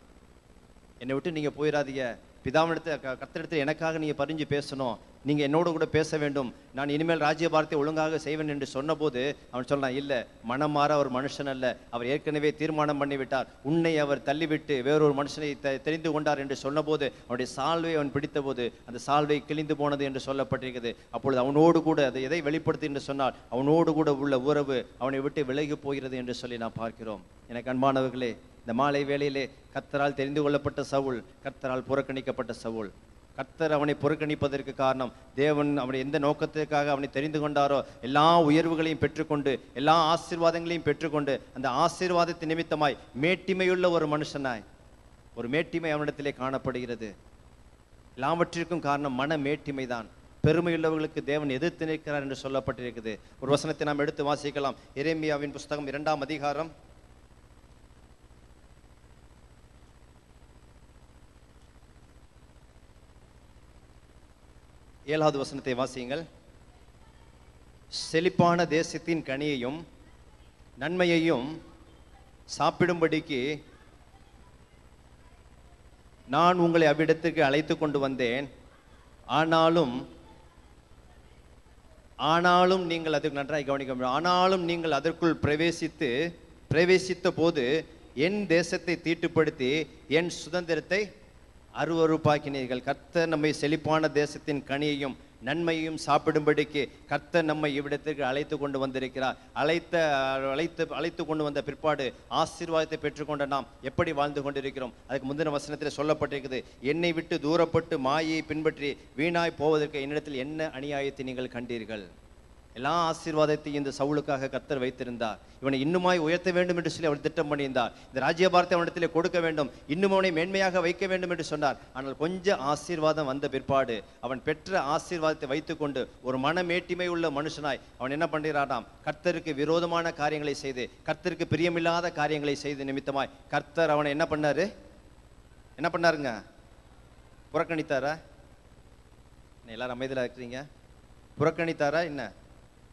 C: என்னை விட்டு நீங்க போயிடாதீங்க, பிதாவிடத்தில் கர்த்தரிடத்தில் எனக்காக நீங்க பரிஞ்சு பேசணும், நீங்க என்னோடு கூட பேச வேண்டும், நான் இனிமேல் ராஜ்யபாரத்தை ஒழுங்காக செய்வேன் என்று சொன்னபோது அவன் சொல்றான், இல்லை, மனம் மாற அவர் மனுஷன் அல்ல, அவர் ஏற்கனவே தீர்மானம் பண்ணிவிட்டார், உன்னை அவர் தள்ளிவிட்டு வேறொரு மனுஷனை தெரிந்து கொண்டார் என்று சொன்னபோது அவனுடைய சால்வை அவன் பிடித்த போது அந்த சால்வை கிழிந்து போனது என்று சொல்லப்பட்டிருக்கிறது. அப்பொழுது அவனோடு கூட அதை எதை வெளிப்படுத்தி என்று சொன்னால் அவனோடு கூட உள்ள உறவு அவனை விட்டு விலகி போகிறது என்று சொல்லி நான் பார்க்கிறோம். எனக்கு அன்பானவர்களே, இந்த மாலை வேளையிலே கர்த்தரால் தெரிந்து கொள்ளப்பட்ட சவுல், கர்த்தரால் புறக்கணிக்கப்பட்ட சவுல். கர்த்தர் அவனை புறக்கணிப்பதற்கு காரணம், தேவன் அவனை எந்த நோக்கத்திற்காக அவனை தெரிந்து கொண்டாரோ எல்லா உயர்வுகளையும் பெற்றுக்கொண்டு எல்லா ஆசீர்வாதங்களையும் பெற்றுக்கொண்டு அந்த ஆசீர்வாதத்தின் நிமித்தமாய் மேட்டிமையுள்ள ஒரு மனுஷனாய் ஒரு மேட்டிமை அவனிடத்திலே காணப்படுகிறது. எல்லாவற்றிற்கும் காரணம் மன மேட்டிமை தான். பெருமையுள்ளவர்களுக்கு தேவன் எதிர்த்து நிற்கிறார் என்று சொல்லப்பட்டிருக்குது. ஒரு வசனத்தை நாம் எடுத்து வாசிக்கலாம். எரேமியாவின் புஸ்தகம் 2ஆம் அதிகாரம் 7வது வசனத்தை வாசியுங்கள். செழிப்பான தேசத்தின் கனியையும் நன்மையையும் சாப்பிடும்படிக்கு நான் உங்களை அவ்விடத்திற்கு அழைத்து கொண்டு வந்தேன், ஆனாலும் நீங்கள் அதற்கு நன்றாய் கவனிக்க முடியும். ஆனாலும் நீங்கள் அதற்குள் பிரவேசித்த போது என் தேசத்தை தீட்டுப்படுத்தி என் சுதந்திரத்தை அருவருப்பாக்கினீர்கள். கர்த்தர் நம்மை செழிப்பான தேசத்தின் கனியையும் நன்மையையும் சாப்பிடும்படிக்கு கர்த்தர் நம்மை இவ்விடத்திற்கு அழைத்து கொண்டு வந்திருக்கிறார். அழைத்து கொண்டு வந்த பிற்பாடு ஆசீர்வாதத்தை பெற்றுக்கொண்ட நாம் எப்படி வாழ்ந்து கொண்டிருக்கிறோம்? அதுக்கு முந்தின வசனத்தில் சொல்லப்பட்டிருக்குது, என்னை விட்டு தூரப்பட்டு மாயை பின்பற்றி வீணாய் போவதற்கு என்னிடத்தில் என்ன அநியாயத்தை நீங்கள் கண்டீர்கள். எல்லா ஆசீர்வாதத்தையும் இந்த சவுலுக்காக கர்த்தர் வைத்திருந்தார். இவனை இன்னுமாய் உயர்த்த வேண்டும் என்று சொல்லி அவர் திட்டம் பண்ணியிருந்தார். இந்த ராஜ்யபாரத்தை அவனிடத்திலே கொடுக்க வேண்டும், இன்னும் அவனை மேன்மையாக வைக்க வேண்டும் என்று சொன்னார். ஆனால் கொஞ்சம் ஆசீர்வாதம் வந்த பிற்பாடு அவன் பெற்ற ஆசீர்வாதத்தை வைத்துக்கொண்டு ஒரு மனமேட்டிமை உள்ள மனுஷனாய் அவன் என்ன பண்ணுகிறாராம்? கர்த்தருக்கு விரோதமான காரியங்களை செய்து கர்த்தருக்கு பிரியமில்லாத காரியங்களை செய்து நிமித்தமாய் கர்த்தர் அவனை என்ன பண்ணாருங்க? புறக்கணித்தாரா? எல்லாரும் அமைதியாக இருக்கிறீங்க. புறக்கணித்தாரா? என்ன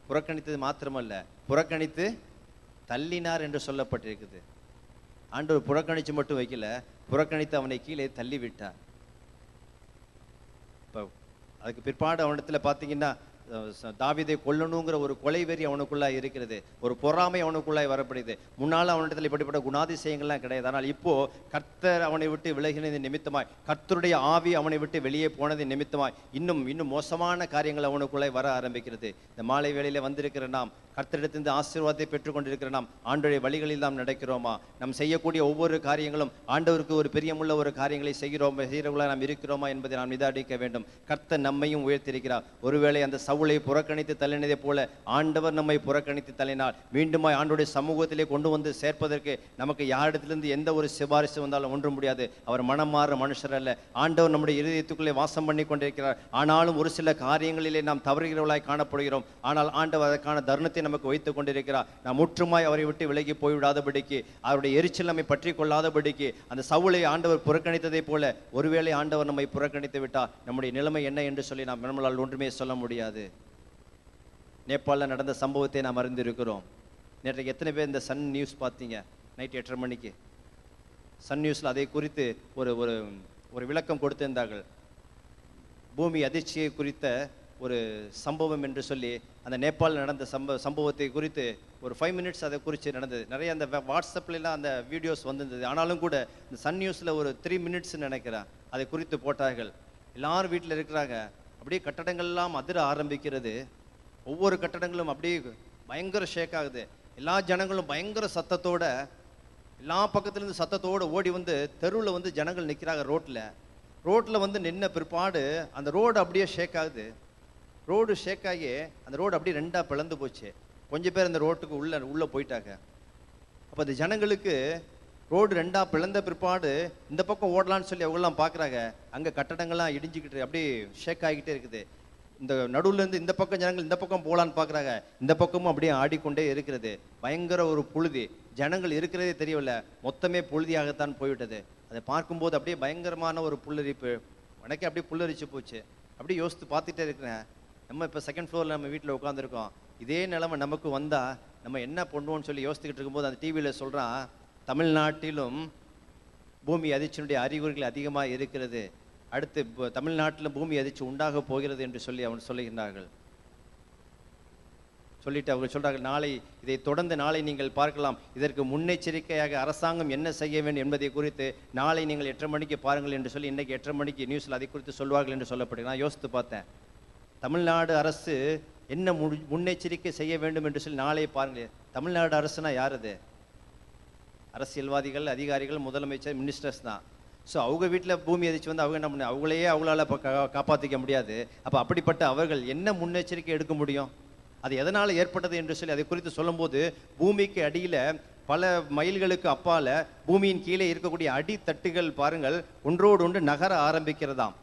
C: புறக்கணித்தது மாத்திரமல்ல, புறக்கணித்து தள்ளினார் என்று சொல்லப்பட்டிருக்குது. ஆண்டவர் புறக்கணிச்சு மட்டும் வைக்கல, புறக்கணித்து அவனை கீழே தள்ளி விட்டார். இப்போ அதுக்கு பிற்பாடு அவனிடத்துல பார்த்தீங்கன்னா தாவீதை கொல்லணுங்கிற ஒரு கொலை வெறி அவனுக்குள்ளாய் இருக்கிறது, ஒரு பொறாமை அவனுக்குள்ளாய் வரப்படுது. முன்னால் அவனிடத்தில் இப்படிப்பட்ட குணாதிசயங்கள்லாம் கிடையாது. ஆனால் இப்போ கர்த்தர் அவனை விட்டு விலகினது நிமித்தமாய், கர்த்தருடைய ஆவி அவனை விட்டு வெளியே போனது நிமித்தமாய் இன்னும் மோசமான காரியங்கள் அவனுக்குள்ளாய் வர ஆரம்பிக்கிறது. இந்த மாலை வேளையில வந்திருக்கிற நாம், கர்த்தரிடத்திலிருந்து ஆசீர்வாதத்தை பெற்றுக்கொண்டிருக்கிற நாம், ஆண்டவருடைய வழிகளில் நாம் நடக்கிறோமா? நாம் செய்யக்கூடிய ஒவ்வொரு காரியங்களும் ஆண்டவருக்கு ஒரு பிரியமுள்ள ஒரு காரியங்களை செய்கிறவர்களாக நாம் இருக்கிறோமா என்பதை நாம் நிதானிக்க வேண்டும். கர்த்தர் நம்மையும் உயர்த்தியிருக்கிறார். ஒருவேளை அந்த சவுலை புறக்கணித்து தள்ளினதை போல ஆண்டவர் நம்மை புறக்கணித்து தள்ளினால் மீண்டுமாய் ஆண்டவருடைய சமூகத்திலே கொண்டு வந்து சேர்ப்பதற்கு நமக்கு யாரிடத்திலிருந்து எந்த ஒரு சிபாரிசு வந்தாலும் ஒன்றும் முடியாது. அவர் மனம் மாற மனுஷர் அல்ல. ஆண்டவர் நம்முடைய இருதயத்துக்குள்ளே வாசம் பண்ணி கொண்டிருக்கிறார். ஆனாலும் ஒரு சில காரியங்களிலே நாம் தவறுகிறவர்களாய் காணப்படுகிறோம். ஆனால் ஆண்டவர் அதற்கான தருணத்தை நமக்கு வைத்துக் கொண்டிருக்கிறார். நாம் முற்றுமாய் அவரை விட்டு விலகி போய்விடாதபடிக்கு, அவருடைய எரிச்சல் நம்மை பற்றி கொள்ளாதபடிக்கு, அந்த சவுலை ஆண்டவர் புறக்கணித்ததை போல ஒருவேளை ஆண்டவர் நம்மை புறக்கணித்து விட்டார் நம்முடைய நிலைமை என்ன என்று சொல்லி நாம் நம்மளால் ஒன்றுமே சொல்ல முடியாது. நேபாளில் நடந்த சம்பவத்தை நாம் அறிந்திருக்கிறோம். நேற்றைக்கு எத்தனை பேர் இந்த சன் நியூஸ் பார்த்தீங்க? நைட் 8:30 மணிக்கு சன் நியூஸில் அதை குறித்து ஒரு ஒரு ஒரு விளக்கம் கொடுத்திருந்தார்கள். பூமி அதிர்ச்சியை குறித்த ஒரு சம்பவம் என்று சொல்லி அந்த நேபாளில் நடந்த சம்பவத்தை குறித்து ஒரு 5 மினிட்ஸ் அதை குறித்து நடந்தது. நிறைய அந்த வாட்ஸ்அப்லாம் அந்த வீடியோஸ் வந்திருந்தது. ஆனாலும் கூட இந்த சன் நியூஸில் ஒரு 3 மினிட்ஸ் நினைக்கிறேன் அதை குறித்து போட்டார்கள். எல்லாரும் வீட்டில் இருக்கிறாங்க. அப்படியே கட்டடங்கள்லாம் அதிர ஆரம்பிக்கிறது. ஒவ்வொரு கட்டடங்களும் அப்படியே பயங்கர ஷேக் ஆகுது. எல்லா ஜனங்களும் பயங்கர சத்தத்தோட, எல்லா பக்கத்துலேருந்து சத்தத்தோடு ஓடி வந்து தெருவில் வந்து ஜனங்கள் நிற்கிறாங்க. ரோட்டில் வந்து நின்ன பிற்பாடு அந்த ரோடு அப்படியே ஷேக் ஆகுது. ரோடு ஷேக் ஆகி அந்த ரோடு அப்படியே 2ஆக பிளந்து போச்சு. கொஞ்சம் பேர் அந்த ரோட்டுக்கு உள்ளே போயிட்டாங்க. அப்போ அந்த ஜனங்களுக்கு ரோடு 2ஆக பிளந்த பிற்பாடு இந்த பக்கம் ஓடலான்னு சொல்லி அவங்கெல்லாம் பார்க்குறாங்க. அங்கே கட்டடங்கள்லாம் இடிஞ்சிக்கிட்டு அப்படியே ஷேக் ஆகிக்கிட்டே இருக்குது. இந்த நடுவுலேருந்து இந்த பக்கம் ஜனங்கள் இந்த பக்கம் போகலான்னு பார்க்குறாங்க. இந்த பக்கமும் அப்படியே ஆடிக்கொண்டே இருக்கிறது. பயங்கர ஒரு புழுதி. ஜனங்கள் இருக்கிறதே தெரியவில்லை. மொத்தமே புழுதியாகத்தான் போய்விட்டது. அதை பார்க்கும்போது அப்படியே பயங்கரமான ஒரு புல்லரிப்பு. எனக்கே அப்படியே புல்லரிச்சு போச்சு. அப்படியே யோசித்து பார்த்துட்டே இருக்கிறேன். நம்ம இப்போ 2nd ஃப்ளோரில் நம்ம வீட்டில் உட்காந்துருக்கோம். இதே நிலைமை நமக்கு வந்தால் நம்ம என்ன பண்ணுவோம்னு சொல்லி யோசித்துக்கிட்டு இருக்கும்போது அந்த டிவியில் சொல்கிறான், தமிழ்நாட்டிலும் பூமி அதிர்ச்சியினுடைய அறிகுறிகள் அதிகமாக இருக்கிறது. அடுத்து தமிழ்நாட்டில் பூமி அதிர்ச்சி உண்டாக போகிறது என்று சொல்லி அவன் சொல்லுகின்றார்கள். சொல்லிட்டு அவங்க சொல்கிறார்கள், நாளை இதை தொடர்ந்து நாளை நீங்கள் பார்க்கலாம். இதற்கு முன்னெச்சரிக்கையாக அரசாங்கம் என்ன செய்ய வேண்டும் என்பதை குறித்து நாளை நீங்கள் 8:30 மணிக்கு பாருங்கள் என்று சொல்லி இன்றைக்கி 8:30 மணிக்கு நியூஸில் அதை குறித்து சொல்வார்கள் என்று சொல்லப்படுகிறது. நான் யோசித்து பார்த்தேன், தமிழ்நாடு அரசு என்ன முன்னெச்சரிக்கை செய்ய வேண்டும் என்று சொல்லி நாளை பாருங்கள். தமிழ்நாடு அரசுனா யார்? அது அரசியல்வாதிகள், அதிகாரிகள், முதலமைச்சர், மினிஸ்டர்ஸ் தான். ஸோ அவங்க வீட்டில் பூமி அதிர்ச்சி வந்து அவங்க என்ன பண்ண, அவங்களையே அவங்களால காப்பாற்றிக்க முடியாது. அப்போ அப்படிப்பட்ட அவர்கள் என்ன முன்னெச்சரிக்கை எடுக்க முடியும்? அது எதனால் ஏற்பட்டது என்று சொல்லி அதை குறித்து சொல்லும்போது, பூமிக்கு அடியில் பல மைல்களுக்கு அப்பால் பூமியின் கீழே இருக்கக்கூடிய அடித்தட்டுகள் பாருங்கள் ஒன்றோடு ஒன்று நகர ஆரம்பிக்கிறதாம்.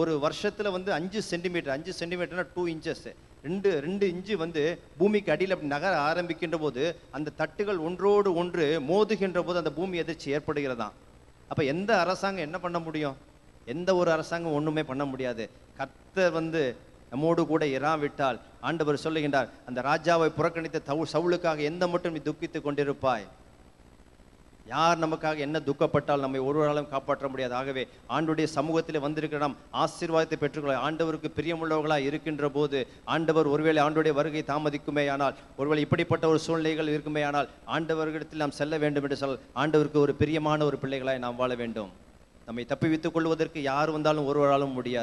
C: ஒரு வருஷத்தில் வந்து 5 சென்டிமீட்டர்னா 2 இன்ச்சஸ், 2 இன்ச்சு வந்து பூமிக்கு அடியில் அப்படி நகர ஆரம்பிக்கின்ற போது அந்த தட்டுகள் ஒன்றோடு ஒன்று மோதுகின்ற போது அந்த பூமி அதிர்ச்சி ஏற்படுகிறதாம். அப்போ எந்த அரசாங்கம் என்ன பண்ண முடியும்? எந்த ஒரு அரசாங்கம் ஒன்றுமே பண்ண முடியாது. கர்த்தர் வந்து நம்மோடு கூட இராவிட்டால், ஆண்டவர் சொல்லுகின்றார், அந்த ராஜாவை புறக்கணித்த சவுலுக்காக எந்த மட்டும் நீ துக்கித்து கொண்டிருப்பாய்? யார் நமக்காக என்ன துக்கப்பட்டால் நம்மை ஒருவராலும் காப்பாற்ற முடியாது. ஆகவே ஆண்டவருடைய சமூகத்தில் வந்திருக்கிற நாம் ஆசீர்வாதத்தை பெற்றுக்கொள்ள, ஆண்டவருக்கு பிரியமுள்ளவர்களாக இருக்கின்ற போது, ஆண்டவர் ஒருவேளை ஆண்டவருடைய வருகை தாமதிக்குமே ஆனால், ஒருவேளை இப்படிப்பட்ட ஒரு சூழ்நிலைகள் இருக்குமே ஆனால், ஆண்டவர்களிடத்தில் நாம் செல்ல வேண்டும் என்று சொல். ஆண்டவருக்கு ஒரு பிரியமான ஒரு பிள்ளைகளாய் நாம் வாழ வேண்டும். நம்மை தப்பிவித்துக் கொள்வதற்கு யார் வந்தாலும் ஒருவராலும் முடியாது.